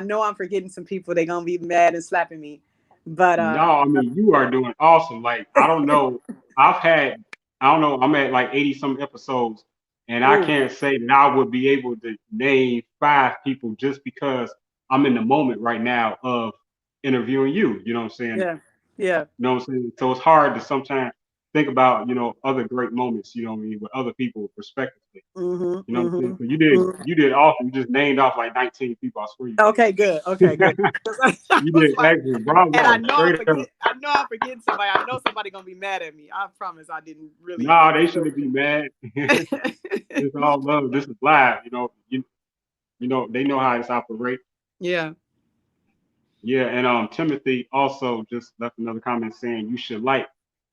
know I'm forgetting some people. They're gonna be mad and slapping me, but No, I mean you are doing awesome. Like I don't know, I don't know, I'm at like 80 some episodes, and I ooh, can't say that I would be able to name 5 people just because I'm in the moment right now of interviewing you. You know what I'm saying? yeah, yeah, You know what I'm saying? So it's hard to sometimes think about other great moments. You know what I mean, with other people respectively. mm-hmm, You know what I'm saying? mm-hmm, So you did mm-hmm. you did awesome. You just named off like 19 people. I swear you Okay, good, okay, did. good. I You was did like, excellent. and I Bravo. know Straight up. I know I'm forgetting somebody. I know somebody gonna be mad at me. I promise I didn't really Nah, they feel shouldn't be mad. it. It's all love. This is live. They know how it's operate. Yeah. Yeah, and Timothy also just left another comment saying you should like.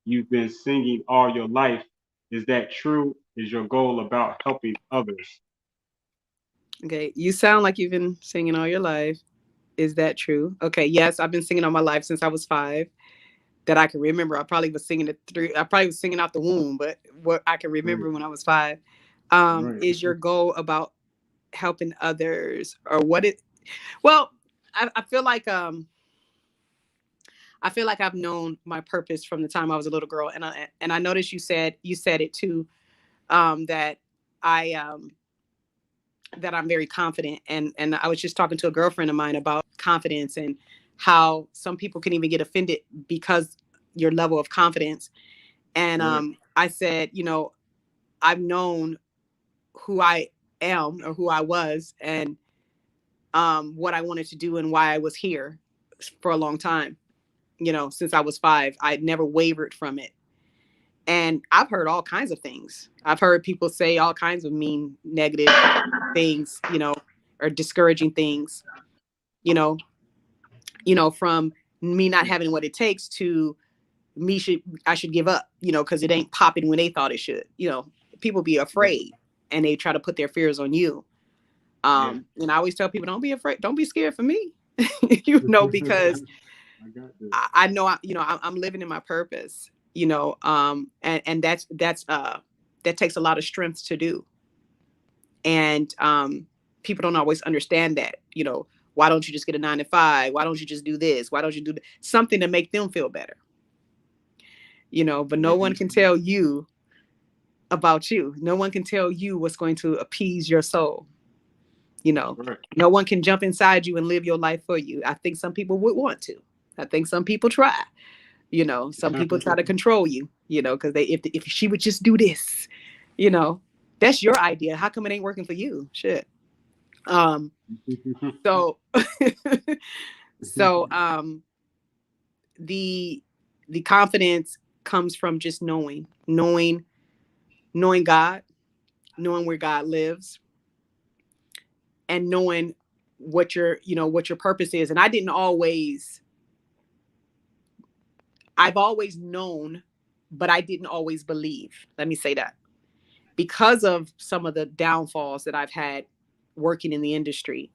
You've been singing all your life. Is that true? Is your goal about helping others? Okay. You sound like you've been singing all your life. Is that true? Okay. Yes, I've been singing all my life since I was 5. That I can remember. I probably was singing out the womb, but what I can Right, remember when I was 5. right. Is your goal about helping others or what it well, I feel like I've known my purpose from the time I was a little girl. And I noticed you said it too, that I that I'm very confident. And I was just talking to a girlfriend of mine about confidence and how some people can even get offended because your level of confidence. And Right. I said, I've known who I am or who I was and what I wanted to do and why I was here for a long time. Since I was 5, I'd never wavered from it. And I've heard all kinds of things. I've heard people say all kinds of mean, negative things, or discouraging things, you know, from me not having what it takes to I should give up, because it ain't popping when they thought it should. People be Right. afraid and they try to put their fears on you. Yeah. And I always tell people, don't be afraid, don't be scared for me, because I got this. I know, I'm living in my purpose, and that takes a lot of strength to do. And people don't always understand that, why don't you just get a 9 to 5? Why don't you just do this? Why don't you do something to make them feel better? But no one can tell you about you. No one can tell you what's going to appease your soul. Right. No one can jump inside you and live your life for you. I think some people would want to. I think some people try. Some people try to control you, because if she would just do this, that's your idea. How come it ain't working for you? Shit. So so the confidence comes from just knowing God, knowing where God lives, and knowing what your purpose is. And I've always known, but I didn't always believe. Let me say that. Because of some of the downfalls that I've had working in the industry,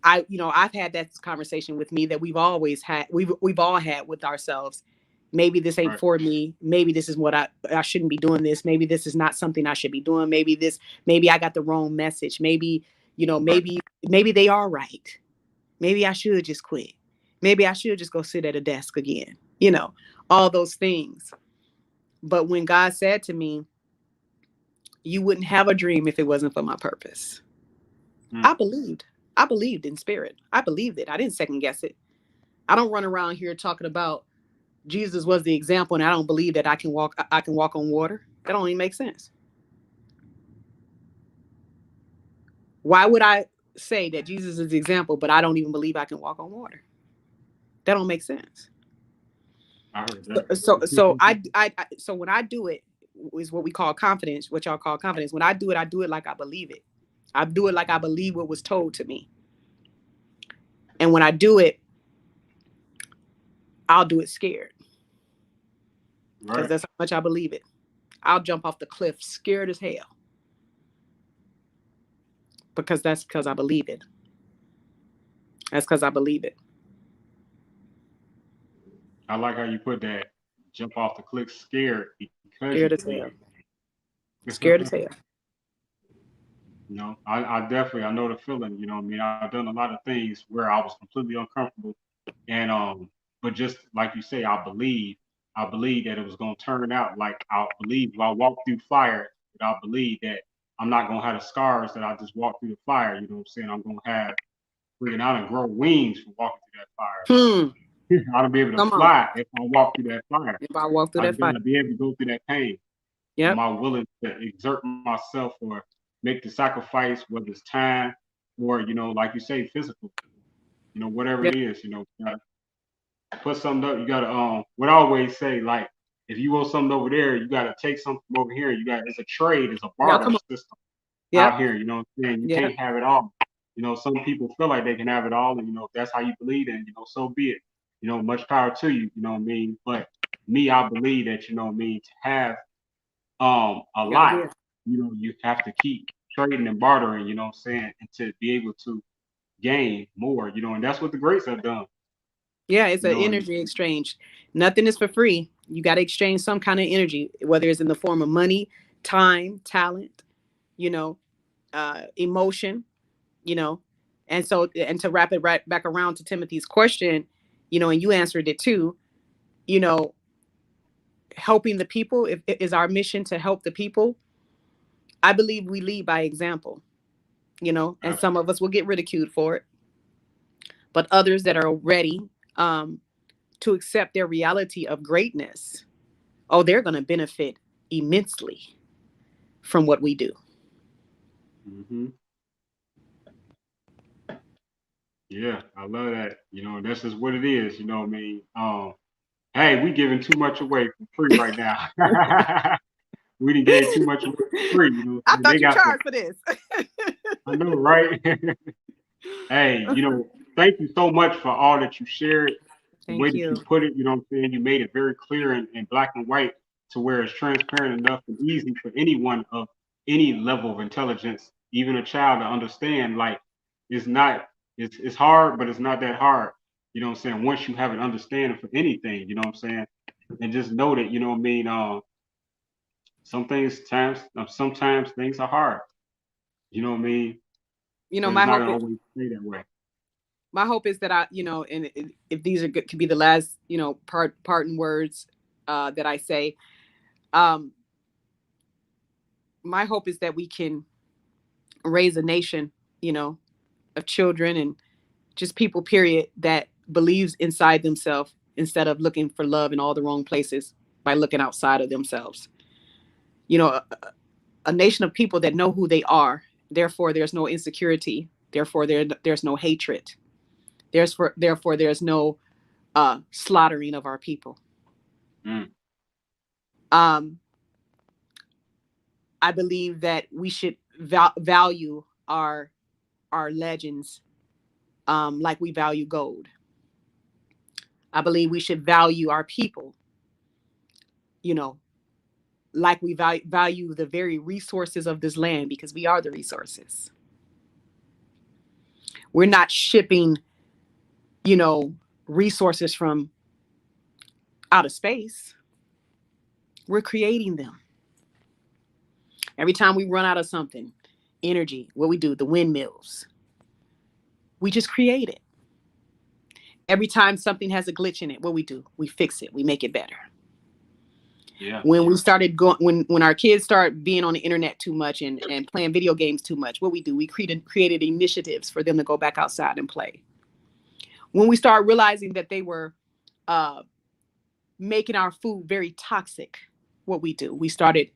I've had that conversation with me that we've all had with ourselves. Maybe this ain't for me. Maybe this is what I shouldn't be doing this. Maybe this is not something I should be doing. Maybe I got the wrong message. Maybe they are right. Maybe I should just quit. Maybe I should just go sit at a desk again. All those things. But when God said to me, you wouldn't have a dream if it wasn't for my purpose. I believed in spirit. I believed it. I didn't second guess it. I don't run around here talking about Jesus was the example and I don't believe that I can walk on water. That don't even make sense. Why would I say that Jesus is the example, but I don't even believe I can walk on water? That don't make sense. I heard that. So when I do it, is what we call confidence, what y'all call confidence. When I do it like I believe it. I do it like I believe what was told to me. And when I do it, I'll do it scared. Because that's how much I believe it. I'll jump off the cliff scared as hell. Because I believe it. That's because I believe it. I like how you put that. Jump off the cliff scared because scared as hell. Scared as hell. I definitely, I know the feeling, I've done a lot of things where I was completely uncomfortable. And, but just like you say, I believe that it was going to turn out like I believe if I walk through fire, that I believe that I'm not going to have the scars that I just walked through the fire. You know what I'm saying? I'm going to have freaking out and grow wings for walking through that fire. I'll be able to fly if I walk through that fire. If I walk through that fire. I'll be able to go through that pain. Am I willing to exert myself or make the sacrifice, whether it's time or, like you say, physical, whatever it is, you gotta put something up. You gotta, what I always say, like, if you want something over there, you gotta take something from over here. It's a trade, it's a barter system out here, you know what I'm saying? You can't have it all. Some people feel like they can have it all, and, if that's how you believe, then, so be it. Much power to you, you know what I mean? But me, I believe that, to have a lot, you have to keep trading and bartering, you know what I'm saying, and to be able to gain more, and that's what the greats have done. Yeah, it's an energy exchange. Nothing is for free. You got to exchange some kind of energy, whether it's in the form of money, time, talent, emotion, and to wrap it right back around to Timothy's question, and you answered it too, helping the people is our mission, to help the people. I believe we lead by example, and some of us will get ridiculed for it, but others that are ready to accept their reality of greatness, they're going to benefit immensely from what we do. Mm-hmm. Yeah, I love that. This is what it is. Hey, we giving too much away for free right now. We didn't give too much away for free. I thought you charged for this. I know, right? Hey, thank you so much for all that you shared. The way that you put it, what I'm saying, you made it very clear and black and white to where it's transparent enough and easy for anyone of any level of intelligence, even a child, to understand. Like, it's hard, but it's not that hard. You know what I'm saying? Once you have an understanding for anything, you know what I'm saying? And just know that, sometimes things are hard. You know what I mean? My hope always stay that way. My hope is that and if these could be the last, parting words that I say, my hope is that we can raise a nation you know, of children and just people, period, that believes inside themselves instead of looking for love in all the wrong places by looking outside of themselves. You know, a nation of people that know who they are. Therefore, there's no insecurity. Therefore, there's no hatred. Therefore, there's no slaughtering of our people. I believe that we should value our legends like we value gold. I believe we should value our people, you know, like we value the very resources of this land, because we are the resources. We're not shipping, you know, resources from outer space. We're creating them. Every time we run out of something, energy, what we do, the windmills, we just create it. Every time something has a glitch in it, what we do, we fix it, we make it better. Yeah. When we started going, when our kids start being on the internet too much and playing video games too much, what we do, we created initiatives for them to go back outside and play. When we start realizing that they were making our food very toxic, what we do, we started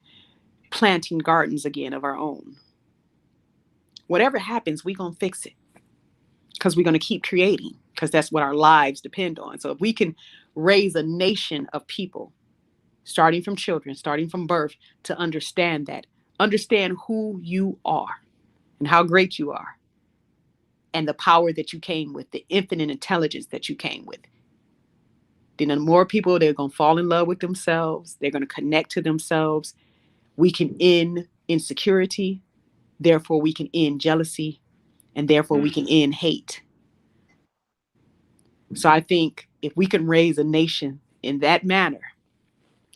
planting gardens again of our own. Whatever happens, we're going to fix it, because we're going to keep creating, because that's what our lives depend on. So if we can raise a nation of people, starting from children, starting from birth, to understand who you are and how great you are, and the power that you came with, the infinite intelligence that you came with, then the more people, they're going to fall in love with themselves. They're going to connect to themselves. We can end insecurity. Therefore, we can end jealousy. And therefore, we can end hate. So I think if we can raise a nation in that manner,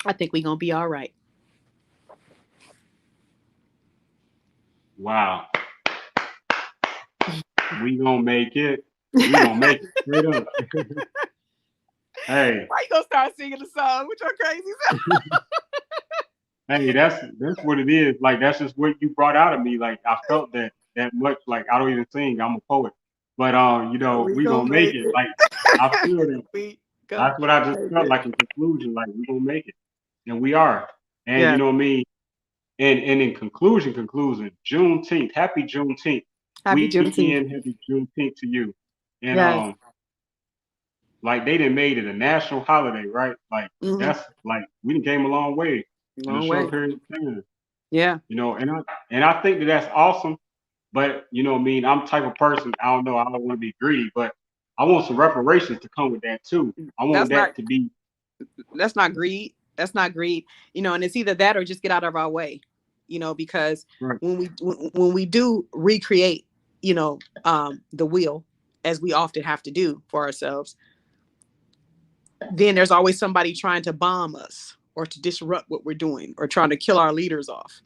I think we're going to be all right. Wow. We gonna make it. We gonna make it straight up. Hey. Why you gonna start singing the song with your crazy self? Hey, that's what it is. Like, that's just what you brought out of me. Like, I felt that much. Like, I don't even sing. I'm a poet. But you know, we gonna make it. Like, I feel that. That's what I just felt like in conclusion. Like, we gonna make it, and we are. And you know what I mean. And in conclusion, Juneteenth, happy Juneteenth. Happy Juneteenth. Happy Juneteenth to you. And like, they done made it a national holiday, right? Like, that's like, we done came a long way in a short period of time. Yeah. You know, and I think that's awesome. But you know what I mean, I'm the type of person, I don't want to be greedy, but I want some reparations to come with that too. I want to be. That's not greed. That's not greed. You know, and it's either that or just get out of our way. You know, because when we do recreate, you know, the wheel, as we often have to do for ourselves, then there's always somebody trying to bomb us or to disrupt what we're doing or trying to kill our leaders off.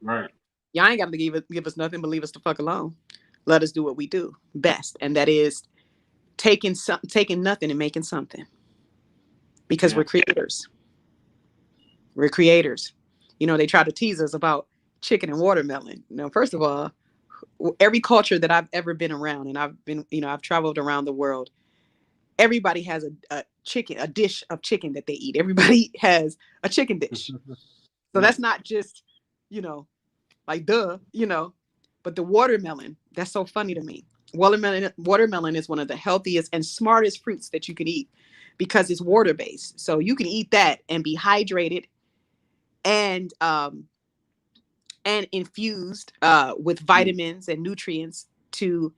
Right. Y'all ain't got to give us nothing, but leave us the fuck alone. Let us do what we do best, and that is taking nothing and making something. Because we're creators. We're creators. You know, they try to tease us about chicken and watermelon. Now, first of all, every culture that I've ever been around, and I've traveled around the world, everybody has a dish of chicken that they eat. Everybody has a chicken dish. So that's not just, you know, like duh, you know, but the watermelon, that's so funny to me. Watermelon is one of the healthiest and smartest fruits that you can eat because it's water based. So you can eat that and be hydrated and infused with vitamins and nutrients to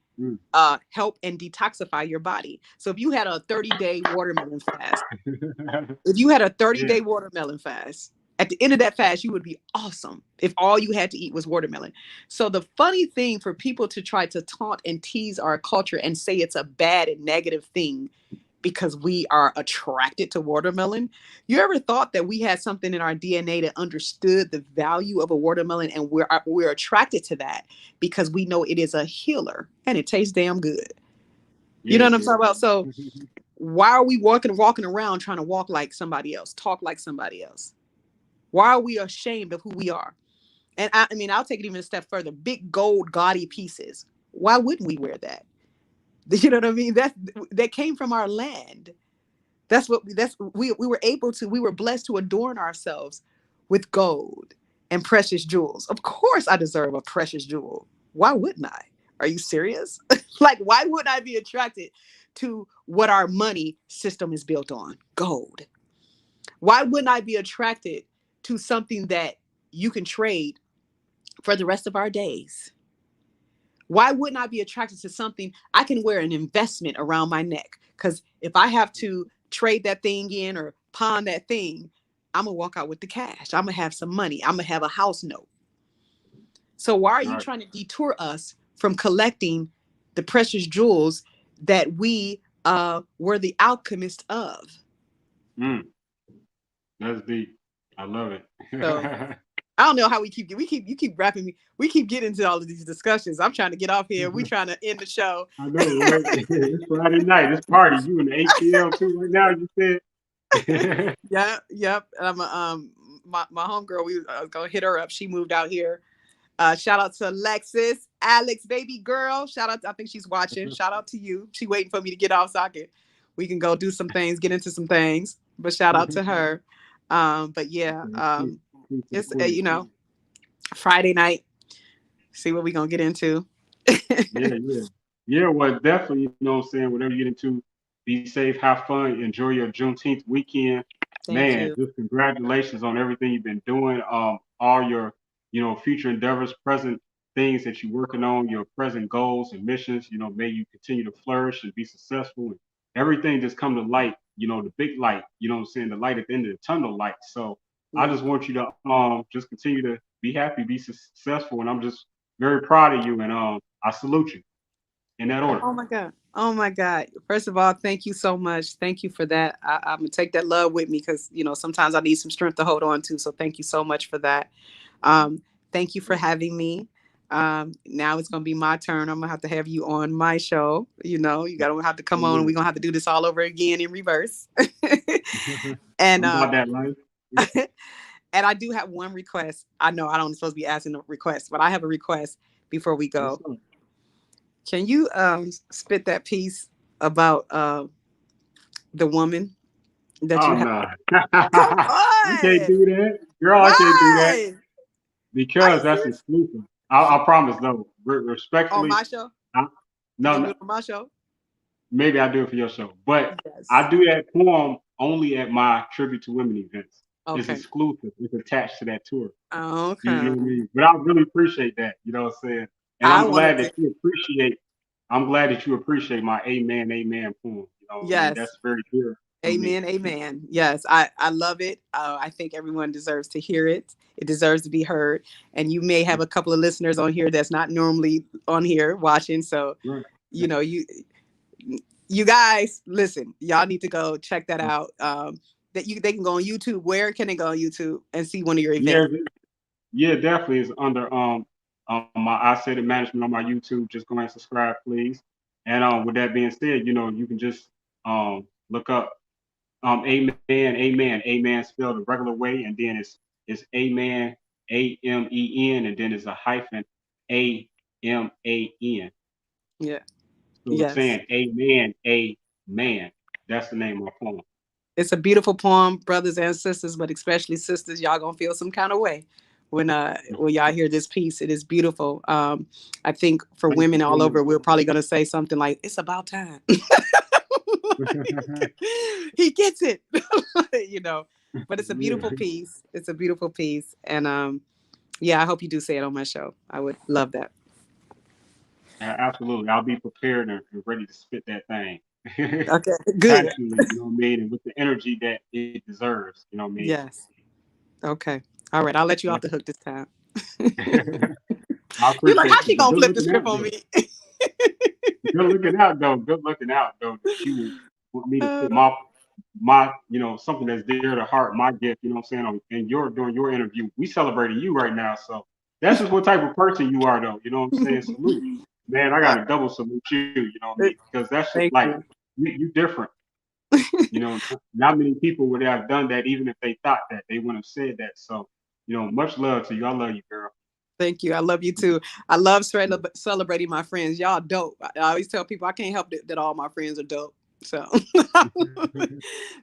help and detoxify your body. So if you had a 30-day watermelon fast, watermelon fast, at the end of that fast, you would be awesome if all you had to eat was watermelon. So the funny thing for people to try to taunt and tease our culture and say it's a bad and negative thing because we are attracted to watermelon. You ever thought that we had something in our DNA that understood the value of a watermelon, and we're attracted to that because we know it is a healer and it tastes damn good. You know what I'm talking about? So why are we walking around trying to walk like somebody else, talk like somebody else? Why are we ashamed of who we are? And I mean, I'll take it even a step further. Big gold gaudy pieces Why wouldn't we wear that? You know what I mean? That came from our land. We were able to, we were blessed to adorn ourselves with gold and precious jewels. Of course I deserve a precious jewel. Why wouldn't I? Are you serious? Like, why wouldn't I be attracted to what our money system is built on? Gold. Why wouldn't I be attracted to something that you can trade for the rest of our days? Why wouldn't I be attracted to something I can wear an investment around my neck? Because if I have to trade that thing in or pawn that thing, I'm going to walk out with the cash. I'm going to have some money. I'm going to have a house note. So why are you trying to detour us from collecting the precious jewels that we were the alchemist of? That's deep. I love it. So I don't know how you keep wrapping me. We keep getting into all of these discussions. I'm trying to get off here. We trying to end the show. I know, right? It's Friday night. It's party. You in the ATL too right now, you said? Yep. And I'm my homegirl, we gonna hit her up. She moved out here. Shout out to Alexis, Alex, baby girl. Shout out I think she's watching. Shout out to you. She waiting for me to get off so we can go do some things, get into some things. But shout out to her. But yeah, it's Friday night. See what we gonna get into. Yeah. Well, definitely, you know what I'm saying, whatever you get into, be safe, have fun, enjoy your Juneteenth weekend. Thank you. Just congratulations on everything you've been doing, all your, future endeavors, present things that you're working on, your present goals and missions. May you continue to flourish and be successful, and everything just come to light, the big light, you know what I'm saying, the light at the end of the tunnel light. So I just want you to just continue to be happy, be successful, and I'm just very proud of you, and I salute you in that order. Oh my God. First of all, thank you so much. Thank you for that. I'm gonna take that love with me because sometimes I need some strength to hold on to. So thank you so much for that. Thank you for having me. Now it's gonna be my turn. I'm gonna have to have you on my show. You're gonna have to come on, and we're gonna have to do this all over again in reverse. And about that life. And I do have one request. I know I don't supposed to be asking a request, but I have a request before we go. Can you spit that piece about the woman that you have? No. Come on. You can't do that. Girl, Why? I can't do that. Because that's exclusive. I promise, though. Respectfully. On my show? No. Do it on my show? Maybe I do it for your show. But I do that poem only at my Tribute to Women events. Okay. It's exclusive. It's attached to that tour. Oh, okay. You know what I mean? But I really appreciate that. You know what I'm saying? And I'm glad that you appreciate my Amen, Amen poem. Yes. That's very dear. Amen, amen. Yes, I love it. I think everyone deserves to hear it. It deserves to be heard. And you may have a couple of listeners on here that's not normally on here watching. So, you guys, listen, y'all need to go check that out. They can go on YouTube. Where can they go on YouTube and see one of your events? Yeah, definitely. It's under my Isaidit management on my YouTube. Just go ahead and subscribe, please. And with that being said, you can just look up amen spelled the regular way, and then it's amen, AMEN, and then it's a hyphen AMAN. Yeah. So it's saying amen, amen. That's the name of my poem. It's a beautiful poem, brothers and sisters, but especially sisters. Y'all gonna feel some kind of way when y'all hear this piece. It is beautiful. I think for women all over, we're probably gonna say something like, "It's about time." He gets it. But it's a beautiful piece. It's a beautiful piece. And I hope you do say it on my show. I would love that. Absolutely. I'll be prepared and ready to spit that thing. Okay, good. Actually, you know what I mean? And with the energy that it deserves, you know what I mean? Yes. Okay. All right. I'll let you off the hook this time. You're like, how she gonna flip the script on me? Good looking out, though. That you want me to spit my something that's dear to heart, my gift, you know what I'm saying? And you're doing your interview. We celebrating you right now. So that's just what type of person you are, though. You know what I'm saying? Salute. Man, I got to double salute you, you know what I mean? Because that's just like, you different. Not many people would have done that, even if they thought that. They wouldn't have said that. So, much love to you. I love you, girl. Thank you. I love you too. I love celebrating my friends. Y'all dope. I always tell people I can't help it that all my friends are dope. So,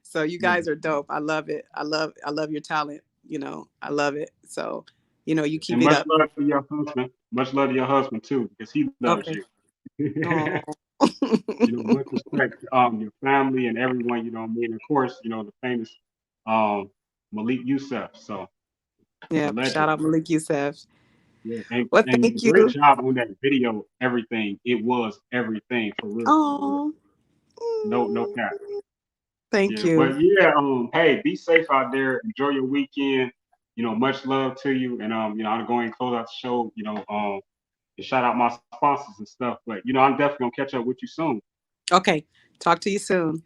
so you guys are dope. I love it. I love your talent. You know, I love it. So, you know, you keep And it much up. love to your husband. Much love to your husband too, because he loves Okay. you. Oh. You know, much respect your family and everyone, you know what I mean? Of course, you know, the famous um Malik Youssef. So Yeah. the legend. Shout out Malik Youssef. Yeah. Well, And thank great you. job on that video, everything. It was everything for real, for real. Oh, No cap. thank Yeah. you. But yeah, hey, be safe out there. Enjoy your weekend. You know, much love to you. And you know, I'm going to close out the show, you know, and shout out my sponsors and stuff. But you know, I'm definitely gonna catch up with you soon. Okay. Talk to you soon.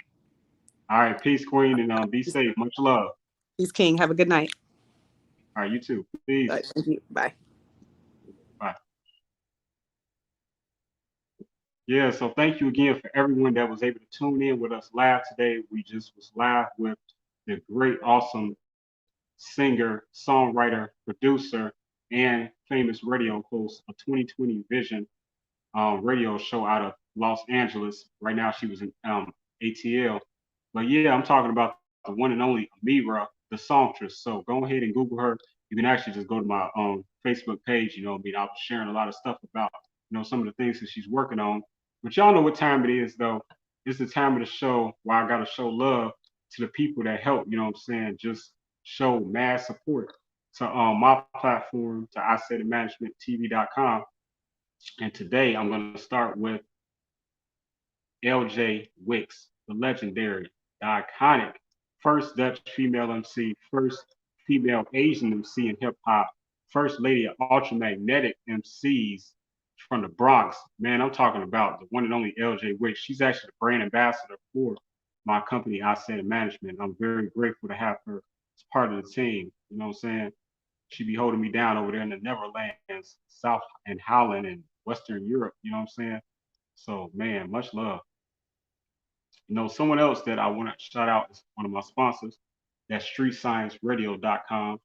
All right, peace, Queen, and be safe. Much love. Peace, King. Have a good night. All right, you too. Peace. Bye. Thank you. Bye. Bye. Yeah, so thank you again for everyone that was able to tune in with us live today. We just was live with the great, awesome singer, songwriter, producer, and famous radio host of 2020 Vision radio show out of Los Angeles. Right now, she was in ATL. But yeah, I'm talking about the one and only Ameerah, the Songstress. So go ahead and Google her. You can actually just go to my Facebook page. You know, I mean, I'll be sharing a lot of stuff about some of the things that she's working on. But y'all know what time it is, though. It's the time of the show where I gotta show love to the people that help. You know what I'm saying? Just show mad support to my platform, to I Said It Management TV.com. And today I'm going to start with LJ Wicks, the legendary, the iconic first Dutch female MC, first female Asian MC in hip hop, first lady of ultramagnetic MCs from the Bronx. Man, I'm talking about the one and only LJ Wicks. She's actually the brand ambassador for my company, I Said It Management. I'm very grateful to have her as part of the team. You know what I'm saying? She be holding me down over there in the Neverlands, South and Holland and Western Europe. You know what I'm saying? So, man, much love. You know, someone else that I want to shout out is one of my sponsors. That's StreetScienceRadio.com.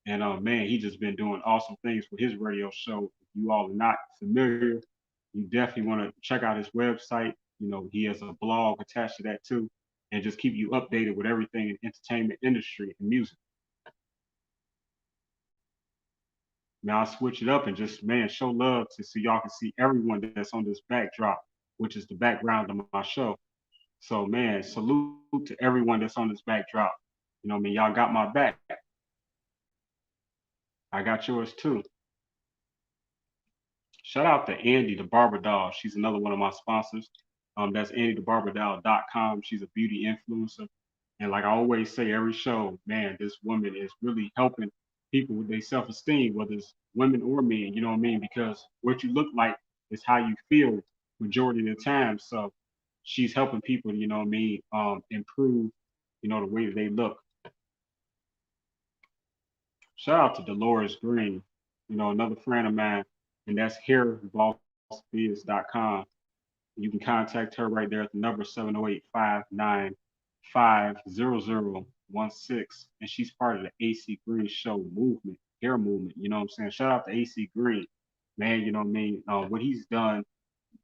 And man, he just been doing awesome things with his radio show. If you all are not familiar, you definitely want to check out his website. You know, he has a blog attached to that too, and just keep you updated with everything in entertainment industry and music. Now I'll switch it up and just man show love to so y'all can see everyone that's on this backdrop, which is the background of my show. So man, salute to everyone that's on this backdrop. You know, what I mean, y'all got my back. I got yours too. Shout out to Andy the Barber Doll. She's another one of my sponsors. That's AndyTheBarberDoll.com. She's a beauty influencer. And like I always say every show, man, this woman is really helping people with their self-esteem, whether it's women or men, you know what I mean? Because what you look like is how you feel majority of the time. So she's helping people, you know what I mean, improve, the way that they look. Shout out to Dolores Green, another friend of mine, and that's hairbossbiz.com. You can contact her right there at the number 708-595-0016. And she's part of the AC Green Show movement, hair movement. You know what I'm saying? Shout out to AC Green, man. You know what I mean? What he's done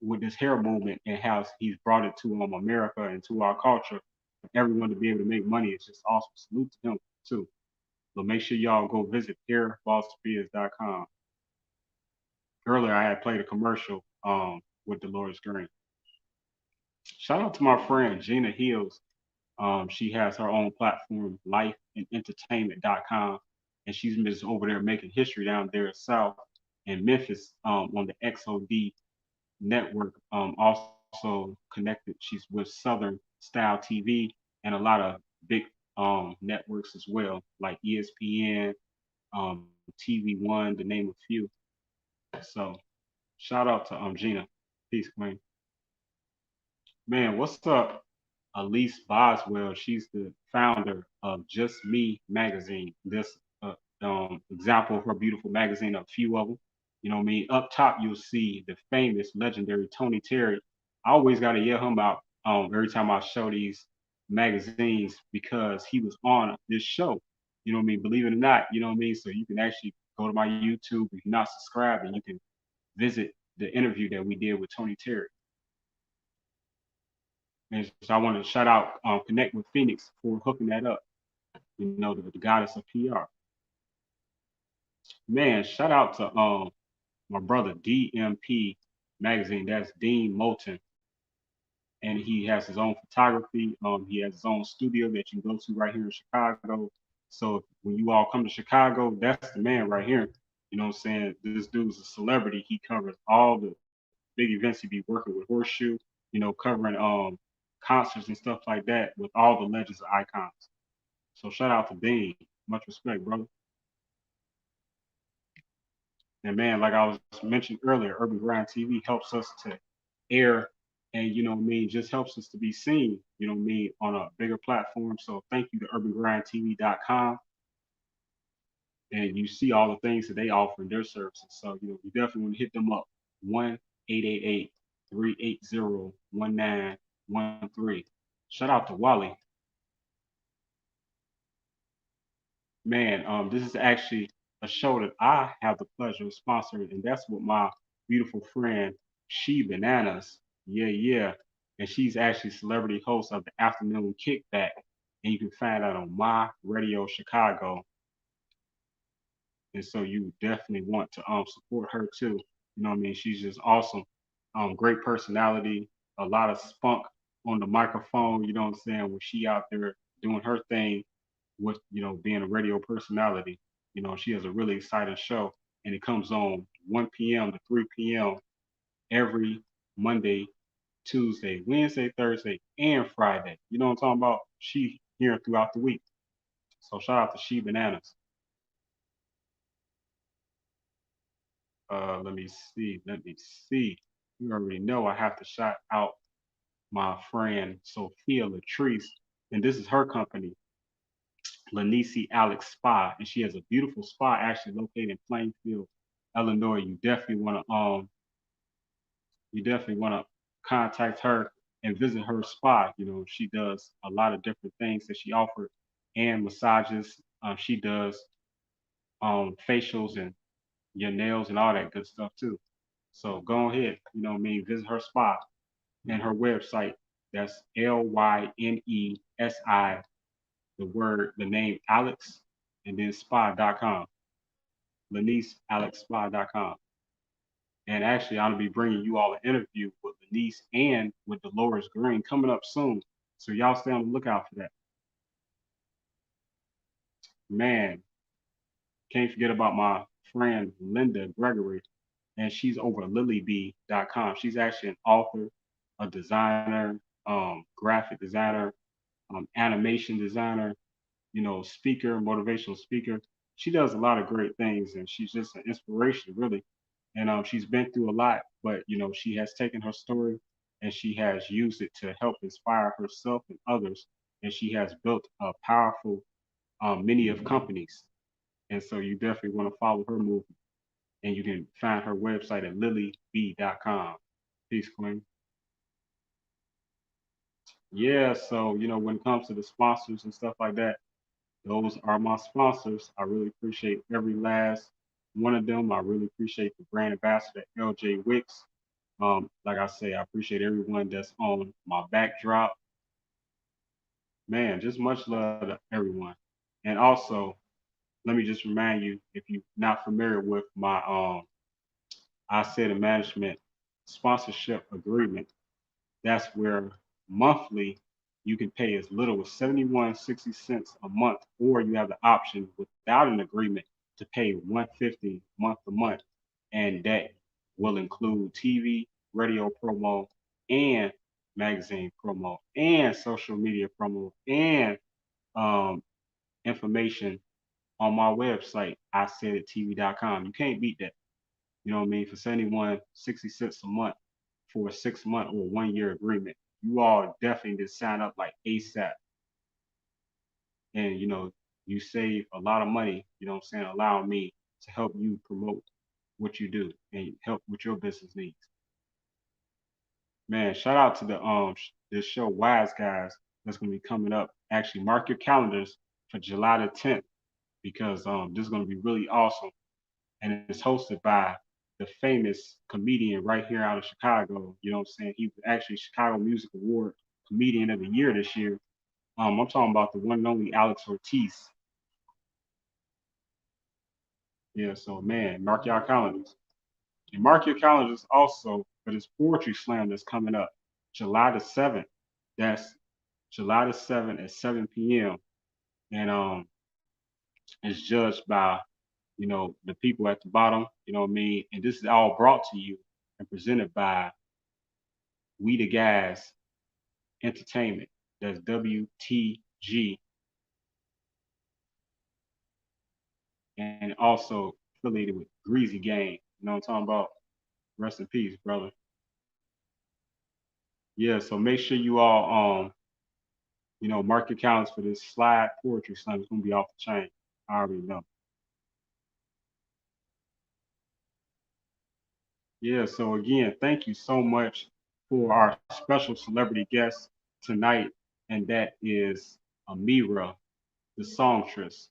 with this hair movement and how he's brought it to America and to our culture, for everyone to be able to make money. It's just awesome. Salute to him, too. So make sure y'all go visit hairbossbiz.com. Earlier, I had played a commercial with Dolores Green. Shout out to my friend Gina Hills. She has her own platform, lifeandentertainment.com, and she's just over there making history down there in South and Memphis on the XOD network. Also connected, she's with Southern Style TV and a lot of big networks as well, like ESPN, TV One, to name a few. So shout out to Gina. Peace, Queen. Man, what's up, Elise Boswell? She's the founder of Just Me magazine. This example of her beautiful magazine, a few of them. You know what I mean? Up top, you'll see the famous, legendary Tony Terry. I always got to yell him out every time I show these magazines because he was on this show. You know what I mean? Believe it or not, you know what I mean? So you can actually go to my YouTube. If you're not subscribed, and you can visit the interview that we did with Tony Terry. And so I want to shout out, Connect with Phoenix for hooking that up. You know, the goddess of PR. Man, shout out to my brother DMP Magazine. That's Dean Moulton, and he has his own photography. He has his own studio that you can go to right here in Chicago. So when you all come to Chicago, that's the man right here. You know what I'm saying? This dude's a celebrity. He covers all the big events. He be working with Horseshoe, you know, covering concerts and stuff like that with all the legends and icons. So shout out to Dean. Much respect, brother. And man, like I was mentioned earlier, Urban Grind TV helps us to air and, you know what I mean, just helps us to be seen, you know what I mean, on a bigger platform. So thank you to urbangrindtv.com. And you see all the things that they offer in their services. So, you know, you definitely want to hit them up. 1-888-380-1913. Shout out to Wally. Man, this is actually a show that I have the pleasure of sponsoring, and that's with my beautiful friend She Bananas. Yeah, yeah. And she's actually celebrity host of the Afternoon Kickback. And you can find that on My Radio Chicago. And so you definitely want to support her too. You know what I mean? She's just awesome. Great personality, a lot of spunk on the microphone, you know what I'm saying, when she out there doing her thing with, you know, being a radio personality. You know, she has a really exciting show, and it comes on 1 p.m. to 3 p.m. every Monday, Tuesday, Wednesday, Thursday, and Friday. You know what I'm talking about? She here throughout the week. So shout out to She Bananas. Let me see. You already know I have to shout out my friend Sophia Latrice, and this is her company, Lanisi Alex Spa, and she has a beautiful spa actually located in Plainfield, Illinois. You definitely want to contact her and visit her spa. You know, she does a lot of different things that she offers and massages. She does facials and your nails and all that good stuff too. So go ahead, you know what I mean, visit her spa and her website. That's LYNESI, the name Alex, and then spa.com. LeniceAlexSpa.com. And actually, I'm going to be bringing you all an interview with Lenice and with Dolores Green coming up soon. So y'all stay on the lookout for that. Man, can't forget about my friend Linda Gregory, and she's over at lilybee.com. She's actually an author, a designer, graphic designer, animation designer, you know, speaker, motivational speaker. She does a lot of great things, and she's just an inspiration, really. And she's been through a lot, but you know, she has taken her story and she has used it to help inspire herself and others. And she has built a powerful many of companies. And so you definitely want to follow her movement. And you can find her website at lilybee.com. Peace, Queen. Yeah, so you know, when it comes to the sponsors and stuff like that, those are my sponsors. I really appreciate every last one of them. I really appreciate the brand ambassador, LJ Wicks. Like I say, I appreciate everyone that's on my backdrop. Man, just much love to everyone. And also, let me just remind you, if you're not familiar with my I Said a Management sponsorship agreement, that's where monthly you can pay as little as 71.60 a month, or you have the option without an agreement to pay 150 month to month, and that will include TV, radio promo, and magazine promo, and social media promo, and um, information on my website, IsaidItTV.com. You can't beat that. You know what I mean? For 71.60 a month for a 6 month or 1 year agreement. You all definitely just sign up like ASAP. And you know, you save a lot of money, you know what I'm saying, allowing me to help you promote what you do and help with your business needs. Man, shout out to the this show Wise Guys that's gonna be coming up. Actually, mark your calendars for July the 10th because this is gonna be really awesome. and it's hosted by the famous comedian right here out of Chicago. You know what I'm saying? He was actually Chicago Music Award Comedian of the Year this year. I'm talking about the one and only Alex Ortiz. Yeah, so man, mark your calendars. And mark your calendars also for this poetry slam that's coming up July the 7th. That's July the 7th at 7 p.m. And it's judged by, the people at the bottom, you know what I mean? And this is all brought to you and presented by We the Guys Entertainment. That's WTG. And also affiliated with Greasy Gang. You know what I'm talking about? Rest in peace, brother. Yeah, so make sure you all mark your calendars for this slide poetry slam. It's gonna be off the chain. I already know. Yeah, so again, thank you so much for our special celebrity guest tonight, and that is Ameerah, the songstress.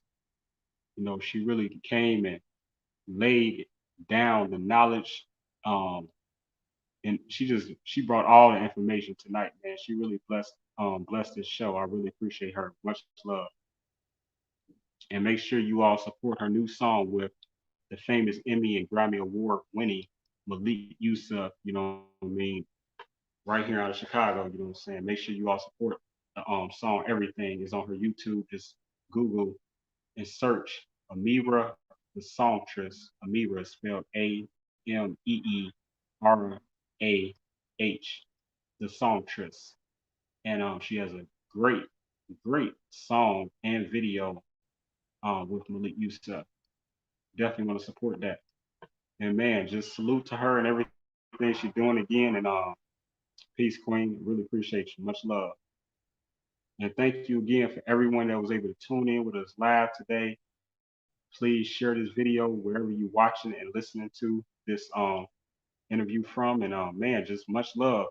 She really came and laid down the knowledge, and she brought all the information tonight, man. She really blessed this show. I really appreciate her. Much love. And make sure you all support her new song with the famous Emmy and Grammy Award winning Malik Yusuf, you know what I mean, right here out of Chicago, you know what I'm saying? Make sure you all support the song. Everything is on her YouTube. Just Google and search Ameerah the Songstress. Ameerah is spelled Ameerah, the Songstress. And she has a great, great song and video with Malik Yusuf. Definitely want to support that. And man, just salute to her and everything she's doing again. And peace, Queen. Really appreciate you. Much love. And thank you again for everyone that was able to tune in with us live today. Please share this video wherever you're watching and listening to this interview from. And man, just much love.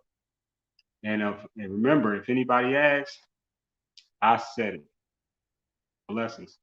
And remember, if anybody asks, I said it. Blessings.